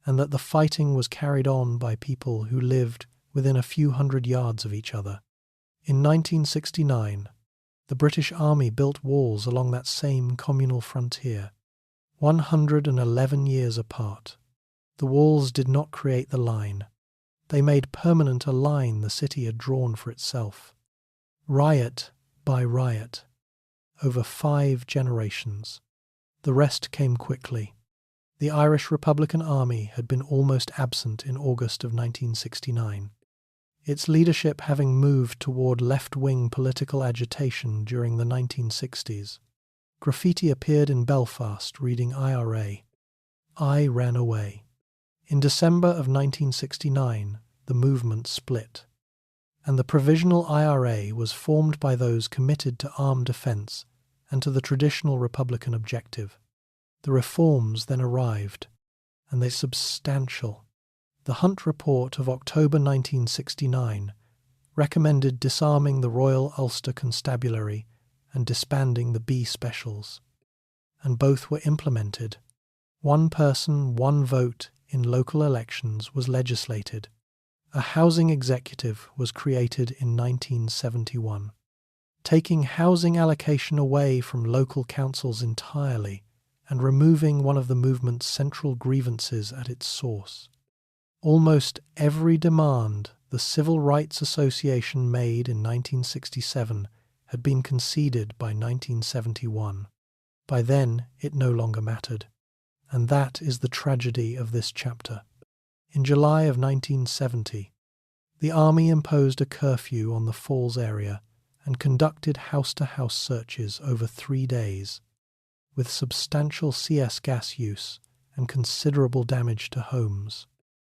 and that the fighting was carried on by people who lived within a few hundred yards of each other. In 1969, the British Army built walls along that same communal frontier, 111 years apart. The walls did not create the line. They made permanent a line the city had drawn for itself. Riot by riot, over 5 generations. The rest came quickly. The Irish Republican Army had been almost absent in August of 1969, its leadership having moved toward left-wing political agitation during the 1960s. Graffiti appeared in Belfast reading IRA, I ran away. In December of 1969, the movement split, and the Provisional IRA was formed by those committed to armed defence and to the traditional Republican objective. The reforms then arrived, and they're substantial. The Hunt Report of October 1969 recommended disarming the Royal Ulster Constabulary and disbanding the B Specials, and both were implemented. 1 person, 1 vote in local elections was legislated. A housing executive was created in 1971, taking housing allocation away from local councils entirely and removing one of the movement's central grievances at its source. Almost every demand the Civil Rights Association made in 1967 had been conceded by 1971. By then, it no longer mattered. And that is the tragedy of this chapter. In July of 1970, the army imposed a curfew on the Falls area and conducted house-to-house searches over 3 days, with substantial CS gas use and considerable damage to homes.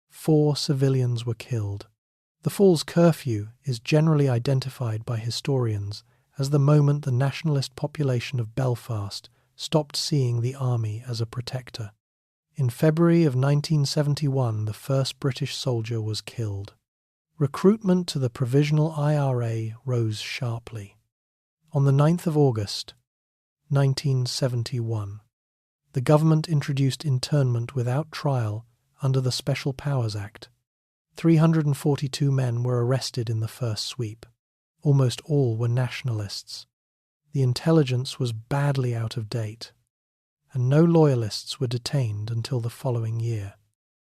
4 civilians were killed. The Falls curfew is generally identified by historians as the moment the nationalist population of Belfast stopped seeing the army as a protector. In February of 1971, the first British soldier was killed. Recruitment to the Provisional IRA rose sharply. On the 9th of August, 1971, the government introduced internment without trial under the Special Powers Act. 342 men were arrested in the first sweep. Almost all were nationalists. The intelligence was badly out of date, and no loyalists were detained until the following year.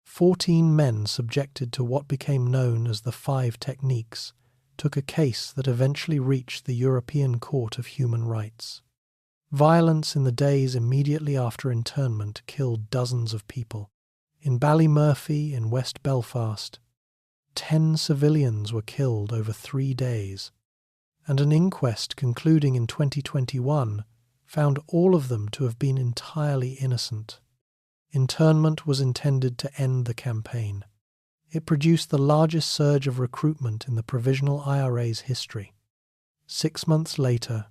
14 men subjected to what became known as the 5 techniques took a case that eventually reached the European Court of Human Rights. Violence in the days immediately after internment killed dozens of people. In Ballymurphy in West Belfast, 10 civilians were killed over 3 days, and an inquest concluding in 2021 found all of them to have been entirely innocent. Internment was intended to end the campaign. It produced the largest surge of recruitment in the Provisional IRA's history. 6 months later,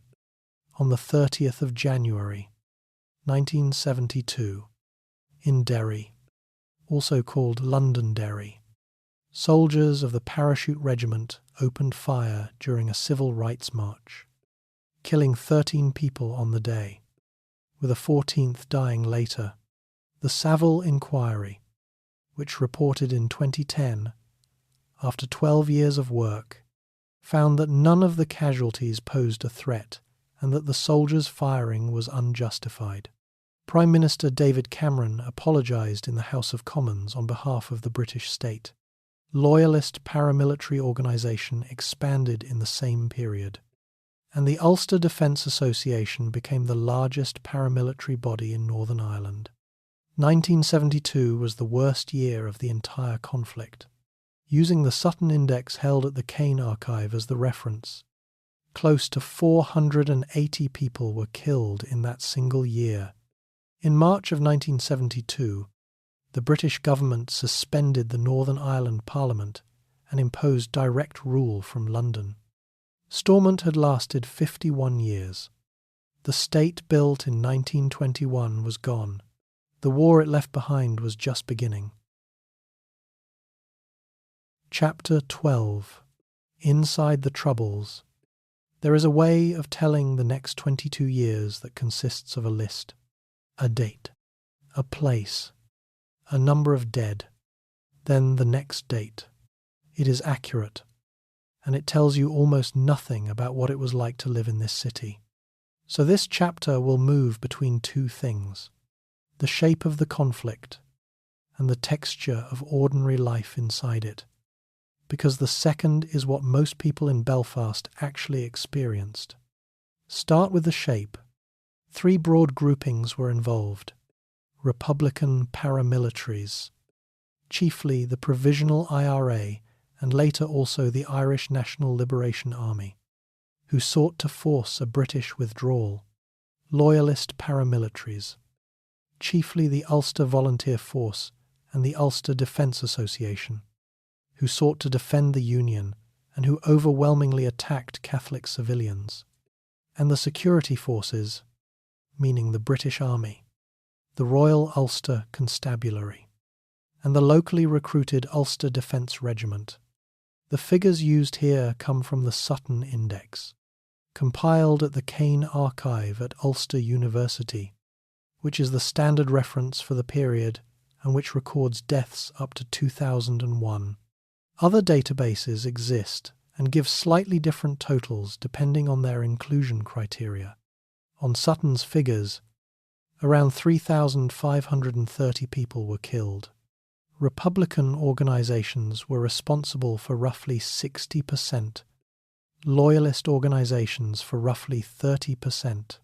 on the 30th of January, 1972, in Derry, also called Londonderry, soldiers of the Parachute Regiment opened fire during a civil rights march, killing 13 people on the day, with a 14th dying later. The Savile Inquiry, which reported in 2010, after 12 years of work, found that none of the casualties posed a threat and that the soldiers' firing was unjustified. Prime Minister David Cameron apologised in the House of Commons on behalf of the British state. Loyalist paramilitary organisation expanded in the same period, and the Ulster Defence Association became the largest paramilitary body in Northern Ireland. 1972 was the worst year of the entire conflict. Using the Sutton Index held at the Kane Archive as the reference, close to 480 people were killed in that single year. In March of 1972, the British government suspended the Northern Ireland Parliament and imposed direct rule from London. Stormont had lasted 51 years. The state built in 1921 was gone. The war it left behind was just beginning. Chapter 12. Inside the Troubles. There is a way of telling the next 22 years that consists of a list, a date, a place, a number of dead, then the next date. It is accurate, and it tells you almost nothing about what it was like to live in this city. So this chapter will move between two things: the shape of the conflict and the texture of ordinary life inside it, because the second is what most people in Belfast actually experienced. Start with the shape. 3 broad groupings were involved: Republican paramilitaries, chiefly the Provisional IRA and later also the Irish National Liberation Army, who sought to force a British withdrawal; Loyalist paramilitaries, chiefly the Ulster Volunteer Force and the Ulster Defence Association, who sought to defend the Union and who overwhelmingly attacked Catholic civilians; and the security forces, meaning the British Army, the Royal Ulster Constabulary, and the locally recruited Ulster Defence Regiment. The figures used here come from the Sutton Index, compiled at the Kane Archive at Ulster University, which is the standard reference for the period and which records deaths up to 2001. Other databases exist and give slightly different totals depending on their inclusion criteria. On Sutton's figures, around 3,530 people were killed. Republican organizations were responsible for roughly 60%, Loyalist organizations for roughly 30%,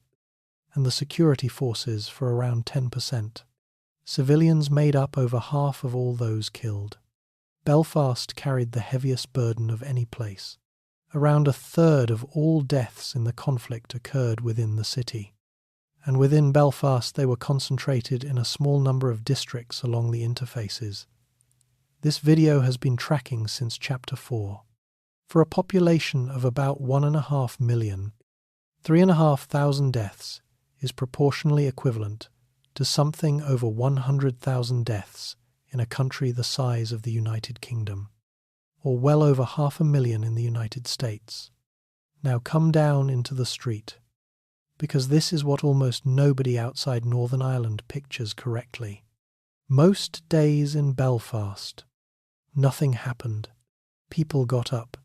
and the security forces for around 10%. Civilians made up over half of all those killed. Belfast carried the heaviest burden of any place. Around a third of all deaths in the conflict occurred within the city, and within Belfast they were concentrated in a small number of districts along the interfaces. This video has been tracking since Chapter 4. For a population of about 1.5 million, 3,500 deaths is proportionally equivalent to something over 100,000 deaths in a country the size of the United Kingdom, or well over 500,000 in the United States. Now come down into the street, because this is what almost nobody outside Northern Ireland pictures correctly. Most days in Belfast, nothing happened. People got up,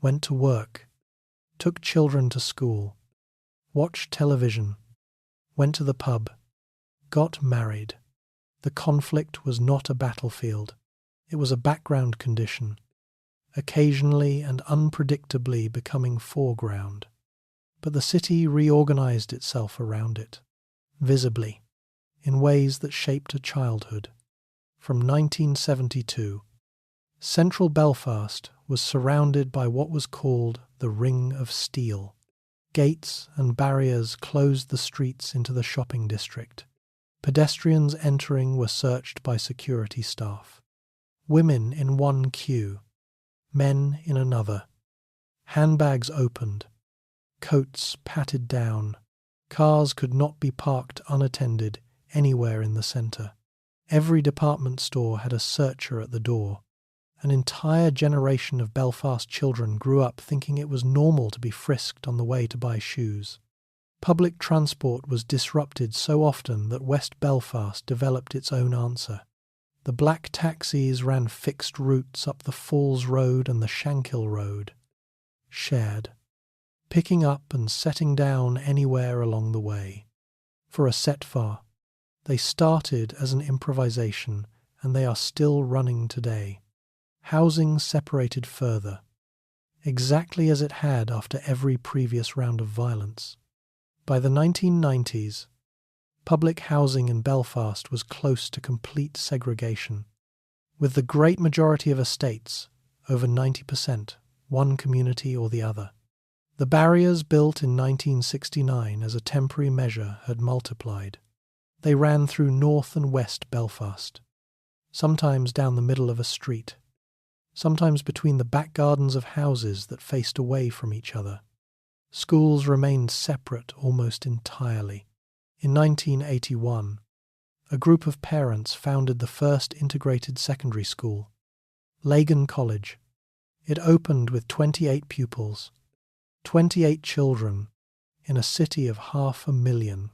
went to work, took children to school, watched television, went to the pub, got married. The conflict was not a battlefield. It was a background condition, occasionally and unpredictably becoming foreground. But the city reorganized itself around it, visibly, in ways that shaped a childhood. From 1972, central Belfast was surrounded by what was called the Ring of Steel. Gates and barriers closed the streets into the shopping district. Pedestrians entering were searched by security staff. Women in one queue, men in another. Handbags opened, coats patted down. Cars could not be parked unattended anywhere in the centre. Every department store had a searcher at the door. An entire generation of Belfast children grew up thinking it was normal to be frisked on the way to buy shoes. Public transport was disrupted so often that West Belfast developed its own answer. The black taxis ran fixed routes up the Falls Road and the Shankill Road, shared, picking up and setting down anywhere along the way. For a setfar, they started as an improvisation, and they are still running today. Housing separated further, exactly as it had after every previous round of violence. By the 1990s, public housing in Belfast was close to complete segregation, with the great majority of estates, over 90%, one community or the other. The barriers built in 1969 as a temporary measure had multiplied. They ran through North and West Belfast, sometimes down the middle of a street, sometimes between the back gardens of houses that faced away from each other. Schools remained separate almost entirely. In 1981, a group of parents founded the first integrated secondary school, Lagan College. It opened with 28 pupils, 28 children in a city of 500,000,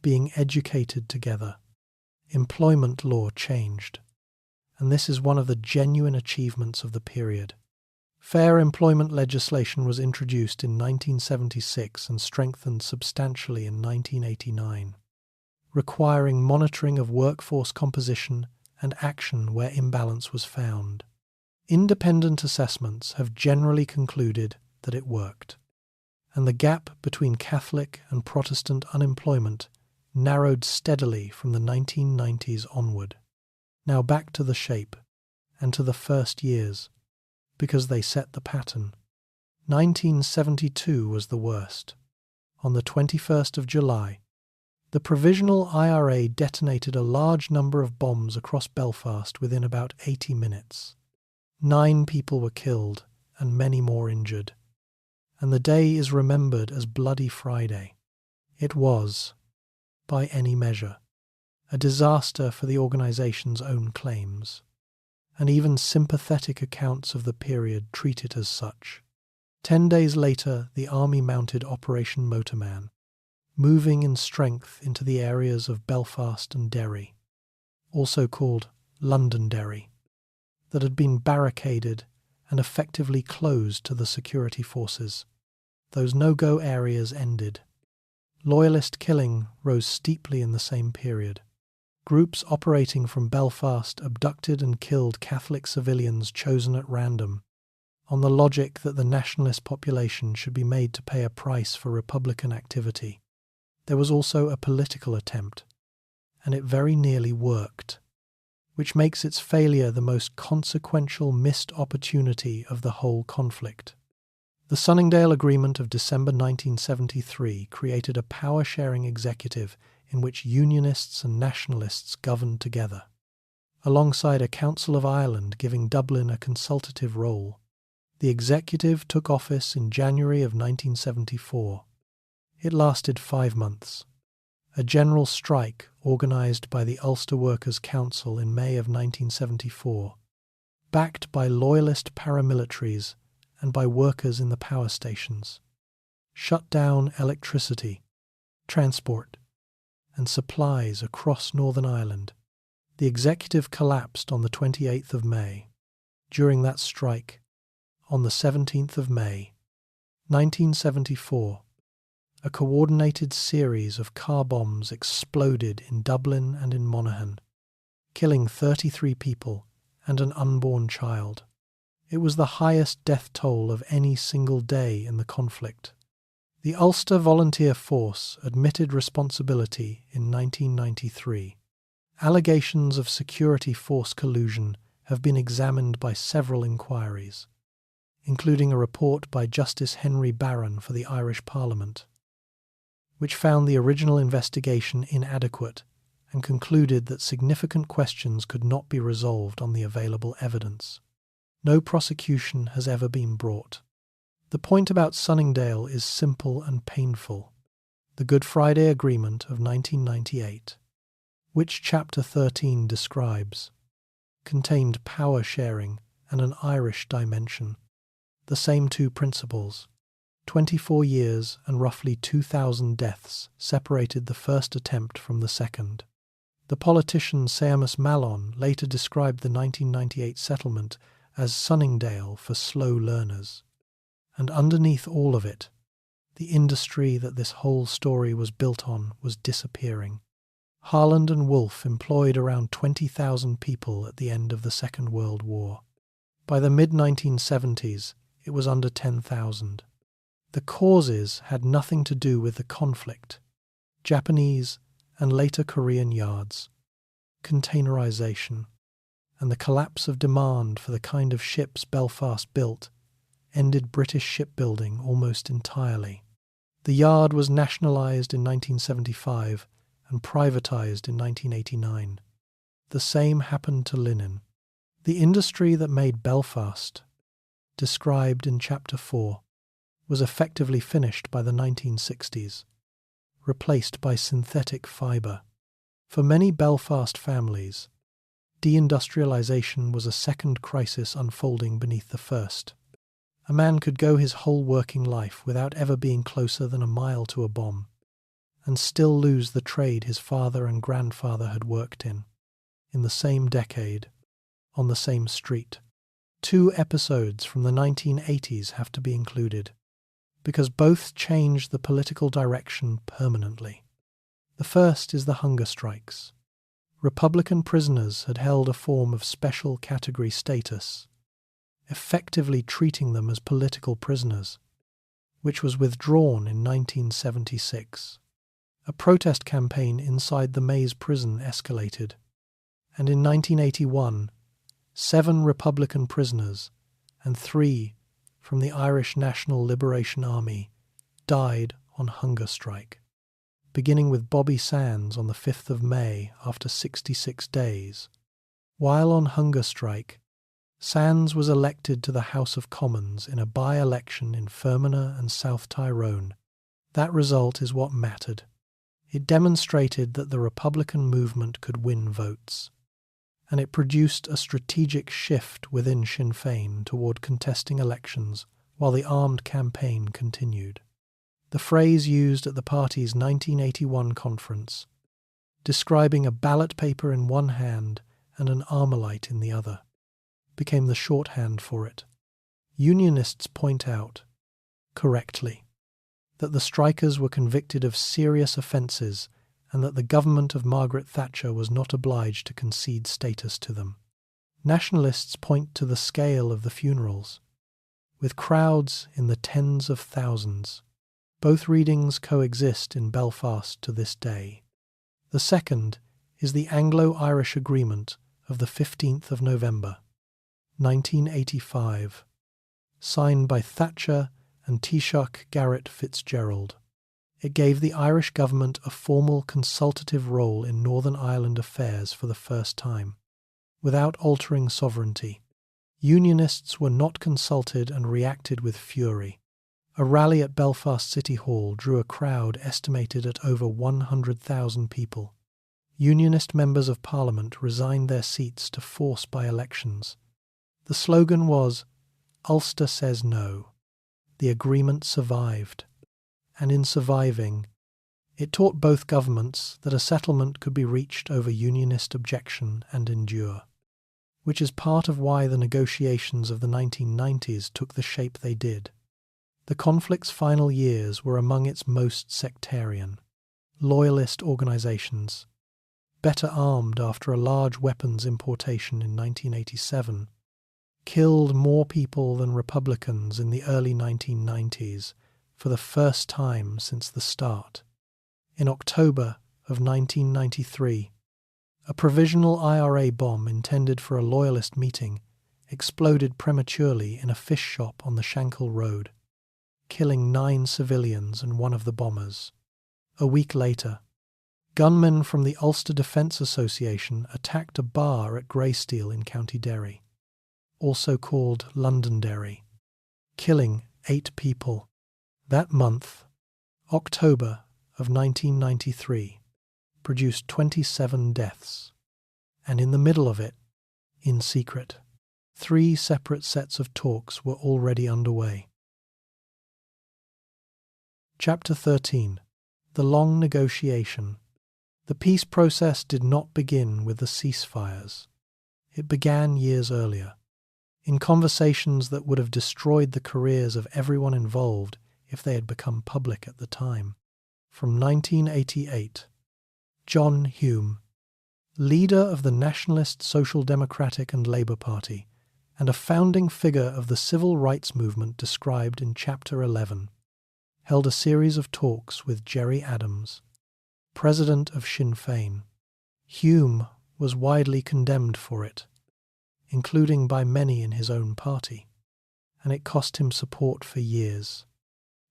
being educated together. Employment law changed, and this is one of the genuine achievements of the period. Fair employment legislation was introduced in 1976 and strengthened substantially in 1989, requiring monitoring of workforce composition and action where imbalance was found. Independent assessments have generally concluded that it worked, and the gap between Catholic and Protestant unemployment narrowed steadily from the 1990s onward. Now back to the shape, and to the first years, because they set the pattern. 1972 was the worst. On the 21st of July, the Provisional IRA detonated a large number of bombs across Belfast within about 80 minutes. 9 people were killed and many more injured, and the day is remembered as Bloody Friday. It was, by any measure, a disaster for the organization's own claims, and even sympathetic accounts of the period treat it as such. 10 days later, the army mounted Operation Motorman, moving in strength into the areas of Belfast and Derry, also called Londonderry, that had been barricaded and effectively closed to the security forces. Those no-go areas ended. Loyalist killing rose steeply in the same period. Groups operating from Belfast abducted and killed Catholic civilians chosen at random, on the logic that the nationalist population should be made to pay a price for Republican activity. There was also a political attempt, and it very nearly worked, which makes its failure the most consequential missed opportunity of the whole conflict. The Sunningdale Agreement of December 1973 created a power-sharing executive in which unionists and nationalists governed together, alongside a Council of Ireland giving Dublin a consultative role. The executive took office in January of 1974. It lasted 5 months. A general strike organised by the Ulster Workers' Council in May of 1974, backed by loyalist paramilitaries and by workers in the power stations, shut down electricity, transport, and supplies across Northern Ireland. The executive collapsed on the 28th of May. During that strike, on the 17th of May, 1974, a coordinated series of car bombs exploded in Dublin and in Monaghan, killing 33 people and an unborn child. It was the highest death toll of any single day in the conflict. The Ulster Volunteer Force admitted responsibility in 1993. Allegations of security force collusion have been examined by several inquiries, including a report by Justice Henry Barron for the Irish Parliament, which found the original investigation inadequate and concluded that significant questions could not be resolved on the available evidence. No prosecution has ever been brought. The point about Sunningdale is simple and painful. The Good Friday Agreement of 1998, which Chapter 13 describes, contained power sharing and an Irish dimension. The same two principles, 24 years and roughly 2,000 deaths, separated the first attempt from the second. The politician Seamus Mallon later described the 1998 settlement as Sunningdale for slow learners. And underneath all of it, the industry that this whole story was built on was disappearing. Harland and Wolff employed around 20,000 people at the end of the Second World War. By the mid-1970s, it was under 10,000. The causes had nothing to do with the conflict. Japanese and later Korean yards, containerization, and the collapse of demand for the kind of ships Belfast built ended British shipbuilding almost entirely. The yard was nationalised in 1975 and privatised in 1989. The same happened to linen. The industry that made Belfast, described in Chapter 4, was effectively finished by the 1960s, replaced by synthetic fibre. For many Belfast families, deindustrialisation was a second crisis unfolding beneath the first. A man could go his whole working life without ever being closer than a mile to a bomb, and still lose the trade his father and grandfather had worked in the same decade, on the same street. 2 episodes from the 1980s have to be included, because both changed the political direction permanently. The first is the hunger strikes. Republican prisoners had held a form of special category status, effectively treating them as political prisoners, which was withdrawn in 1976. A protest campaign inside the Maze prison escalated, and in 1981, 7 Republican prisoners and 3 from the Irish National Liberation Army died on hunger strike, beginning with Bobby Sands on the 5th of May after 66 days. While on hunger strike, Sands was elected to the House of Commons in a by-election in Fermanagh and South Tyrone. That result is what mattered. It demonstrated that the Republican movement could win votes, and it produced a strategic shift within Sinn Féin toward contesting elections while the armed campaign continued. The phrase used at the party's 1981 conference, describing a ballot paper in one hand and an Armalite in the other, became the shorthand for it. Unionists point out, correctly, that the strikers were convicted of serious offences and that the government of Margaret Thatcher was not obliged to concede status to them. Nationalists point to the scale of the funerals, with crowds in the tens of thousands. Both readings coexist in Belfast to this day. The second is the Anglo-Irish Agreement of the 15th of November, 1985, signed by Thatcher and Taoiseach Garret Fitzgerald. It gave the Irish government a formal consultative role in Northern Ireland affairs for the first time, without altering sovereignty. Unionists were not consulted and reacted with fury. A rally at Belfast City Hall drew a crowd estimated at over 100,000 people. Unionist members of Parliament resigned their seats to force by-elections. The slogan was, "Ulster says no." The agreement survived, and in surviving, it taught both governments that a settlement could be reached over Unionist objection and endure, which is part of why the negotiations of the 1990s took the shape they did. The conflict's final years were among its most sectarian. Loyalist organisations, better armed after a large weapons importation in 1987, killed more people than Republicans in the early 1990s for the first time since the start. In October of 1993, a provisional IRA bomb intended for a loyalist meeting exploded prematurely in a fish shop on the Shankill Road, killing 9 civilians and one of the bombers. A week later, gunmen from the Ulster Defence Association attacked a bar at Greysteel in County Derry, also called Londonderry, killing 8 people. That month, October of 1993, produced 27 deaths, and in the middle of it, in secret, 3 separate sets of talks were already underway. Chapter 13. The Long Negotiation. The peace process did not begin with the ceasefires. It began years earlier, in conversations that would have destroyed the careers of everyone involved if they had become public at the time. From 1988, John Hume, leader of the Nationalist, Social Democratic and Labour Party, and a founding figure of the civil rights movement described in Chapter 11, held a series of talks with Gerry Adams, president of Sinn Féin. Hume was widely condemned for it, including by many in his own party, and it cost him support for years.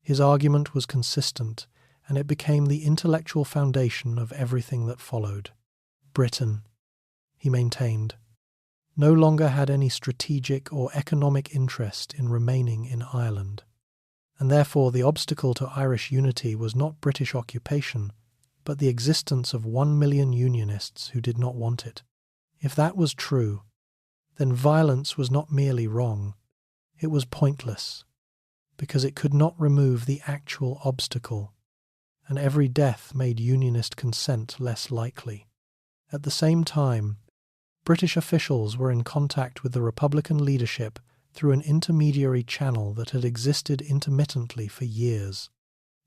His argument was consistent, and it became the intellectual foundation of everything that followed. Britain, he maintained, no longer had any strategic or economic interest in remaining in Ireland, and therefore the obstacle to Irish unity was not British occupation, but the existence of 1 million Unionists who did not want it. If that was true, then violence was not merely wrong, it was pointless, because it could not remove the actual obstacle, and every death made Unionist consent less likely. At the same time, British officials were in contact with the Republican leadership through an intermediary channel that had existed intermittently for years.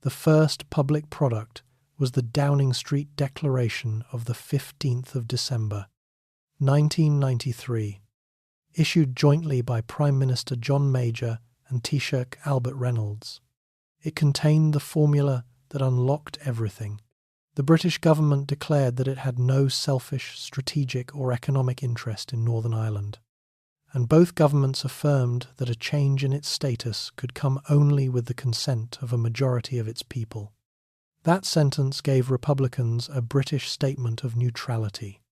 The first public product was the Downing Street Declaration of the 15th of December, 1993, issued jointly by Prime Minister John Major and Taoiseach Albert Reynolds. It contained the formula that unlocked everything. The British government declared that it had no selfish, strategic or economic interest in Northern Ireland, and both governments affirmed that a change in its status could come only with the consent of a majority of its people. That sentence gave Republicans a British statement of neutrality,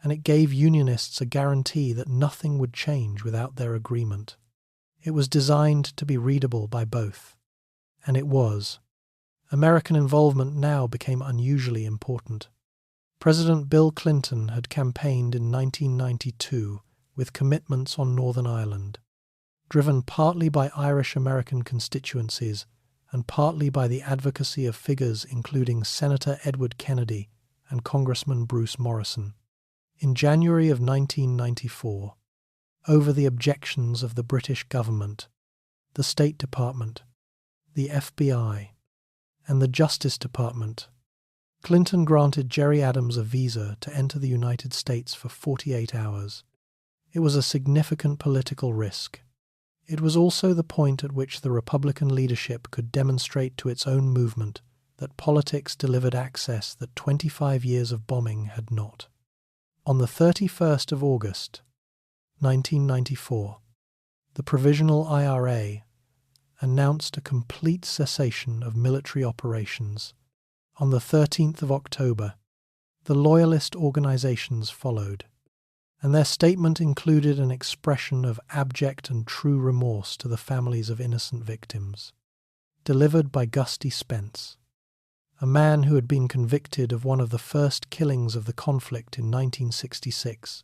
and it gave Unionists a guarantee that nothing would change without their agreement. It was designed to be readable by both, and it was. American involvement now became unusually important. President Bill Clinton had campaigned in 1992 with commitments on Northern Ireland, driven partly by Irish-American constituencies and partly by the advocacy of figures including Senator Edward Kennedy and Congressman Bruce Morrison. In January of 1994, over the objections of the British government, the State Department, the FBI, and the Justice Department, Clinton granted Gerry Adams a visa to enter the United States for 48 hours. It was a significant political risk. It was also the point at which the Republican leadership could demonstrate to its own movement that politics delivered access that 25 years of bombing had not. On the 31st of August, 1994, the Provisional IRA announced a complete cessation of military operations. On the 13th of October, the Loyalist organizations followed, and their statement included an expression of abject and true remorse to the families of innocent victims, delivered by Gusty Spence, a man who had been convicted of one of the first killings of the conflict in 1966.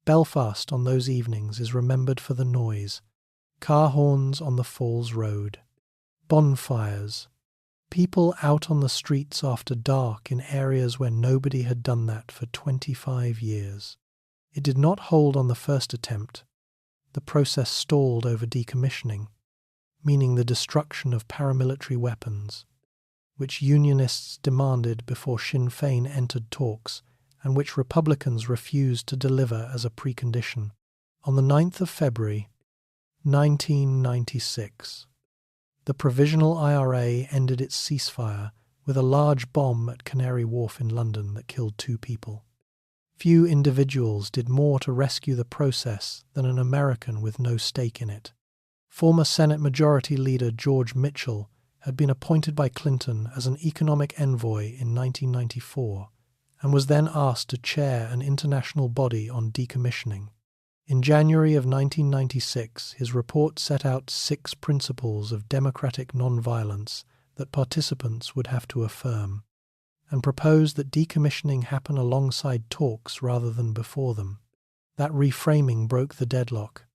Belfast on those evenings is remembered for the noise, car horns on the Falls Road, bonfires, people out on the streets after dark in areas where nobody had done that for 25 years. It did not hold on the first attempt. The process stalled over decommissioning, meaning the destruction of paramilitary weapons, which Unionists demanded before Sinn Féin entered talks and which Republicans refused to deliver as a precondition. On the 9th of February, 1996, the Provisional IRA ended its ceasefire with a large bomb at Canary Wharf in London that killed 2 people. Few individuals did more to rescue the process than an American with no stake in it. Former Senate Majority Leader George Mitchell had been appointed by Clinton as an economic envoy in 1994 and was then asked to chair an international body on decommissioning. In January of 1996, his report set out 6 principles of democratic nonviolence that participants would have to affirm, and proposed that decommissioning happen alongside talks rather than before them. That reframing broke the deadlock.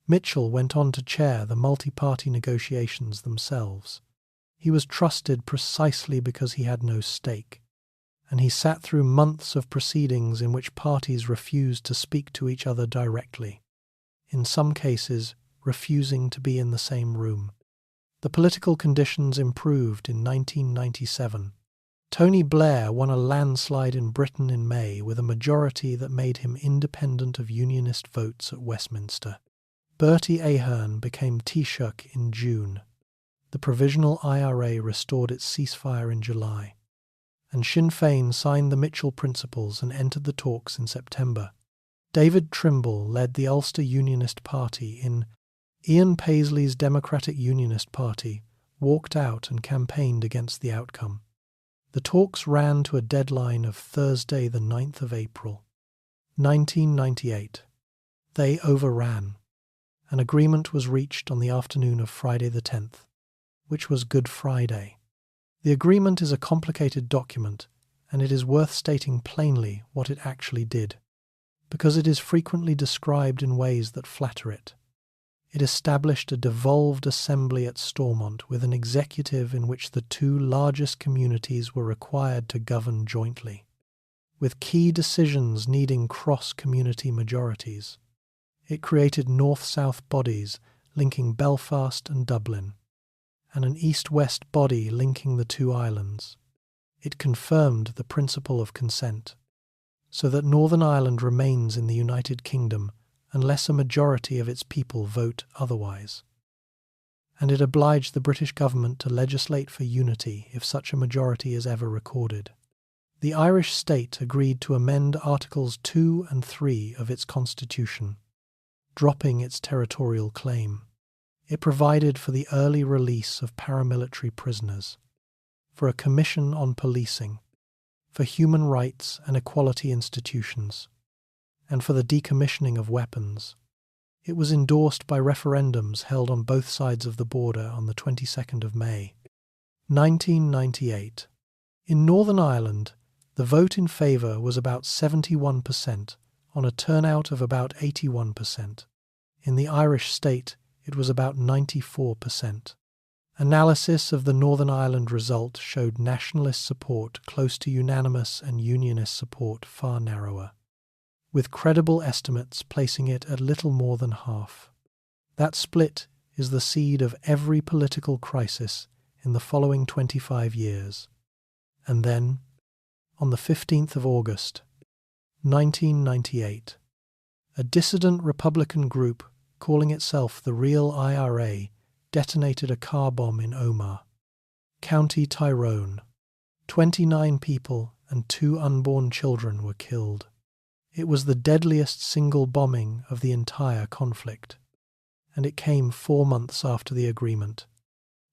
Mitchell went on to chair the multi-party negotiations themselves. He was trusted precisely because he had no stake, and he sat through months of proceedings in which parties refused to speak to each other directly, in some cases refusing to be in the same room. The political conditions improved in 1997. Tony Blair won a landslide in Britain in May with a majority that made him independent of unionist votes at Westminster. Bertie Ahern became Taoiseach in June. The Provisional IRA restored its ceasefire in July, and Sinn Féin signed the Mitchell Principles and entered the talks in September. David Trimble led the Ulster Unionist Party in. Ian Paisley's Democratic Unionist Party walked out and campaigned against the outcome. The talks ran to a deadline of Thursday the 9th of April, 1998. They overran. An agreement was reached on the afternoon of Friday the 10th, which was Good Friday. The agreement is a complicated document, and it is worth stating plainly what it actually did, because it is frequently described in ways that flatter it. It established a devolved assembly at Stormont with an executive in which the 2 largest communities were required to govern jointly, with key decisions needing cross-community majorities. It created north-south bodies linking Belfast and Dublin, and an east-west body linking the 2 islands. It confirmed the principle of consent, so that Northern Ireland remains in the United Kingdom unless a majority of its people vote otherwise. And it obliged the British government to legislate for unity if such a majority is ever recorded. The Irish state agreed to amend Articles 2 and 3 of its constitution, dropping its territorial claim. It provided for the early release of paramilitary prisoners, for a commission on policing, for human rights and equality institutions, and for the decommissioning of weapons. It was endorsed by referendums held on both sides of the border on the 22nd of May, 1998. In Northern Ireland, the vote in favour was about 71% on a turnout of about 81%. In the Irish state, it was about 94%. Analysis of the Northern Ireland result showed nationalist support close to unanimous and unionist support far narrower, with credible estimates placing it at little more than half. That split is the seed of every political crisis in the following 25 years. And then, on the 15th of August, 1998, a dissident Republican group calling itself the Real IRA detonated a car bomb in Omagh, County Tyrone. 29 people and 2 unborn children were killed. It was the deadliest single bombing of the entire conflict, and it came 4 months after the agreement.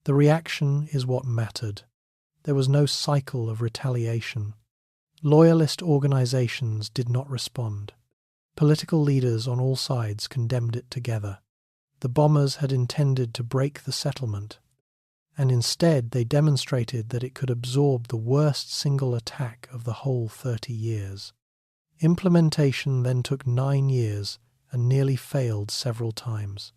The reaction is what mattered. There was no cycle of retaliation. Loyalist organizations did not respond. Political leaders on all sides condemned it together. The bombers had intended to break the settlement, and instead they demonstrated that it could absorb the worst single attack of the whole 30 years. Implementation then took 9 years and nearly failed several times.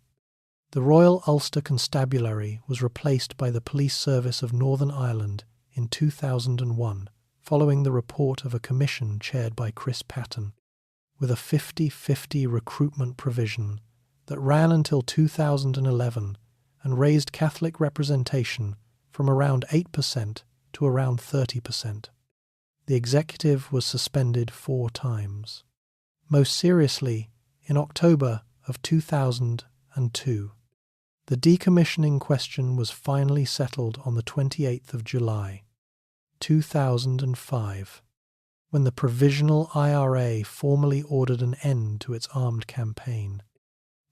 The Royal Ulster Constabulary was replaced by the Police Service of Northern Ireland in 2001, following the report of a commission chaired by Chris Patton, with a 50-50 recruitment provision that ran until 2011 and raised Catholic representation from around 8% to around 30%. The executive was suspended 4 times. Most seriously, in October, of 2002. The decommissioning question was finally settled on the 28th of July, 2005, when the Provisional IRA formally ordered an end to its armed campaign.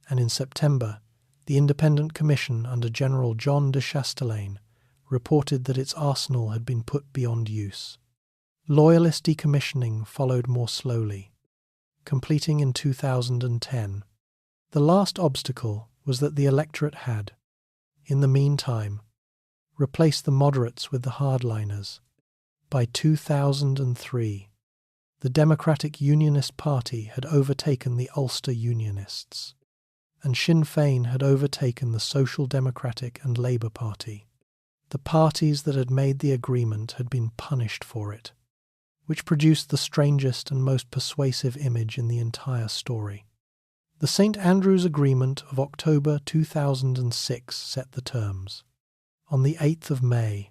And in September, the Independent Commission under General John de Chastelain reported that its arsenal had been put beyond use. Loyalist decommissioning followed more slowly, completing in 2010. The last obstacle was that the electorate had, in the meantime, replaced the moderates with the hardliners. By 2003, the Democratic Unionist Party had overtaken the Ulster Unionists, and Sinn Féin had overtaken the Social Democratic and Labour Party. The parties that had made the agreement had been punished for it, which produced the strangest and most persuasive image in the entire story. The St. Andrews Agreement of October 2006 set the terms. On the 8th of May,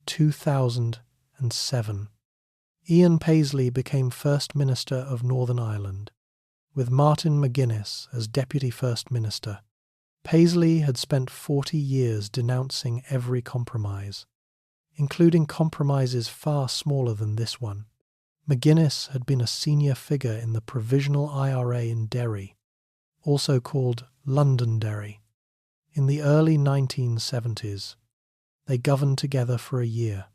2007, Ian Paisley became First Minister of Northern Ireland, with Martin McGuinness as Deputy First Minister. Paisley had spent 40 years denouncing every compromise, including compromises far smaller than this one. McGuinness had been a senior figure in the Provisional IRA in Derry, also called Londonderry. In the early 1970s, they governed together for a year,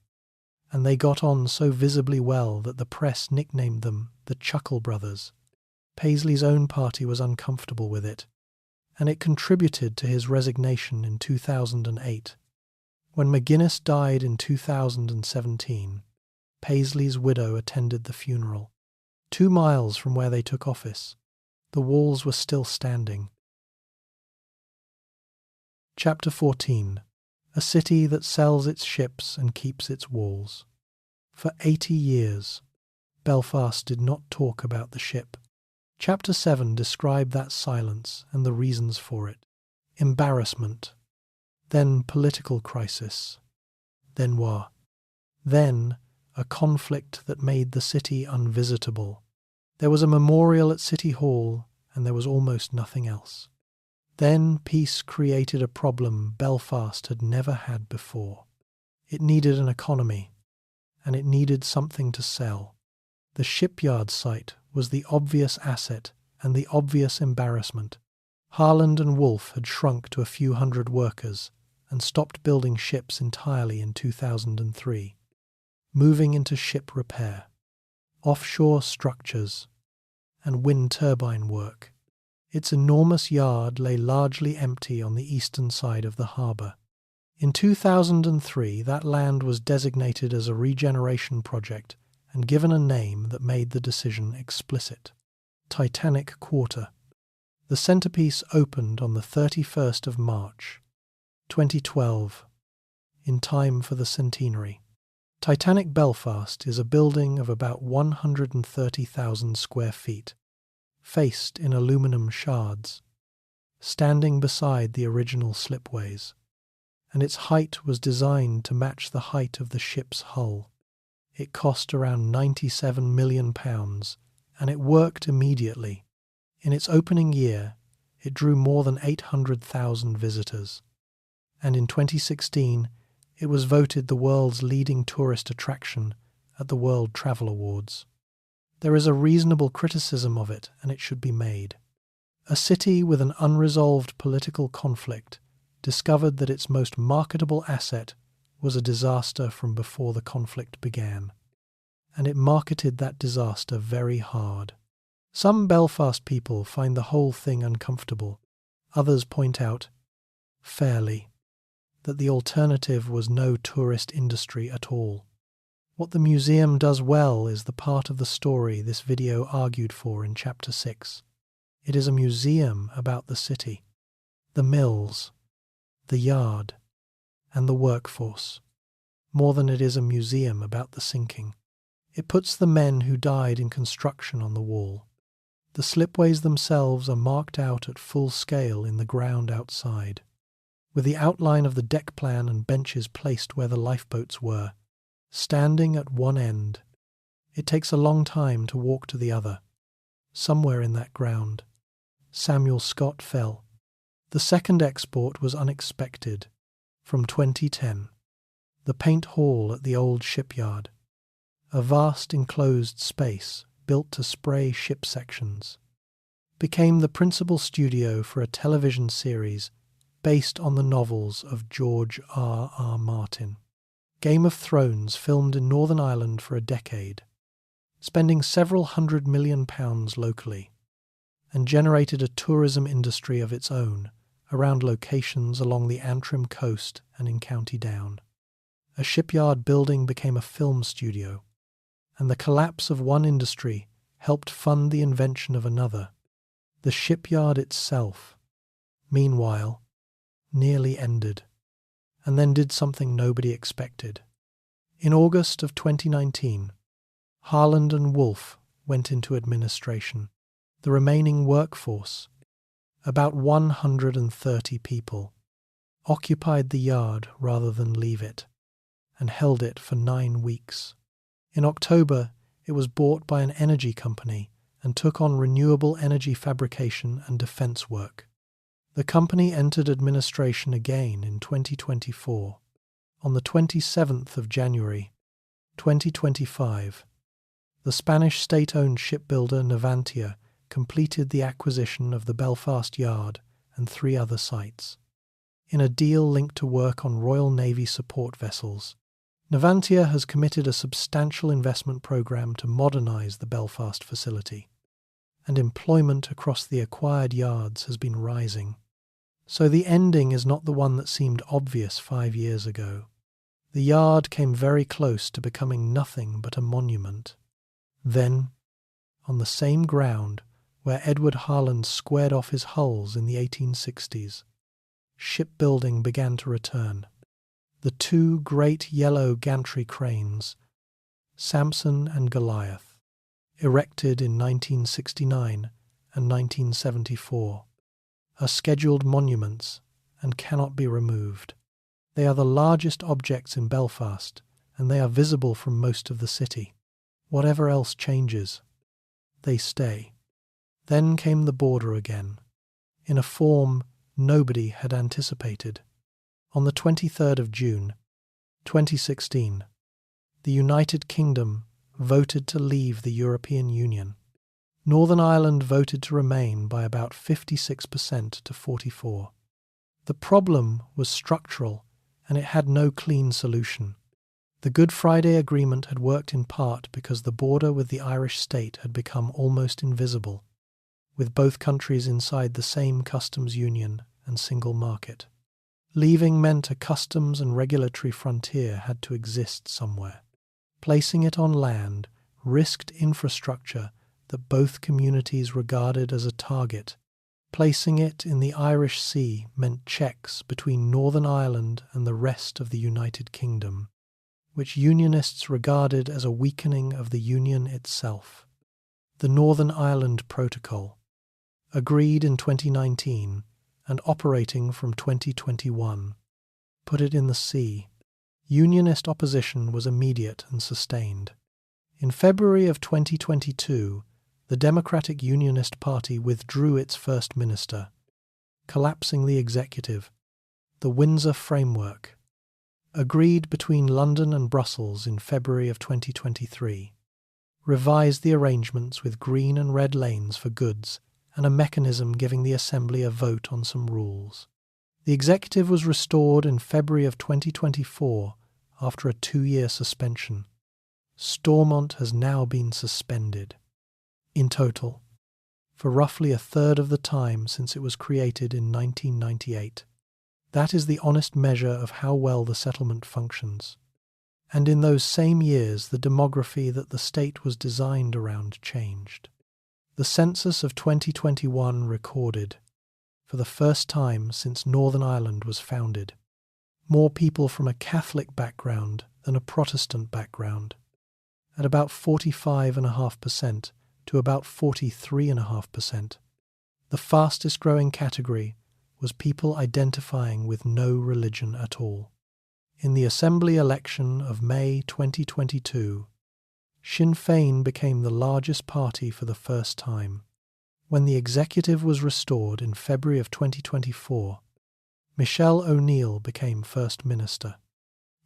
and they got on so visibly well that the press nicknamed them the Chuckle Brothers. Paisley's own party was uncomfortable with it, and it contributed to his resignation in 2008. When McGuinness died in 2017, Paisley's widow attended the funeral. 2 miles from where they took office, the walls were still standing. Chapter 14. A city that sells its ships and keeps its walls. For 80 years, Belfast did not talk about the ship. Chapter 7 described that silence and the reasons for it. Embarrassment, then political crisis, then war, then a conflict that made the city unvisitable. There was a memorial at City Hall, and there was almost nothing else. Then peace created a problem Belfast had never had before. It needed an economy, and it needed something to sell. The shipyard site was the obvious asset and the obvious embarrassment. Harland and Wolff had shrunk to a few hundred workers and stopped building ships entirely in 2003, moving into ship repair, offshore structures, and wind turbine work. Its enormous yard lay largely empty on the eastern side of the harbour. In 2003, that land was designated as a regeneration project and given a name that made the decision explicit: Titanic Quarter. The centrepiece opened on the 31st of March, 2012, in time for the centenary. Titanic Belfast is a building of about 130,000 square feet, faced in aluminium shards, standing beside the original slipways, and its height was designed to match the height of the ship's hull. It cost around £97 million, and it worked immediately. In its opening year, it drew more than 800,000 visitors, and in 2016, it was voted the world's leading tourist attraction at the World Travel Awards. There is a reasonable criticism of it, and it should be made. A city with an unresolved political conflict discovered that its most marketable asset was a disaster from before the conflict began, and it marketed that disaster very hard. Some Belfast people find the whole thing uncomfortable. Others point out, fairly, that the alternative was no tourist industry at all. What the museum does well is the part of the story this video argued for in Chapter 6. It is a museum about the city, the mills, the yard, and the workforce, more than it is a museum about the sinking. It puts the men who died in construction on the wall. The slipways themselves are marked out at full scale in the ground outside, with the outline of the deck plan and benches placed where the lifeboats were, standing at one end. It takes a long time to walk to the other, somewhere in that ground. Samuel Scott fell. The second export was unexpected, from 2010. The Paint Hall at the old shipyard, a vast enclosed space built to spray ship sections, became the principal studio for a television series based on the novels of George R. Martin. Game of Thrones filmed in Northern Ireland for a decade, spending several £100 million locally, and generated a tourism industry of its own around locations along the Antrim coast and in County Down. A shipyard building became a film studio, and the collapse of one industry helped fund the invention of another. The shipyard itself, meanwhile, nearly ended, and then did something nobody expected. In August of 2019, Harland and Wolff went into administration. The remaining workforce, about 130 people, occupied the yard rather than leave it, and held it for 9 weeks. In October, it was bought by an energy company and took on renewable energy fabrication and defence work. The company entered administration again in 2024. On the 27th of January, 2025, the Spanish state-owned shipbuilder Navantia completed the acquisition of the Belfast yard and 3 other sites. In a deal linked to work on Royal Navy support vessels, Navantia has committed a substantial investment programme to modernise the Belfast facility, and employment across the acquired yards has been rising. So the ending is not the one that seemed obvious 5 years ago. The yard came very close to becoming nothing but a monument. Then, on the same ground where Edward Harland squared off his hulls in the 1860s, shipbuilding began to return. The 2 great yellow gantry cranes, Samson and Goliath, erected in 1969 and 1974, are scheduled monuments and cannot be removed. They are the largest objects in Belfast, and they are visible from most of the city. Whatever else changes, they stay. Then came the border again, in a form nobody had anticipated. On the 23rd of June, 2016, the United Kingdom voted to leave the European Union. Northern Ireland voted to remain by about 56% to 44%. The problem was structural, and it had no clean solution. The Good Friday Agreement had worked in part because the border with the Irish state had become almost invisible, with both countries inside the same customs union and single market. Leaving meant a customs and regulatory frontier had to exist somewhere. Placing it on land risked infrastructure that both communities regarded as a target. Placing it in the Irish Sea meant checks between Northern Ireland and the rest of the United Kingdom, which Unionists regarded as a weakening of the Union itself. The Northern Ireland Protocol, agreed in 2019 and operating from 2021, put it in the sea. Unionist opposition was immediate and sustained. In February of 2022, the Democratic Unionist Party withdrew its First Minister, collapsing the executive. The Windsor Framework, agreed between London and Brussels in February of 2023, revised the arrangements with green and red lanes for goods and a mechanism giving the Assembly a vote on some rules. The executive was restored in February of 2024 after a 2-year suspension. Stormont has now been suspended. In total, for roughly a third of the time since it was created in 1998. That is the honest measure of how well the settlement functions. And in those same years, the demography that the state was designed around changed. The census of 2021 recorded, for the first time since Northern Ireland was founded, more people from a Catholic background than a Protestant background, at about 45.5% to about 43.5%. The fastest growing category was people identifying with no religion at all. In the Assembly election of May 2022, Sinn Féin became the largest party for the first time, When the executive was restored in February of 2024, Michelle O'Neill became First Minister.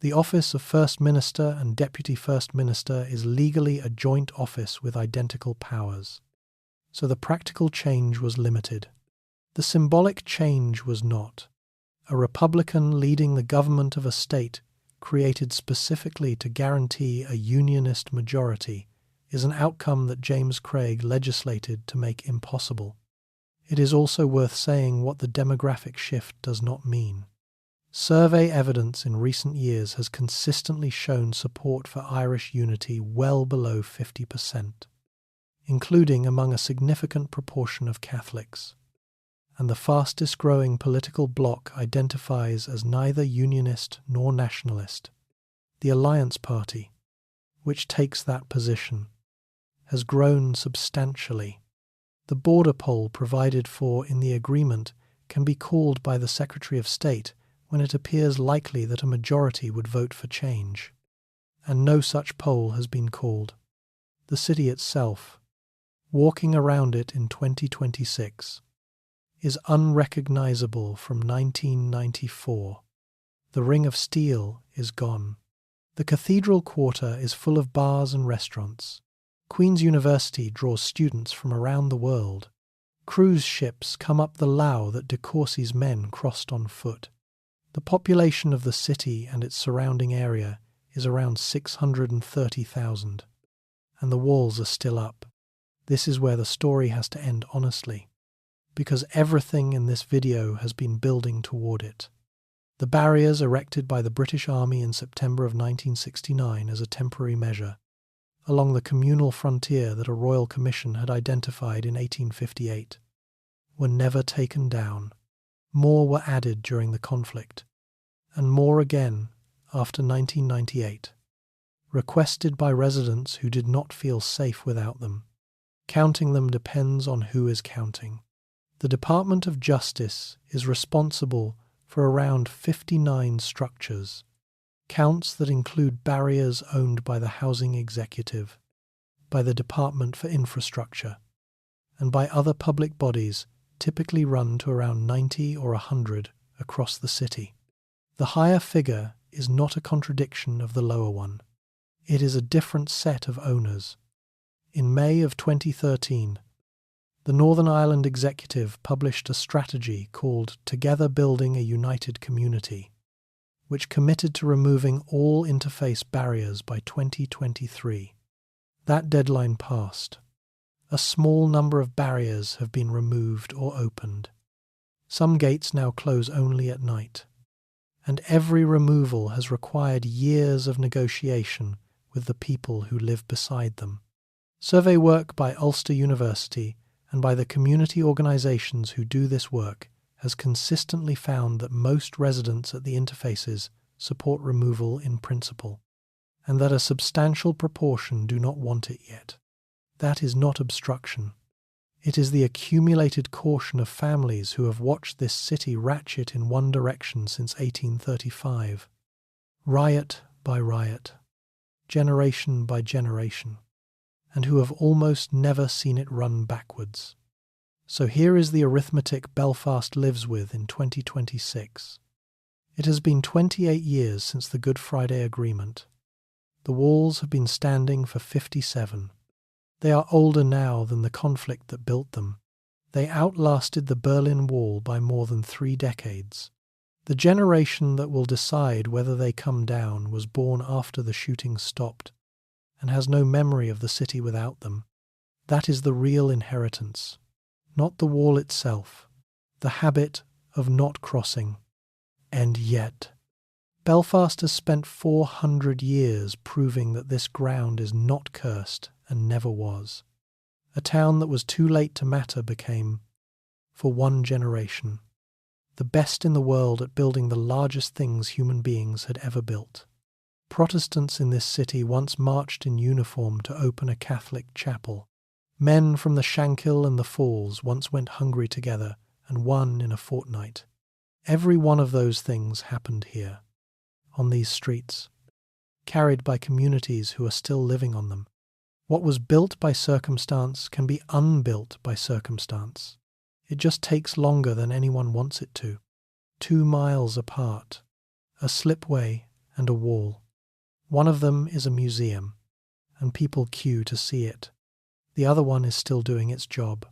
The office of First Minister and Deputy First Minister is legally a joint office with identical powers, so the practical change was limited. The symbolic change was not. A Republican leading the government of a state created specifically to guarantee a unionist majority is an outcome that James Craig legislated to make impossible. It is also worth saying what the demographic shift does not mean. Survey evidence in recent years has consistently shown support for Irish unity well below 50%, including among a significant proportion of Catholics. And the fastest growing political bloc identifies as neither unionist nor nationalist. The Alliance Party, which takes that position, has grown substantially. The border poll provided for in the agreement can be called by the Secretary of State when it appears likely that a majority would vote for change, and no such poll has been called. The city itself, walking around it in 2026, is unrecognizable from 1994. The Ring of Steel is gone. The Cathedral Quarter is full of bars and restaurants. Queen's University draws students from around the world. Cruise ships come up the lough that de Courcy's men crossed on foot. The population of the city and its surrounding area is around 630,000, and the walls are still up. This is where the story has to end honestly, because everything in this video has been building toward it. The barriers erected by the British Army in September of 1969 as a temporary measure, along the communal frontier that a royal commission had identified in 1858, were never taken down. More were added during the conflict, and more again after 1998, requested by residents who did not feel safe without them. Counting them depends on who is counting. The Department of Justice is responsible for around 59 structures, counts that include barriers owned by the Housing Executive, by the Department for Infrastructure, and by other public bodies typically run to around 90 or 100 across the city. The higher figure is not a contradiction of the lower one. It is a different set of owners. In May of 2013, the Northern Ireland Executive published a strategy called Together Building a United Community, which committed to removing all interface barriers by 2023. That deadline passed. A small number of barriers have been removed or opened. Some gates now close only at night, and every removal has required years of negotiation with the people who live beside them. Survey work by Ulster University and by the community organisations who do this work has consistently found that most residents at the interfaces support removal in principle, and that a substantial proportion do not want it yet. That is not obstruction. It is the accumulated caution of families who have watched this city ratchet in one direction since 1835, riot by riot, generation by generation, and who have almost never seen it run backwards. So here is the arithmetic Belfast lives with in 2026. It has been 28 years since the Good Friday Agreement. The walls have been standing for 57. They are older now than the conflict that built them. They outlasted the Berlin Wall by more than 3 decades. The generation that will decide whether they come down was born after the shooting stopped, and has no memory of the city without them. That is the real inheritance, not the wall itself, the habit of not crossing. And yet, Belfast has spent 400 years proving that this ground is not cursed and never was. A town that was too late to matter became, for one generation, the best in the world at building the largest things human beings had ever built. Protestants in this city once marched in uniform to open a Catholic chapel. Men from the Shankill and the Falls once went hungry together and won in a fortnight. Every one of those things happened here, on these streets, carried by communities who are still living on them. What was built by circumstance can be unbuilt by circumstance. It just takes longer than anyone wants it to. 2 miles apart, a slipway and a wall. One of them is a museum, and people queue to see it. The other one is still doing its job.